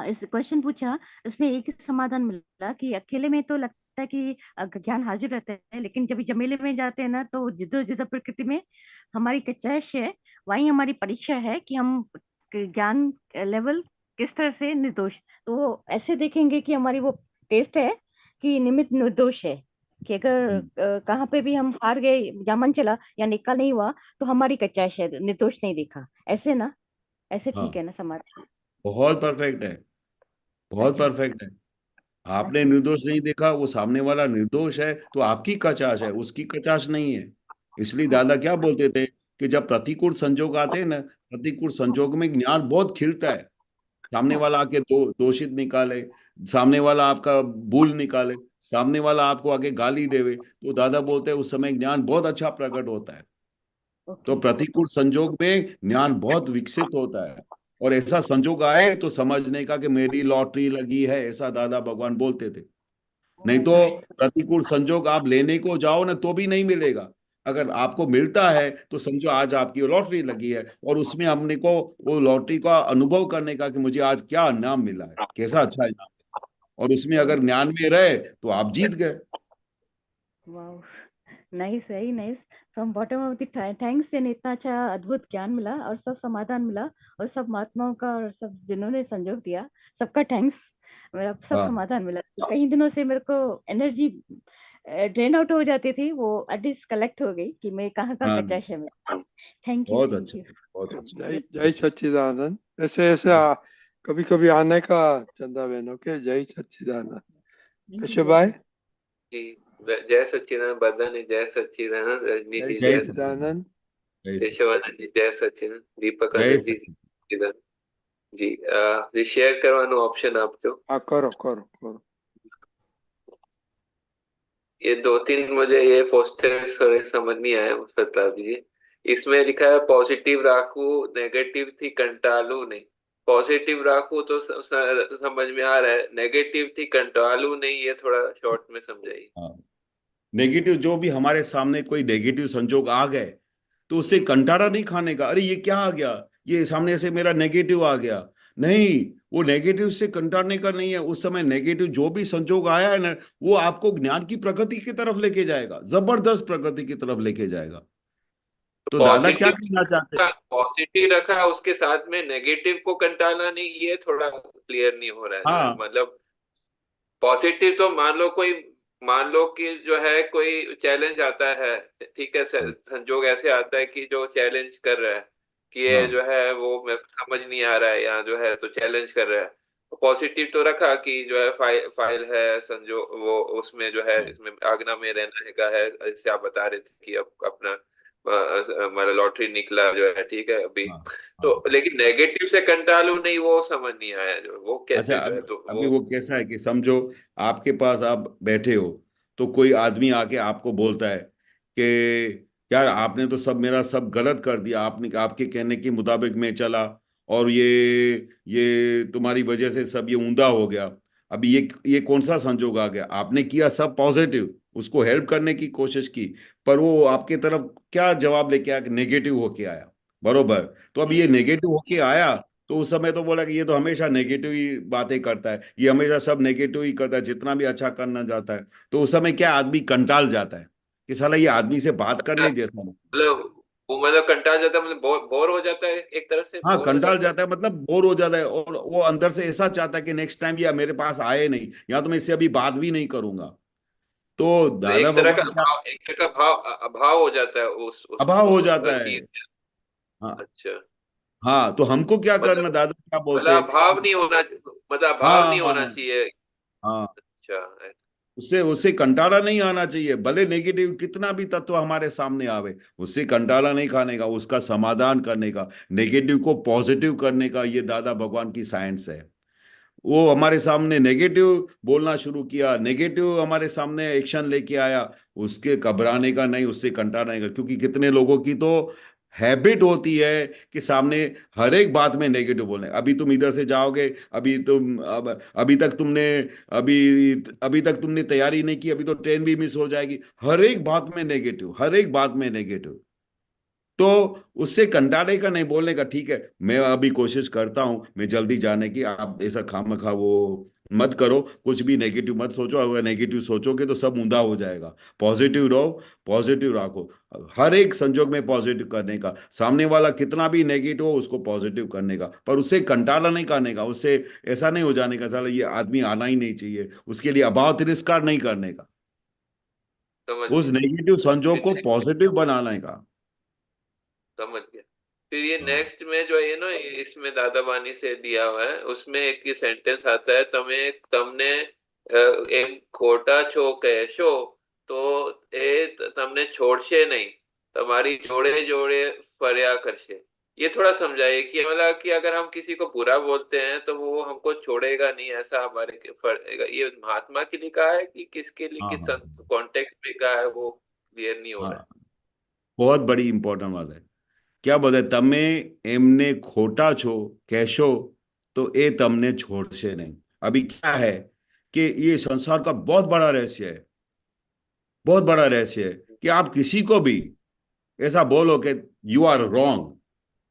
इस क्वेश्चन पूछा, उसमें एक ही समाधान मिला कि अकेले में तो लगता है कि ज्ञान हाजिर रहता है, लेकिन जब जमेले में जाते हैं ना, तो जिद्दोजहद प्रकृति में हमारी कचाश है, वही हमारी परीक्षा है कि हम ज्ञान लेवल किस तरह से निर्दोष। तो वो ऐसे देखेंगे कि हमारी वो टेस्ट है कि निमित्त निर्दोष है, कि अगर कहाँ पे भी हम हार गए, जामन चला या निकाल नहीं हुआ, तो हमारी कचाश है, निर्दोष नहीं देखा। ऐसे ना, ऐसे ठीक हाँ, है ना समाज? बहुत परफेक्ट है, बहुत अच्छा, परफेक्ट है। आपने अच्छा, निर्दोष नहीं देखा, वो सामने वाला निर्दोष है, तो आपकी कचाश है, उसकी कचाश नहीं है। इसलिए हाँ, दादा क्या बोलते थे कि जब प्रतिकूल संजोग आते हैं ना, प्रतिकूल संजोग में ज्ञान बहुत खिलता है। सामने हाँ, वाला आके दोषित निकाले, सामने वाला आपका भूल निकाले, सामने वाला आपको आके गाली देवे, तो दादा बोलते हैं उस समय ज्ञान बहुत अच्छा प्रकट होता है। तो ओके, प्रतिकूल संजोग में ज्ञान बहुत विकसित होता है। और ऐसा संजोग आए तो समझने का कि मेरी लॉटरी लगी है, ऐसा दादा भगवान बोलते थे। नहीं तो प्रतिकूल संजोग आप लेने को जाओ ना तो भी नहीं मिलेगा। अगर आपको मिलता है तो समझो आज आपकी लॉटरी लगी है, और उसमें हमने को वो लॉटरी का अनुभव करने का कि मुझे आज क्या इनाम मिला है, कैसा अच्छा इनाम है। और उसमें अगर ज्ञान में रहे तो आप जीत गए। वाह, nice, very nice. From bottom of the thanks, यानी इतना अच्छा अद्भुत ज्ञान मिला और सब समाधान मिला, और सब महात्माओं का और सब जिन्होंने संजोग दिया, सबका थैंक्स। मेरा सब हाँ समाधान मिला। कई दिनों से मेरे को एनर्जी ड्रेन आउट हो जाती थी, वो एटलीस्ट कलेक्ट हो गई कि मैं कहाँ कहाँ हाँ, कच्चा है मेरा। थैंक यू, बहुत थैंक अच्छा, यू। बहुत अच्छा। जय जय सच्चिदानंद। ऐसे ऐसे कभी कभी आने का चंदा बहन। ओके, जय सच्चिदानंद। कश्यप भाई। जी, जय सच्चिदानंद बदन, जय सच्चिदानंद रजनी जय जी, जय जय सच्चिदानंद। केशवानंद जी, जय सच्चिदानंद दीपक जय आनंद जी, सच्चिदानंद जी। जी शेयर करवानो ऑप्शन आपको। हाँ, करो करो करो। ये 2-3 मुझे ये पोस्टर थोड़े समझ नहीं आया, मुझे बता दीजिए। इसमें लिखा है पॉजिटिव राखू, नेगेटिव थी कंटालू नहीं। पॉजिटिव राखू तो समझ में आ रहा है, नेगेटिव थी कंटालू नहीं, ये थोड़ा शॉर्ट में समझाइए। हाँ, नेगेटिव जो भी हमारे सामने कोई नेगेटिव संजोग आ गए तो उससे कंटारा नहीं खाने का, अरे ये क्या आ गया, ये सामने से मेरा नेगेटिव आ गया। नहीं, वो नेगेटिव से कंटारने का नहीं है। उस समय नेगेटिव जो भी संजोग आया है ना, वो आपको ज्ञान की प्रगति की तरफ लेके जाएगा, जबरदस्त प्रगति की तरफ लेके जाएगा। तो दादा क्या पॉजिटिव कहना चाहते हैं? पॉजिटिव रखा, उसके साथ में नेगेटिव को कंटालना नहीं, ये थोड़ा क्लियर नहीं हो रहा है ना। हाँ मतलब पॉजिटिव तो मान लो कि जो है कोई चैलेंज आता है, ठीक है, संजोग ऐसे आता है कि जो चैलेंज कर रहा है कि ये हाँ जो है वो मैं समझ नहीं आ रहा है, या जो है तो चैलेंज कर रहा है। तो पॉजिटिव तो रखा कि जो है फाइल है संजोग, वो उसमें जो है, हाँ इसमें आगना में रहने का है, जैसे आप बता रहे थे कि अब अपना मतलब लॉटरी निकला जो है, ठीक है अभी। हाँ हाँ। तो लेकिन नेगेटिव से कंटालू नहीं, वो समझ नहीं आया, जो वो अच्छा, कैसे जो है अब तो अभी वो। वो कैसा है कि समझो आपके पास आप बैठे हो, तो कोई आदमी आके आपको बोलता है कि यार आपने तो सब मेरा सब गलत कर दिया, आपने आपके कहने के मुताबिक मैं चला और ये तुम्हारी वजह से सब ये ऊंधा हो गया। अभी ये कौन सा संजोग आ गया? आपने किया सब पॉजिटिव, उसको हेल्प करने की कोशिश की, पर वो आपके तरफ क्या जवाब लेके आया? नेगेटिव होके आया, बरोबर। तो अब ये नेगेटिव होके आया, तो उस समय तो बोला कि ये तो हमेशा नेगेटिव ही बातें करता है, ये हमेशा सब नेगेटिव ही करता है, जितना भी अच्छा करना चाहता है। तो उस समय क्या आदमी कंटाल जाता है कि साला ये आदमी से बात करने जैसा नहीं। मतलब वो मतलब कंटाल जाता है, मतलब बोर हो जाता है, एक तरह से हाँ, बोर हो कंटाल जाता है। जाता है, मतलब बोर हो जाता है, और वो अंदर से ऐसा चाहता है कि नेक्स्ट टाइम ये मेरे पास आए नहीं, या तो मैं इससे अभी बात भी नहीं करूंगा। तो तो दादा भगवान क्या, एक तरह का अभाव हो जाता है अभाव हो उस जाता है। चीज। हाँ अच्छा, हाँ, तो हमको क्या करना, मतलब दादा क्या बोलते मतलब हैं? अभाव नहीं होना, मतलब अभाव हाँ नहीं होना हाँ चाहिए। हाँ, अच्छा, उससे उससे कंटाला नहीं आना चाहिए, भले नेगेटिव कितना भी तत्व हमारे सामने आवे, उससे कंटाला नहीं खाने का, उसका समाधान करने का, नेगेटिव को पॉजिटिव करने का, ये दादा भगवान की साइंस है। वो हमारे सामने नेगेटिव बोलना शुरू किया, नेगेटिव हमारे सामने एक्शन लेके आया, उसके घबराने का नहीं, उससे कंटालने का। क्योंकि कितने लोगों की तो हैबिट होती है कि सामने हर एक बात में नेगेटिव बोलने। अभी तुम इधर से जाओगे, अभी तुम अभी तक तुमने अभी अभी तक तुमने तैयारी नहीं की, अभी तो ट्रेन भी मिस हो जाएगी, हर एक बात में नेगेटिव, हर एक बात में नेगेटिव। तो उससे कंटाले का नहीं, बोलने का ठीक है, मैं अभी कोशिश करता हूं मैं जल्दी जाने की, आप ऐसा खामखा वो मत करो, कुछ भी नेगेटिव मत सोचो, अगर नेगेटिव सोचोगे तो सब ऊंधा हो जाएगा। पॉजिटिव रहो, पॉजिटिव रखो, हर एक संजोग में पॉजिटिव करने का, सामने वाला कितना भी नेगेटिव हो उसको पॉजिटिव करने का, पर उससे कंटाला नहीं करने का, उससे ऐसा नहीं हो जाने का साला ये आदमी आना ही नहीं चाहिए, उसके लिए अभाव तिरस्कार नहीं करने का, समझ उस गया। नेगेटिव संजोग को फिर पॉजिटिव बनाने का। समझ गया। फिर ये हाँ नेक्स्ट में जो है ना, इसमें दादा बानी से दिया हुआ है, उसमें एक ये सेंटेंस आता है, तमने एम खोटा छो कहो, तो तमने छोड़शे नहीं, तुम्हारी जोड़े जोड़े फरिया करशे। ये थोड़ा समझाइए कि मतलब कि अगर हम किसी को बुरा बोलते हैं तो वो हमको छोड़ेगा नहीं, ऐसा हमारे ये महात्मा के लिए कहा है कि किसके लिए, हाँ किस हाँ कॉन्टेक्स्ट में कहा है, वो क्लियर नहीं हो रहा है। हाँ, बहुत बड़ी इंपॉर्टेंट बात है। क्या बोले, तमे एमने खोटा छो कैशो, तो ए तमने छोड़से नहीं। अभी क्या है कि ये संसार का बहुत बड़ा रहस्य है, बहुत बड़ा रहस्य है कि आप किसी को भी ऐसा बोलो कि यू आर रॉन्ग,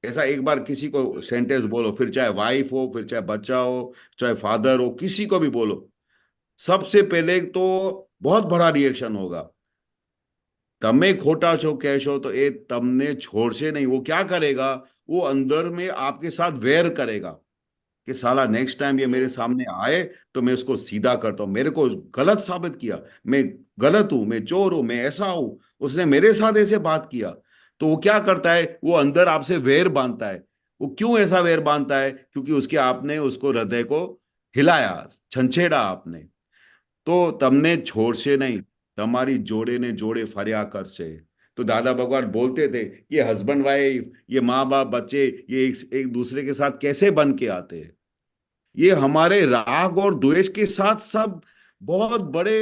ऐसा एक बार किसी को सेंटेंस बोलो, फिर चाहे वाइफ हो, फिर चाहे बच्चा हो, चाहे फादर हो, किसी को भी बोलो, सबसे पहले तो बहुत बड़ा रिएक्शन होगा, તમે खोटा छो कैशो तो ये तमने छोड़से नहीं। वो क्या करेगा, वो अंदर में आपके साथ वेर करेगा कि साला नेक्स्ट टाइम ये मेरे सामने आए तो मैं उसको सीधा करता हूँ, मेरे को गलत साबित किया, मैं गलत हूं, मैं चोर हूं, मैं ऐसा हूं, उसने मेरे साथ ऐसे बात किया। तो वो क्या करता है, वो अंदर आपसे वेर बांधता है। वो क्यों ऐसा वेर बांधता है? क्योंकि उसके आपने उसको हृदय को हिलाया, छंछेड़ा आपने। तो तमने छोड़से नहीं, તમારી જોડે ને જોડે ફર્યા કરશે। तो दादा भगवान बोलते थे, ये हस्बैंड वाइफ, ये माँ बाप बच्चे, ये एक दूसरे के साथ कैसे बन के आते हैं? ये हमारे राग और द्वेष के साथ सब बहुत बड़े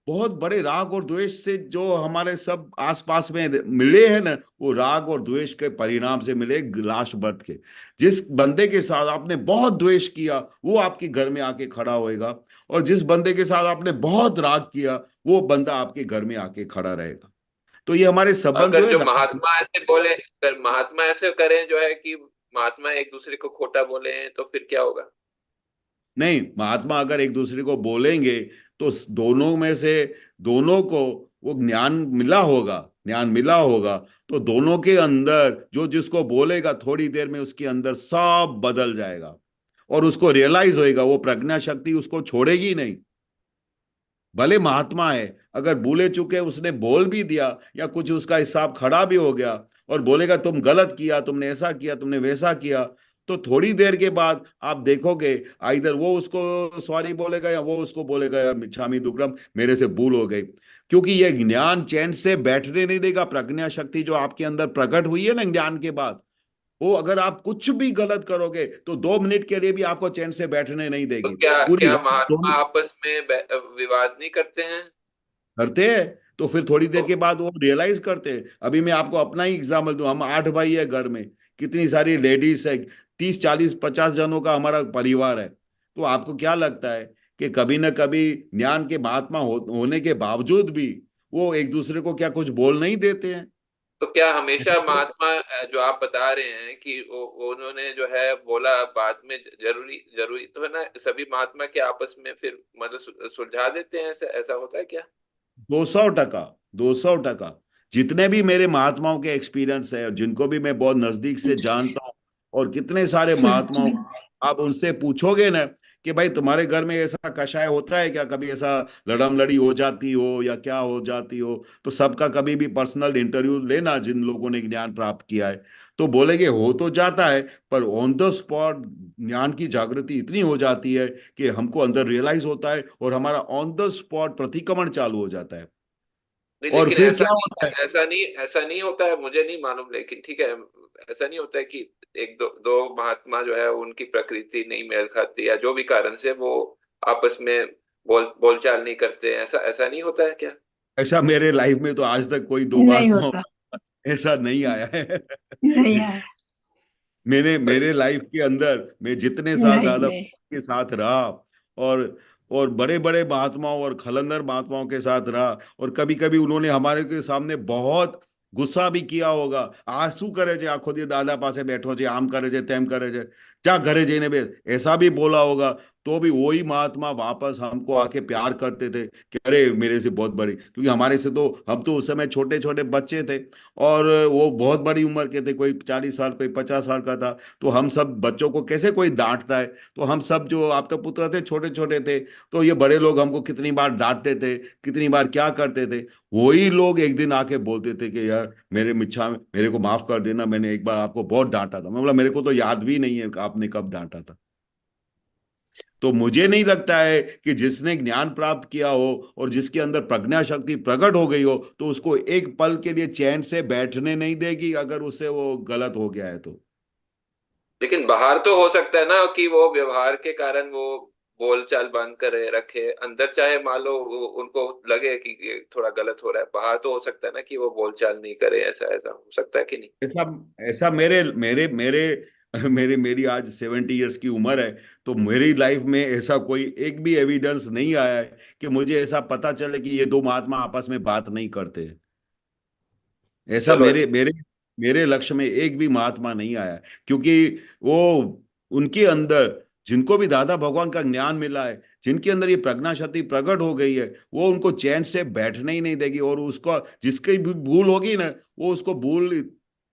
बहुत बड़े राग और द्वेष से जो हमारे सब आसपास में मिले हैं ना, वो राग और द्वेष के परिणाम से मिले लास्ट बर्थ के। जिस बंदे के साथ आपने बहुत द्वेष किया वो आपके घर में आके खड़ा होएगा, और जिस बंदे के साथ आपने बहुत राग किया वो बंदा आपके घर में आके खड़ा रहेगा। तो ये हमारे संबंध जो अगर है जो महात्मा ऐसे बोले, अगर महात्मा ऐसे करें जो है कि महात्मा एक दूसरे को खोटा बोले हैं, तो फिर क्या होगा? नहीं, महात्मा अगर एक दूसरे को बोलेंगे तो दोनों में से दोनों को वो ज्ञान मिला होगा, ज्ञान मिला होगा, तो दोनों के अंदर जो जिसको बोलेगा थोड़ी देर में उसके अंदर सब बदल जाएगा और उसको रियलाइज होएगा, वो प्रज्ञा शक्ति उसको छोड़ेगी नहीं। भले महात्मा है, अगर भूले चुके उसने बोल भी दिया या कुछ उसका हिसाब खड़ा भी हो गया और बोलेगा तुम गलत किया, तुमने ऐसा किया, तुमने वैसा किया, तो थोड़ी देर के बाद आप देखोगे इधर वो उसको सॉरी बोलेगा या वो उसको बोलेगा यार मिच्छामी दुक्कड़म, मेरे से भूल हो गई। क्योंकि ये ज्ञान चैन से बैठने नहीं देगा। प्रज्ञा शक्ति जो आपके अंदर प्रकट हुई है ना ज्ञान के बाद, वो अगर आप कुछ भी गलत करोगे तो 2 मिनट के लिए भी आपको चैन से बैठने नहीं तो देगी। क्या पूरी क्या रात महात्मा आपस में विवाद नहीं करते हैं? करते हैं तो फिर थोड़ी देर के बाद वो रियलाइज करते हैं। अभी मैं आपको अपना ही एग्जाम्पल दूं, हम 8 भाई है घर में, कितनी सारी लेडीज है, 30 40 50 जनों का हमारा परिवार है। तो आपको क्या लगता है कि कभी ना कभी ज्ञान के महात्मा होने के बावजूद भी वो एक दूसरे को क्या कुछ बोल नहीं देते हैं? तो क्या हमेशा ऐसा महात्मा जो आप बता रहे हैं कि उन्होंने जो है बोला बाद में, जरूरी जरूरी तो है ना सभी महात्मा के आपस में फिर मतलब सुलझा देते हैं? ऐसा ऐसा होता है क्या? 200%, 200%। जितने भी मेरे महात्माओं के एक्सपीरियंस है, जिनको भी मैं बहुत नजदीक से जानता हूँ, और कितने सारे महात्माओं, आप उनसे पूछोगे ना कि भाई तुम्हारे घर में ऐसा कषाय होता है क्या, कभी ऐसा लड़म लड़ी हो जाती हो या क्या हो जाती हो, तो सबका कभी भी पर्सनल इंटरव्यू लेना जिन लोगों ने ज्ञान प्राप्त किया है, तो बोलेंगे हो तो जाता है, पर ऑन द स्पॉट ज्ञान की जागृति इतनी हो जाती है कि हमको अंदर रियलाइज होता है और हमारा ऑन द स्पॉट प्रतिक्रमण चालू हो जाता है। नहीं, और लेकिन फिर ऐसा क्या होता है, नहीं, ऐसा नहीं होता है, मुझे नहीं मालूम, लेकिन ठीक है। ऐसा नहीं होता है कि एक दो दो महात्मा जो है उनकी प्रकृति नहीं मेल खाती या जो भी कारण से वो आपस में बोलचाल नहीं करते, ऐसा ऐसा नहीं होता है क्या? ऐसा मेरे लाइफ में तो आज तक कोई दो नहीं महात्मा होता, ऐसा नहीं आया है। नहीं आया, मेरे मेरे लाइफ के अंदर मैं जितने साल नहीं दादा नहीं। के साथ रहा, और और बड़े बड़े महात्माओं और खलंदर महात्माओं के साथ रहा, और कभी कभी उन्होंने हमारे के सामने बहुत गुस्सा भी किया होगा, आंसू करे जे आखो दी दादा पासे बैठो जे, आम करे जे तेम करे जे, क्या घरे जईने बे, ऐसा भी बोला होगा। तो भी वही महात्मा वापस हमको आके प्यार करते थे कि अरे मेरे से बहुत बड़ी, क्योंकि हमारे से तो हम तो उस समय छोटे छोटे बच्चे थे और वो बहुत बड़ी उम्र के थे, कोई 40 साल कोई 50 साल का था। तो हम सब बच्चों को कैसे कोई डांटता है, तो हम सब जो आप तो पुत्र थे छोटे छोटे थे, तो ये बड़े लोग हमको कितनी बार डांटते थे, कितनी बार क्या करते थे। वही लोग एक दिन आके बोलते थे कि यार मेरे मिच्छा में मेरे को माफ कर देना, मैंने एक बार आपको बहुत डांटा था। मैं बोला मेरे को तो याद भी नहीं है आपने कब डांटा था। तो मुझे नहीं लगता है कि जिसने ज्ञान प्राप्त किया हो और जिसके अंदर प्रज्ञा शक्ति प्रकट हो गई हो तो उसको एक पल के लिए चैन से बैठने नहीं देगी अगर उससे वो गलत हो गया है तो। लेकिन बाहर तो हो सकता है ना कि वो व्यवहार के कारण वो बोलचाल बंद करे रखे, अंदर चाहे मान लो उनको लगे कि ये थोड़ा गलत हो रहा है, बाहर तो हो सकता है ना कि वो बोलचाल नहीं करे, ऐसा ऐसा हो सकता है कि नहीं? ऐसा ऐसा मेरे मेरे मेरे मेरे मेरी आज 70 ईयर्स की उम्र है, तो मेरी लाइफ में ऐसा कोई एक भी एविडेंस नहीं आया है कि मुझे ऐसा पता चले कि ये दो महात्मा आपस में बात नहीं करते। ऐसा चलो मेरे अच्छा। मेरे मेरे लक्ष्य में एक भी महात्मा नहीं आया, क्योंकि वो उनके अंदर जिनको भी दादा भगवान का ज्ञान मिला है, जिनके अंदर ये प्रज्ञा शक्ति प्रकट हो गई है, वो उनको चैन से बैठने ही नहीं देगी। और उसको जिसकी भी भूल होगी ना, वो उसको भूल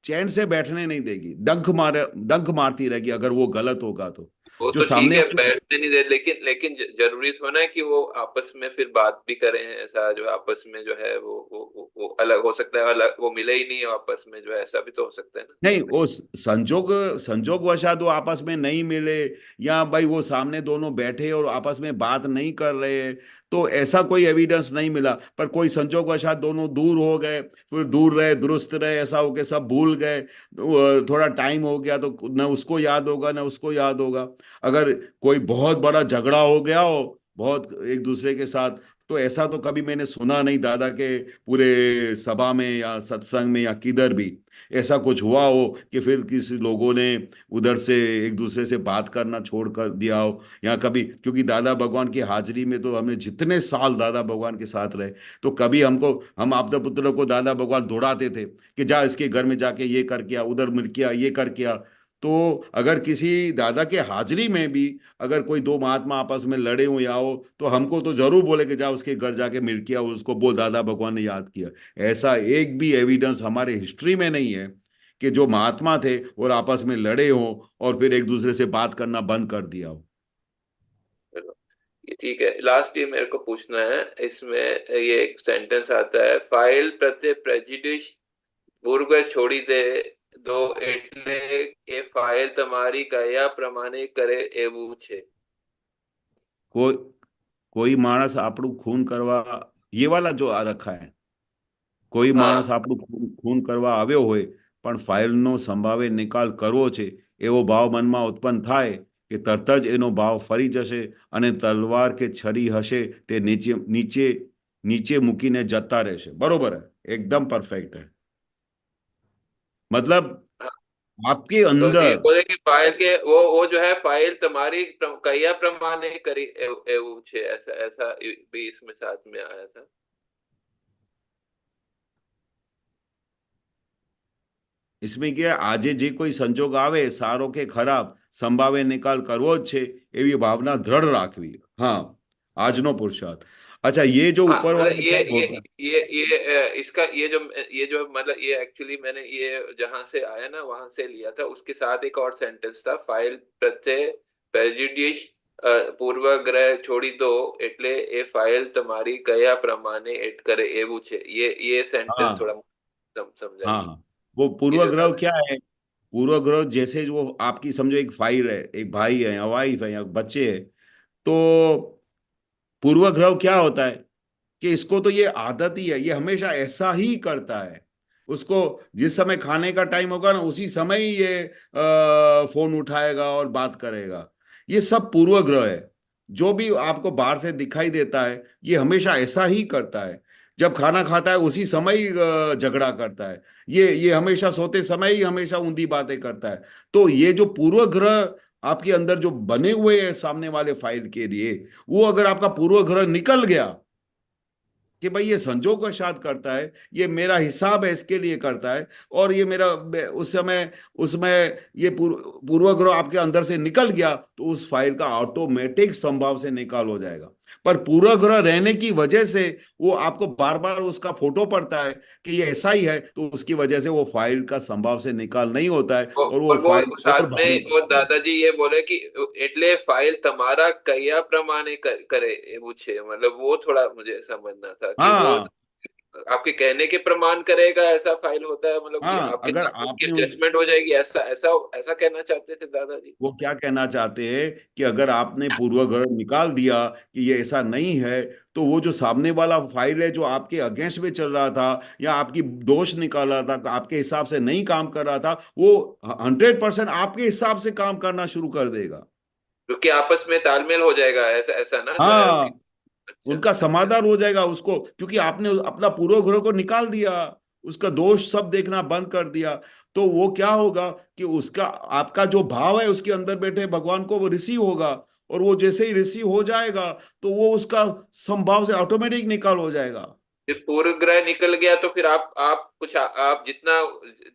चैन से बैठने नहीं देगी, डंक मारती रहेगी अगर वो गलत होगा तो। वो जो तो ठीक सामने है, वाले, बैठने नहीं दे, लेकिन लेकिन जरूरी थोड़ा है कि वो आपस में फिर बात भी करें। ऐसा जो आपस में जो है वो अलग हो सकता है, अलग वो मिले ही नहीं है आपस में, जो है ऐसा भी तो हो सकता है ना। नहीं वो संजोग वशात वो आपस में नहीं मिले, या भाई वो सामने दोनों बैठे और आपस में बात नहीं कर रहे, तो ऐसा कोई एविडेंस नहीं मिला। पर कोई संजोग वशात दोनों दूर हो गए, फिर दूर रहे दुरुस्त रहे, ऐसा हो के सब भूल गए, थोड़ा टाइम हो गया तो न उसको याद होगा न उसको याद होगा। अगर कोई बहुत बड़ा झगड़ा हो गया हो बहुत एक दूसरे के साथ, तो ऐसा तो कभी मैंने सुना नहीं दादा के पूरे सभा में या सत्संग में या किधर भी ऐसा कुछ हुआ हो कि फिर किसी लोगों ने उधर से एक दूसरे से बात करना छोड़ कर दिया हो, या कभी, क्योंकि दादा भगवान की हाजिरी में तो हमने जितने साल दादा भगवान के साथ रहे, तो कभी हम आपदा पुत्र को दादा भगवान दौड़ाते थे कि जा इसके घर में जाके ये कर किया, उधर मिल किया, ये कर किया। तो अगर किसी दादा के हाजिरी में भी अगर कोई दो महात्मा आपस में लड़े हो या हो, तो हमको तो जरूर बोले कि जा उसके घर जाके मिल किया, उसको बोल दादा भगवान ने याद किया। ऐसा एक भी एविडेंस हमारे हिस्ट्री में नहीं है कि जो महात्मा थे और आपस में लड़े हो और फिर एक दूसरे से बात करना बंद कर दिया हो। चलो, ये ठीक है। लास्ट ये मेरे को पूछना है, इसमें ये एक सेंटेंस आता है, फाइल प्रत्ये प्रेजुडिस પૂર્વ છોડી દે દો એટલે એ ફાઇલ તમારી કયા પ્રમાણે કરે એવું છે। कोई कोई मानस આપણું खून करवा, ये वाला जो आ रखा है, કોઈ हाँ માણસ આપણું ખૂન કરવા આવ્યો હોય પણ ફાઇલનો સંભાવે નિકાલ કરવો છે, એવો ભાવ મનમાં ઉત્પન્ન થાય કે તરત જ એનો ભાવ ફરી જશે અને તલવાર કે છરી હશે તે નીચે નીચે નીચે મૂકીને જતા રહેશે। बरोबर है, एकदम परफेक्ट है। मतलब हाँ, आपके तो ये अंदर, बोले कि फाइल के वो जो है फाइल तुम्हारी कया प्रमाणे करी એવું છે, ऐसा ऐसा भी इसमें साथ में आया था। इसमें क्या है, આજે જે કોઈ સંજોગ આવે સારો કે ખરાબ, સંભાવે નિકાલ કરવો જ છે એવી ભાવના દૃઢ રાખવી। हाँ, આજનો પુરુષાર્થ। अच्छा, ये जो हाँ ऊपर मतलब वाला क्या बोलता है? इसका ये जो मतलब ये एक्चुअली मैंने ये जहां से आया ना वहां से लिया था। उसके साथ एक और सेंटेंस था, फाइल प्रत्यय प्रेजुडिस પૂર્વગ્રહ છોડી દો એટલે એ ફાઇલ તમારી કયા પ્રમાણે એડ કરે એવું છે। ये सेंटेंस हाँ थोड़ा हाँ समझाइए। हाँ, वो ये जो पूर्वग्रह दादा क्या है? पूर्वग्रह जैसे वो आपकी समझो एक फाइल है, एक भाई है या वाइफ है या बच्चे है, तो पूर्वग्रह क्या होता है कि इसको तो ये आदत ही है, ये हमेशा ऐसा ही करता है। उसको जिस समय खाने का टाइम होगा ना उसी समय ही ये फोन उठाएगा और बात करेगा। ये सब पूर्वग्रह है। जो भी आपको बाहर से दिखाई देता है ये हमेशा ऐसा ही करता है। जब खाना खाता है उसी समय ही झगड़ा करता है। ये हमेशा सोते समय ही हमेशा ऊंधी बातें करता है। तो ये जो पूर्वग्रह आपके अंदर जो बने हुए हैं सामने वाले फाइल के लिए, वो अगर आपका पूर्वग्रह निकल गया कि भाई ये संजोग का साथ करता है, ये मेरा हिसाब है इसके लिए करता है, और ये मेरा उस समय उसमें ये पूर्वग्रह आपके अंदर से निकल गया, तो उस फाइल का ऑटोमेटिक संभाव से निकाल हो जाएगा। पर पूर्वग्रह रहने की वजह से वो आपको बार बार उसका फोटो पड़ता है कि ये ऐसा ही है, तो उसकी वजह से वो फाइल का संभाव से निकाल नहीं होता है और वो और वो फाइल और साथ भारी में और पड़ता है। दादाजी ये बोले कि એટલે ફાઇલ તમારા કયા પ્રમાણે કરે એવું છે। मतलब वो थोड़ा मुझे समझना था कि वो हाँ आपके कहने के प्रमाण करेगा, ऐसा फाइल होता है, मतलब कि हाँ, आपके अगर आपकी आपने जजमेंट हो जाएगी, ऐसा ऐसा ऐसा कहना चाहते थे दादाजी। वो क्या कहना चाहते हैं कि अगर आपने पूर्वग्रह निकाल दिया कि ये ऐसा नहीं है, तो वो जो सामने वाला फाइल है जो आपके अगेंस्ट में चल रहा था या आपकी दोष निकाल रहा था, आपके हिसाब से नहीं काम कर रहा था, वो 100% आपके हिसाब से काम करना शुरू कर देगा। क्योंकि आपस में तालमेल हो जाएगा, ऐसा ऐसा ना जो है उनकी। हाँ, अच्छा उनका समाधान हो जाएगा उसको, क्योंकि आपने अपना पूर्वग्रह को निकाल दिया, उसका दोष सब देखना बंद कर दिया। तो वो क्या होगा कि उसका आपका जो भाव है उसके अंदर बैठे भगवान को वो रिसीव होगा, और वो जैसे ही रिसीव हो जाएगा तो वो उसका संभाव से ऑटोमेटिक निकाल हो जाएगा। फिर पूर्व ग्रह निकल गया तो फिर आप कुछ आप जितना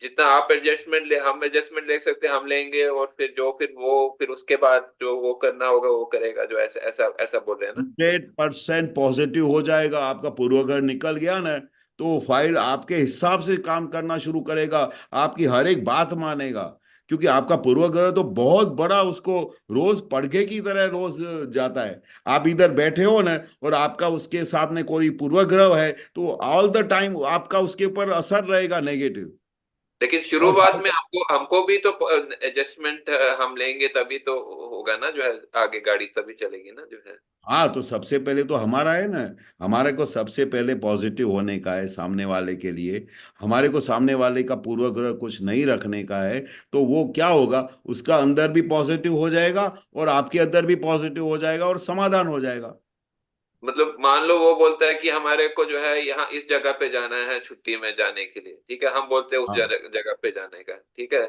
जितना आप एडजस्टमेंट ले हम एडजस्टमेंट ले सकते हैं हम लेंगे, और फिर उसके बाद जो वो करना होगा वो करेगा, जो ऐसा ऐसा ऐसा बोल रहे हैं ना। 100% पॉजिटिव हो जाएगा। आपका पूर्वाग्रह निकल गया ना, तो वो फाइल आपके हिसाब से काम करना शुरू करेगा, आपकी हर एक बात मानेगा। क्योंकि आपका पूर्वाग्रह तो बहुत बड़ा, उसको रोज पढ़के की तरह रोज जाता है। आप इधर बैठे हो ना, और आपका उसके साथ में कोई पूर्वाग्रह है, तो ऑल द टाइम आपका उसके ऊपर असर रहेगा नेगेटिव। लेकिन और शुरुआत में हमको हमको भी तो एडजस्टमेंट हम लेंगे तभी तो होगा ना, जो है आगे गाड़ी तभी चलेगी ना, जो है। हाँ, तो सबसे पहले तो हमारा है ना, हमारे को सबसे पहले पॉजिटिव होने का है सामने वाले के लिए। हमारे को सामने वाले का पूर्वाग्रह कुछ नहीं रखने का है। तो वो क्या होगा, उसका अंदर भी पॉजिटिव हो जाएगा और आपके अंदर भी पॉजिटिव हो जाएगा और समाधान हो जाएगा। मतलब मान लो वो बोलता है कि हमारे को जो है यहाँ इस जगह पे जाना है छुट्टी में जाने के लिए, ठीक है, हम बोलते हैं उस हाँ जगह पे जाने का, ठीक है।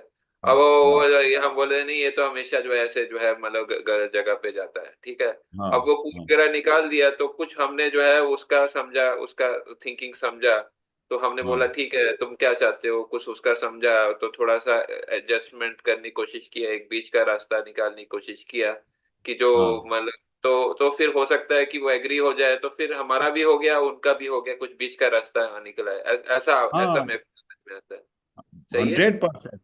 अब हाँ हाँ हम बोले नहीं, ये तो हमेशा जो है ऐसे जो है मतलब गलत जगह पे जाता है, ठीक है। हाँ अब वो हाँ पूरा निकाल दिया तो कुछ हमने जो है उसका समझा, उसका थिंकिंग समझा, तो हमने बोला हाँ ठीक है तुम क्या चाहते हो, कुछ उसका समझा, तो थोड़ा सा एडजस्टमेंट करने की कोशिश किया, एक बीच का रास्ता निकालने की कोशिश किया कि जो हाँ मतलब तो फिर हो सकता है कि वो एग्री हो जाए, तो फिर हमारा भी हो गया उनका भी हो गया, कुछ बीच का रास्ता निकला है, ऐसा ऐसा हाँ। मेरे को समझ में आता है। सही है। 100%,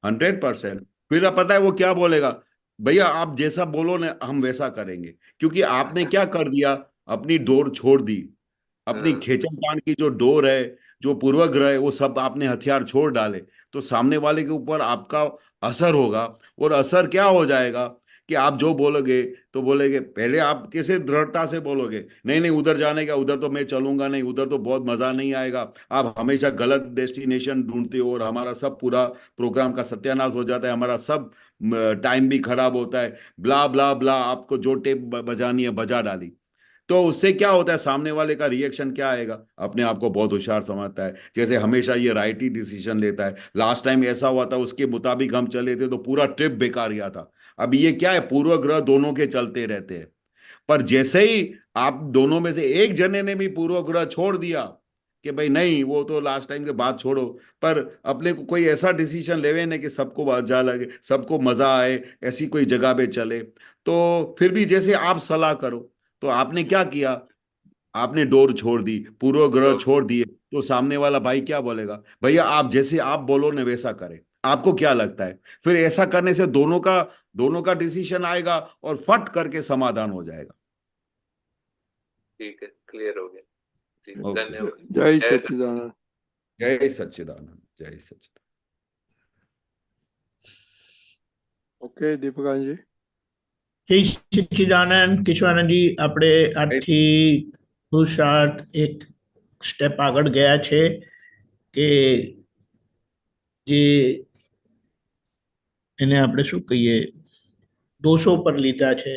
100%। फिर अब पता है वो क्या बोलेगा, भैया आप जैसा बोलो ना हम वैसा करेंगे। क्योंकि आपने क्या कर दिया, अपनी डोर छोड़ दी, अपनी हाँ खींचन तान की जो डोर है, जो पूर्वग्रह है, वो सब आपने हथियार छोड़ डाले। तो सामने वाले के ऊपर आपका असर होगा। और असर क्या हो जाएगा कि आप जो बोलोगे, तो बोलेगे, पहले आप कैसे दृढ़ता से बोलोगे, नहीं नहीं उधर जाने का, उधर तो मैं चलूंगा नहीं, उधर तो बहुत मजा नहीं आएगा। आप हमेशा गलत डेस्टिनेशन ढूंढते हो और हमारा सब पूरा प्रोग्राम का सत्यानाश हो जाता है, हमारा सब टाइम भी खराब होता है। ब्ला ब्ला ब्ला, आपको जो टेप बजानी है बजा डाली। तो उससे क्या होता है, सामने वाले का रिएक्शन क्या आएगा, अपने आप को बहुत होशियार समझता है, जैसे हमेशा ये राइट ही डिसीजन लेता है। लास्ट टाइम ऐसा हुआ था, उसके मुताबिक हम चले थे तो पूरा ट्रिप बेकार गया था। अब ये क्या है, पूर्व ग्रह दोनों के चलते रहते हैं। पर जैसे ही आप दोनों में से एक जने ने भी पूर्व ग्रह छोड़ दिया कि भाई नहीं वो तो लास्ट टाइम के बाद छोड़ो, पर अपने को कोई ऐसा डिसीजन लेवे ना कि सबको अच्छा लगे, सबको मजा आए, ऐसी कोई जगह पे चले। तो फिर भी जैसे आप सलाह करो, तो आपने क्या किया, आपने डोर छोड़ दी, पूर्व ग्रह तो छोड़ दिए, तो सामने वाला भाई क्या बोलेगा, भैया आप जैसे आप बोलो ना वैसा करें। आपको क्या लगता है, फिर ऐसा करने से दोनों का डिसीजन आएगा और फट करके समाधान हो जाएगा। ठीक है, क्लियर हो गया जी, ओके। धन्यवाद। जय जय सच्चिदानंद। सच्चिदानंद। जय सच्चिदानंद, जय सच्चिदानंद। ઓકે દીપકાજી. જય સચ્ચિદાનંદ. કેશવાનંદજી, આપણે આજથી પુરુષાર્થ એક સ્ટેપ આગળ ગયા છે કે જે એને આપણે શું કહીએ, દોષો પર લીધા છે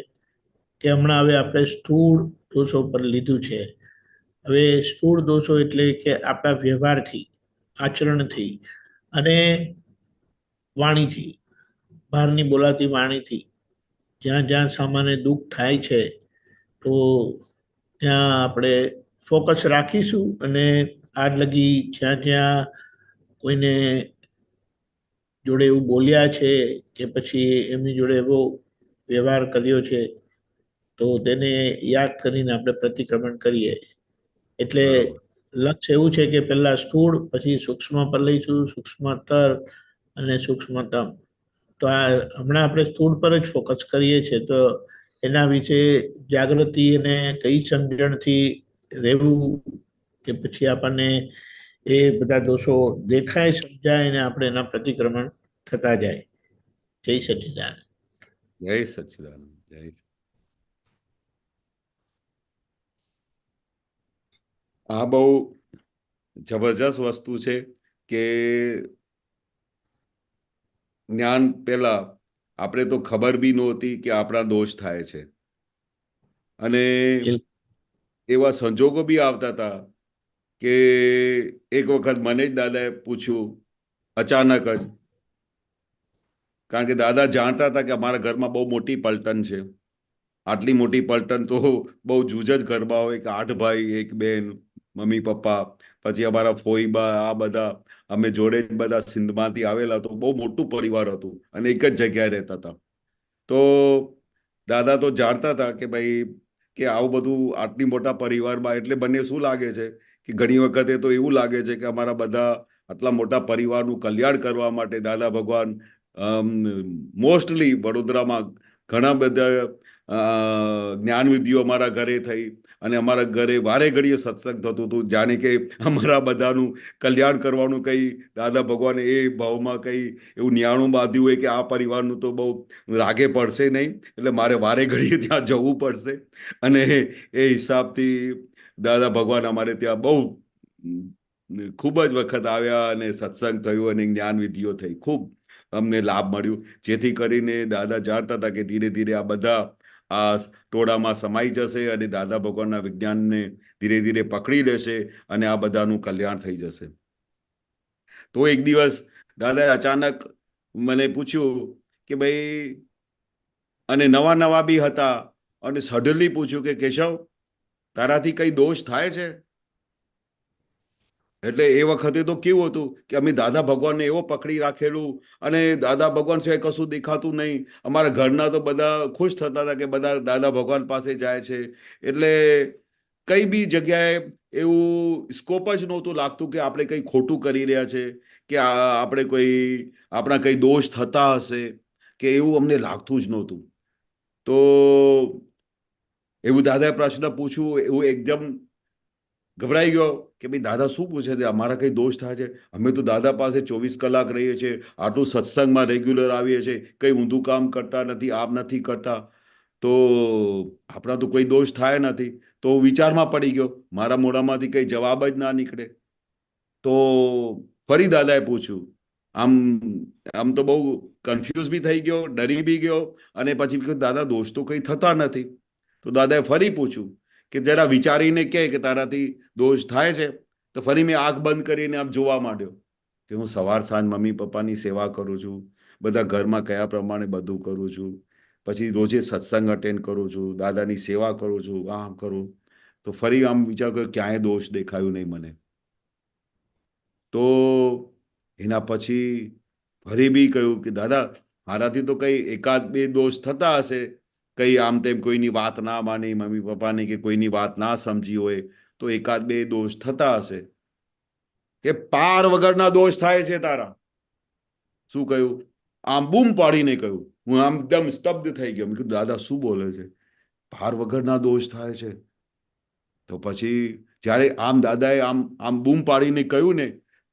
કે હમણાં હવે આપણે સ્થૂળ દોષો પર લીધું છે. હવે સ્થૂળ દોષો એટલે કે આપણા વ્યવહારથી, આચરણથી અને વાણીથી, બહારની બોલાતી વાણીથી જ્યાં જ્યાં સામાન્ય દુઃખ થાય છે તો ત્યાં આપણે ફોકસ રાખીશું અને આજ લગી જ્યાં જ્યાં કોઈને જોડે એવું બોલ્યા છે કે પછી એમની જોડે એવો વ્યવહાર કર્યો છે તો તેને યાદ કરીને આપણે પ્રતિક્રમણ કરીએ. એટલે બરોબર. લક્ષ્ય એવું છે કે પહેલા સ્થૂળ, પછી સૂક્ષ્મ પર લઈશું, સૂક્ષ્મતર અને સૂક્ષ્મતમ. તો આ હમણાં આપણે સ્થૂળ પર જ ફોકસ કરીએ છીએ, તો એના વિશે જાગૃતિ અને કઈ સમજણથી રહેવું કે પછી આપણને એ બધા દોષો દેખાય, સમજાય અને આપણે એના પ્રતિક્રમણ થતા જાય. જય સચ્ચિદાનંદ. જય સચ્ચિદાનંદ, જય આ બહુ જબરજસ્ત વસ્તુ છે કે જ્ઞાન પહેલા આપણે તો ખબર બી નહોતી કે આપણા દોષ થાય છે, અને એવા સંજોગો બી આવતા હતા કે એક વખત મને જ દાદાએ પૂછ્યું અચાનક જ, કારણ કે દાદા જાણતા હતા કે અમારા ઘરમાં બહુ મોટી પલટન છે. આટલી મોટી પલટન તો બહુ જૂજ જ ઘરમાં હોય કે 8 ભાઈ 1 બહેન મમ્મી પપ્પા, પછી અમારા ફોઈબા, આ બધા અમે જોડે જ બધા સિંધમાંથી આવેલા. તો બહુ મોટું પરિવાર હતું અને એક જ જગ્યાએ રહેતા હતા. તો દાદા તો જાણતા હતા કે ભાઈ કે આવું બધું આટલી મોટા પરિવારમાં, એટલે બંને શું લાગે છે કે ઘણી વખતે તો એવું લાગે છે કે અમારા બધા આટલા મોટા પરિવારનું કલ્યાણ કરવા માટે દાદા ભગવાન મોસ્ટલી વડોદરામાં ઘણા બધા જ્ઞાનવિધિઓ અમારા ઘરે થઈ અને અમારા ઘરે વારે ઘડીએ સત્સંગ થતું હતું, જાણે કે અમારા બધાનું કલ્યાણ કરવાનું કંઈ દાદા ભગવાને એ ભાવમાં કંઈ એવું નિયાણું બાંધ્યું હોય કે આ પરિવારનું તો બહુ રાગે પડશે નહીં, એટલે મારે વારે ઘડીએ ત્યાં જવું પડશે. અને એ હિસાબથી દાદા ભગવાન અમારે ત્યાં બહુ ખૂબ જ વખત આવ્યા અને સત્સંગ થયું અને જ્ઞાનવિધિઓ થઈ. ખૂબ અમને લાભ મળ્યું, જેથી કરીને દાદા જાણતા હતા કે ધીરે ધીરે આ બધા આ ટોળામાં સમાઈ જશે અને દાદા ભગવાનના વિજ્ઞાનને ધીરે ધીરે પકડી લેશે અને આ બધાનું કલ્યાણ થઈ જશે. તો એક દિવસ દાદાએ અચાનક મને પૂછ્યું કે ભાઈ, અને નવા નવા બી હતા, અને સડનલી પૂછ્યું કે કેશવ, તારાથી કઈ દોષ થાય છે? એટલે એ વખતે તો કેવું હતું કે અમે દાદા ભગવાનને એવો પકડી રાખેલું અને દાદા ભગવાન સિવાય કશું દેખાતું નહીં. અમારા ઘરના તો બધા ખુશ થતા હતા કે બધા દાદા ભગવાન પાસે જાય છે. એટલે કઈ બી જગ્યાએ એવું સ્કોપ જ નહોતું લાગતું કે આપણે કંઈ ખોટું કરી રહ્યા છે, કે આપણે કોઈ આપણા કંઈ દોષ થતા હશે, કે એવું અમને લાગતું જ નહોતું. તો એવું દાદાએ પ્રશ્ન પૂછ્યું, એવું એકદમ ગભરાઈ ગયો કે ભાઈ દાદા શું પૂછે છે, અમારા કઈ દોષ થાય છે? અમે તો દાદા પાસે 24 કલાક રહીએ છીએ, આટલું સત્સંગમાં રેગ્યુલર આવીએ છીએ, કઈ ઊંધું કામ કરતા નથી, આપ નથી કરતા, તો આપણા તો કોઈ દોષ થાય નથી. તો વિચારમાં પડી ગયો, મારા મોઢામાંથી કઈ જવાબ જ ના નીકળે. તો ફરી દાદાએ પૂછ્યું. આમ તો બહુ કન્ફ્યુઝ બી થઈ ગયો, ડરી બી ગયો, અને પછી કીધું દાદા દોષ તો કઈ થતા નથી. તો દાદાએ ફરી પૂછ્યું કે જરા વિચારીને કહે કે તારાથી દોષ થાય છે. તો ફરી મેં આંખ બંધ કરીને આમ જોવા માંડ્યો કે હું સવાર સાંજ મમ્મી પપ્પાની સેવા કરું છું, બધા ઘરમાં કયા પ્રમાણે બધું કરું છું, પછી રોજે સત્સંગ અટેન્ડ કરું છું, દાદાની સેવા કરું છું, આમ કરું. તો ફરી આમ વિચાર કર્યો, ક્યાંય દોષ દેખાયું નહીં મને. તો એના પછી ફરી બી કહ્યું કે દાદા, મારાથી તો કઈ એકાદ બે દોષ થતા હશે, કઈ આમ તેમ કોઈની વાત ના માની, મમ્મી પપ્પાની કે કોઈની વાત ના સમજી હોય તો એકાદ બે દોષ થતા હશે, કે પાર વગરના દોષ થાય છે તારા. શું કહ્યું? આમ બૂમ પાડીને કહ્યું. હું આમ એકદમ સ્તબ્ધ થઈ ગયો. મેં કીધું દાદા શું બોલે છે? પાર વગરના દોષ થાય છે? તો પછી જ્યારે આમ દાદાએ આમ બૂમ પાડીને કહ્યું ને,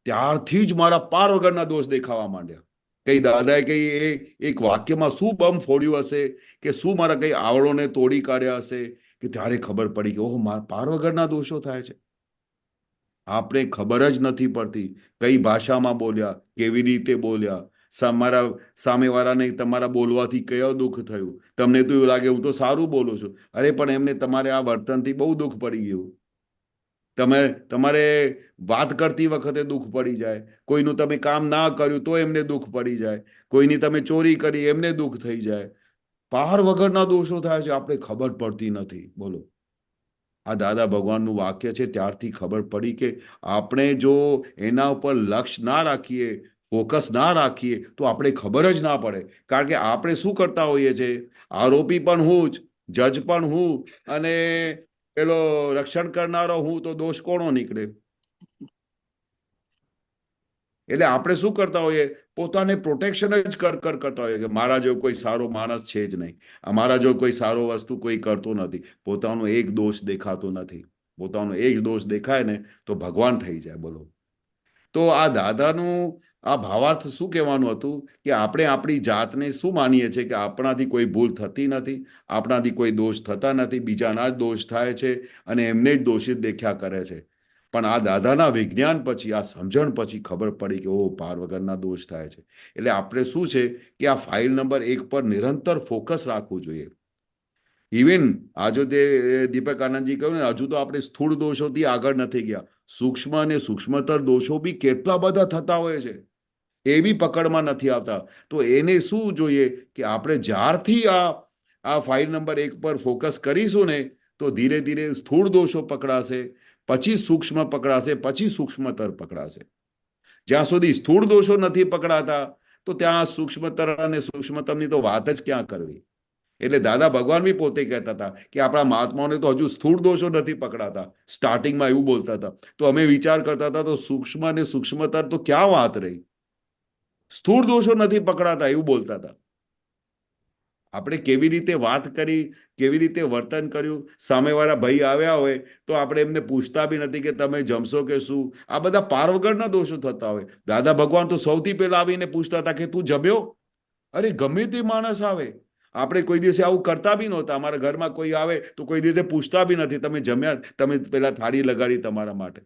ત્યારથી જ મારા પાર વગરના દોષ દેખાવા માંડ્યા. કઈ દાદાએ કઈ એક વાક્યમાં શું બમ ફોડ્યું હશે, કે શું મારા કઈ આવળોને તોડી કાઢ્યા હશે, કે ત્યારે ખબર પડી કે ઓહો, મારા પાર વગરના દોષો થાય છે. આપણે ખબર જ નથી પડતી કઈ ભાષામાં બોલ્યા, કેવી રીતે બોલ્યા, મારા સામેવાળાને તમારા બોલવાથી કયો દુઃખ થયું. તમને તો એવું લાગે હું તો સારું બોલું છું, અરે પણ એમને તમારે આ વર્તનથી બહુ દુઃખ પડી ગયું. તમારે વાત કરતી વખતે દુઃખ પડી જાય, કોઈનું તમે કામ ના કર્યું તો એમને દુઃખ પડી જાય, કોઈની તમે ચોરી કરી એમને દુઃખ થઈ જાય. પાર વગરના દોષો થાય છે, આપણે ખબર પડતી નથી. બોલો, આ દાદા ભગવાનનું વાક્ય છે, ત્યારથી ખબર પડી કે આપણે જો એના ઉપર લક્ષ્ય ના રાખીએ, ફોકસ ના રાખીએ, તો આપણે ખબર જ ના પડે. કારણ કે આપણે શું કરતા હોઈએ છીએ, આરોપી પણ હું જ, જજ પણ હું, અને પેલો રક્ષણ કરનારો હું, તો દોષ કોનો નીકળે? એટલે આપણે શું કરતા હોઈએ, પોતાને પ્રોટેક્શન જ કરતા હોઈએ કે મારા જેવો કોઈ સારો માણસ છે જ નહીં, અમારા જો કોઈ સારો વસ્તુ કોઈ કરતું નથી. પોતાનો એક દોષ દેખાતો નથી. પોતાનો એક દોષ દેખાય ને તો ભગવાન થઈ જાય. બોલો, તો આ દાદાનું આ ભાવાર્થ શું કહેવાનું હતું કે આપણે આપણી જાતને શું માનીએ છીએ કે આપણાથી કોઈ ભૂલ થતી નથી, આપણાથી કોઈ દોષ થતા નથી, બીજાના જ દોષ થાય છે અને એમને જ દોષિત દેખ્યા કરે છે. પણ આ દાદાના વિજ્ઞાન પછી, આ સમજણ પછી ખબર પડી કે ઓહ, પાર વગરના દોષ થાય છે. એટલે આપણે શું છે કે આ ફાઇલ નંબર 1 પર નિરંતર ફોકસ રાખવું જોઈએ. ઇવન આજે તે દીપક આનંદજી કહ્યું ને, હજુ તો આપણે સ્થૂળ દોષોથી આગળ નથી ગયા, સૂક્ષ્મ અને સૂક્ષ્મતર દોષો બી કેટલા બધા થતા હોય છે, એ બી પકડમાં નથી આવતા. તો એને શું જોઈએ કે આપણે જ્યારથી આ ફાઇલ નંબર 1 પર ફોકસ કરીશું ને, તો ધીરે ધીરે સ્થૂળ દોષો પકડાશે, પછી સૂક્ષ્મ પકડાશે, પછી સૂક્ષ્મતર પકડાશે. જ્યાં સુધી સ્થૂળ દોષો નથી પકડાતા તો ત્યાં સૂક્ષ્મતર અને સૂક્ષ્મતરની તો વાત જ ક્યાં કરવી. એટલે દાદા ભગવાન બી પોતે કહેતા હતા કે આપણા મહાત્માઓને તો હજુ સ્થૂળ દોષો નથી પકડાતા. સ્ટાર્ટિંગમાં એવું બોલતા હતા. તો અમે વિચાર કરતા હતા તો સૂક્ષ્મ અને સૂક્ષ્મતર તો ક્યાં વાત રહી, સ્થૂળ દોષો નથી પકડાતા એવું બોલતા હતા. આપણે કેવી રીતે વાત કરી, કેવી રીતે વર્તન કર્યું, સામેવાળા ભાઈ આવ્યા હોય તો આપણે એમને પૂછતા બી નથી કે તમે જમશો કે શું. આ બધા પાર વગરના દોષો થતા હોય. દાદા ભગવાન તો સૌથી પહેલા આવીને પૂછતા હતા કે તું જમ્યો? અરે ગમે તે માણસ આવે, આપણે કોઈ દિવસે આવું કરતા બી નહોતા. અમારા ઘરમાં કોઈ આવે તો કોઈ દિવસે પૂછતા બી નથી તમે જમ્યા, તમે પેલા થાળી લગાડી તમારા માટે.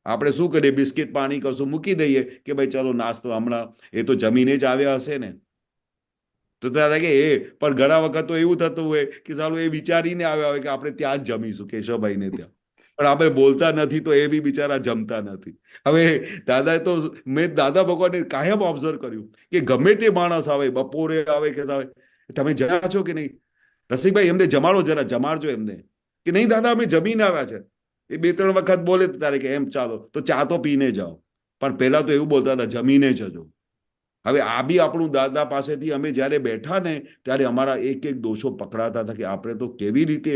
આપણે શું કરીએ, બિસ્કિટ પાણી કશું મૂકી દઈએ કે ભાઈ ચલો નાસ્તો, હમણાં એ તો જમીને જ આવ્યા હશે ને. તો દાદા કે એ પણ ઘણા વખત તો એવું થતું હોય કે સાલું એ વિચારીને આવ્યા હોય કે આપણે ત્યાં જ જમીશું કેશવભાઈને ત્યાં, પણ આપણે બોલતા નથી તો એ બી બિચારા જમતા નથી. હવે દાદા તો મેં દાદા ભગવાને કાયમ ઓબ્ઝર્વ કર્યું કે ગમે તે માણસ આવે, બપોરે આવે કે આવે, તમે જયા છો કે નહીં રસિકભાઈ, એમને જમાડો, જરા જમાડજો એમને. કે નહીં દાદા અમે જમીને આવ્યા છે. એ 2-3 વખત બોલે તારે કે એમ ચાલો તો ચા તો પીને જાઓ, પણ પહેલા તો એવું બોલતા હતા જમીને જજો. હવે આ બી આપણું દાદા પાસેથી અમે જ્યારે બેઠા ને ત્યારે અમારા એક એક દોષો પકડાતા હતા કે આપણે તો કેવી રીતે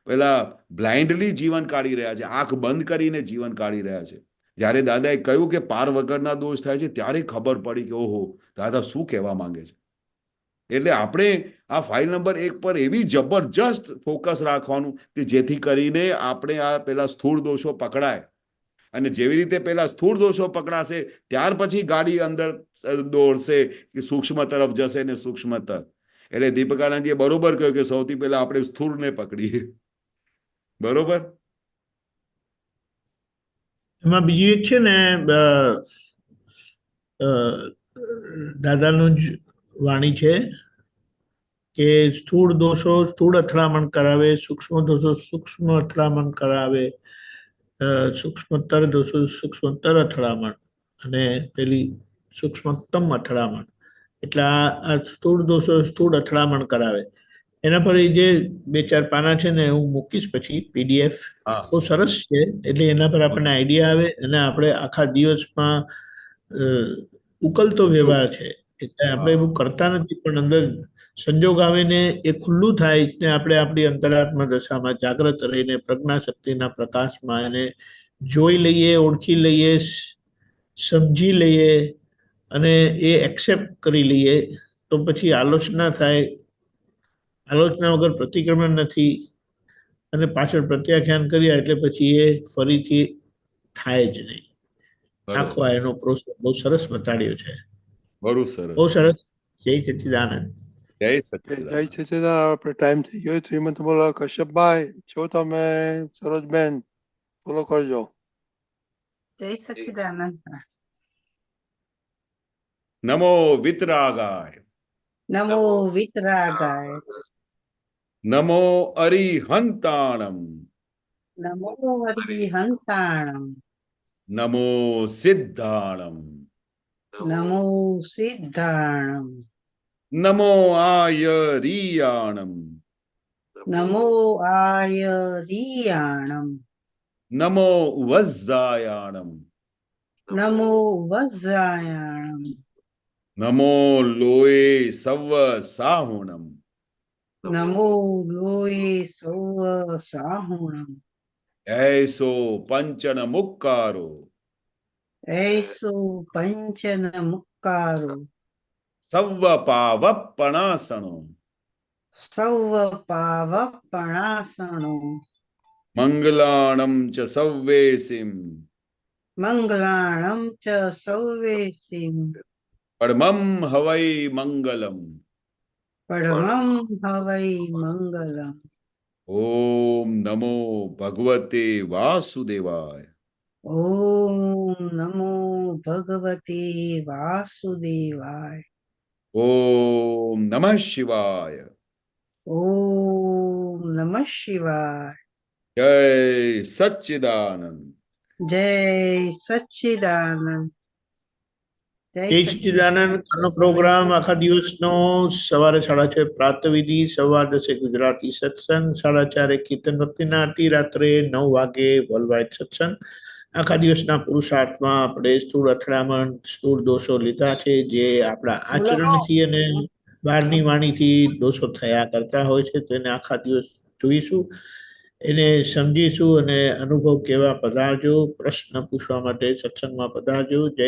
પેલા બ્લાઇન્ડલી જીવન કાઢી રહ્યા છે, આંખ બંધ કરીને જીવન કાઢી રહ્યા છે. જ્યારે દાદાએ કહ્યું કે પાર વગરના દોષ થાય છે ત્યારે ખબર પડી કે ઓહો દાદા શું કહેવા માંગે છે. એટલે આપણે આ ફાઇલ નંબર 1 પર એવી જબરજસ્ત ફોકસ રાખવાનું કે જેથી કરીને આપણે આ પેલા સ્થૂળ દોષો પકડાય, અને જેવી રીતે પેલા સ્થૂળ દોષો પકડાશે ત્યાર પછી ગાડી અંદર દોડશે કે સૂક્ષ્મ તરફ જશે ને સૂક્ષ્મતર. એટલે દીપકાનંદજીએ બરોબર કહ્યું કે સૌથી પહેલા આપણે સ્થૂળને પકડીએ. બરોબર. એમાં બીજું એક છે ને, દાદાનું જ વાણી છે કે સ્થૂળ દોષો સ્થૂળ અથડામણ કરાવે, સૂક્ષ્મ દોષો સૂક્ષ્મ અથડામણ કરાવે, સૂક્ષ્મતર દોષો સૂક્ષ્મતર અથડામણ, અને પેલી સૂક્ષ્મતમ અથડામણ. એટલે આ સ્થૂળ દોષો સ્થૂળ અથડામણ કરાવે. એના પર જે 2-4 પાના છે ને હું મૂકીશ પછી PDF. બહુ સરસ છે. એટલે એના પર આપણને આઈડિયા આવે અને આપણે આખા દિવસમાં ઉકલતો વ્યવહાર છે. એટલે આપણે એવું કરતા નથી પણ અંદર સંજોગ આવે ને એ ખુલ્લું થાય ને આપણે આપણી અંતરાત્મા દશામાં જાગ્રત રહીને પ્રજ્ઞા શક્તિના પ્રકાશમાં એને જોઈ લઈએ, ઓળખી લઈએ, સમજી લઈએ અને એ એક્સેપ્ટ કરી લઈએ તો પછી આલોચના થાય. આલોચના વગર પ્રતિક્રમણ નથી અને પાછળ પ્રત્યાખ્યાન કર્યા એટલે પછી એ ફરીથી થાય જ નહીં. આખો એનો પ્રોસેસ બહુ સરસ બતાડ્યો છે. બહુ સરસ, બહુ સરસ. જય સચ્ચિદાનંદ. જય જય સચ્ચિદાનંદ. સચ્ચિદાનંદ. આપણે ટાઈમ થઈ ગયો. શ્રીમંત બોલો કશ્યપભાઈ છો તમે? સરોજબેન બોલો કરજો. જય સચ્ચિદાનંદ. નમો વિતરાગાય, નમો વિતરાગાય, નમો અરિહંતાણમ, નમો હરિહંતાણમ, નમો સિદ્ધાણમ, નમો સિદ્ધાણમ, નમો આયરિયાણમ, નમો આયરિયાણમ, નમો વજ્જાયાણમ, નમો વજ્જાયાણમ, નમો લોય સવ સાહુણમ, નમો લોય સૌ સાહુણમ, એસો પંચન મુક્કારો, એસો પંચન મુક્કારો, સવ પાવપણાસણો, સૌ પાવપણાસણો, મંગલાણમ ચ સવ્વેસિમ, મંગલાણમ ચ સૌવેસિમ, પરમમ હવૈ મંગલમ. પરમં હવૈ મંગલમ. ઓમ નમો ભગવતે વાસુદેવાય. ઓમ નમો ભગવતે વાસુદેવાય. ઓમ નમઃ શિવાય. ઓમ નમઃ શિવાય. જય સચ્ચિદાનંદ. જય સચ્ચિદાનંદ. જય સચ્ચિદાનંદ પ્રોગ્રામ આખા દિવસનો સવારે 6:30 પ્રાતઃવિધિ, 10:15 ગુજરાતી સત્સંગ, 4:30 કીર્તન ભક્તિના આરતી, રાત્રે 9 વાગે વર્લ્ડવાઇડ સત્સંગ. આખા દિવસના પુરુષાર્થમાં આપણે સ્થૂળ અથડામણ, સ્થૂળ દોષો લીધા છે જે આપણા આચરણથી અને બહારની વાણીથી દોષો થયા કરતા હોય છે, તો એને આખા દિવસ જોઈશું, એને સમજીશું અને અનુભવ કેવા પધારજો. પ્રશ્ન પૂછવા માટે સત્સંગમાં પધારજો. જય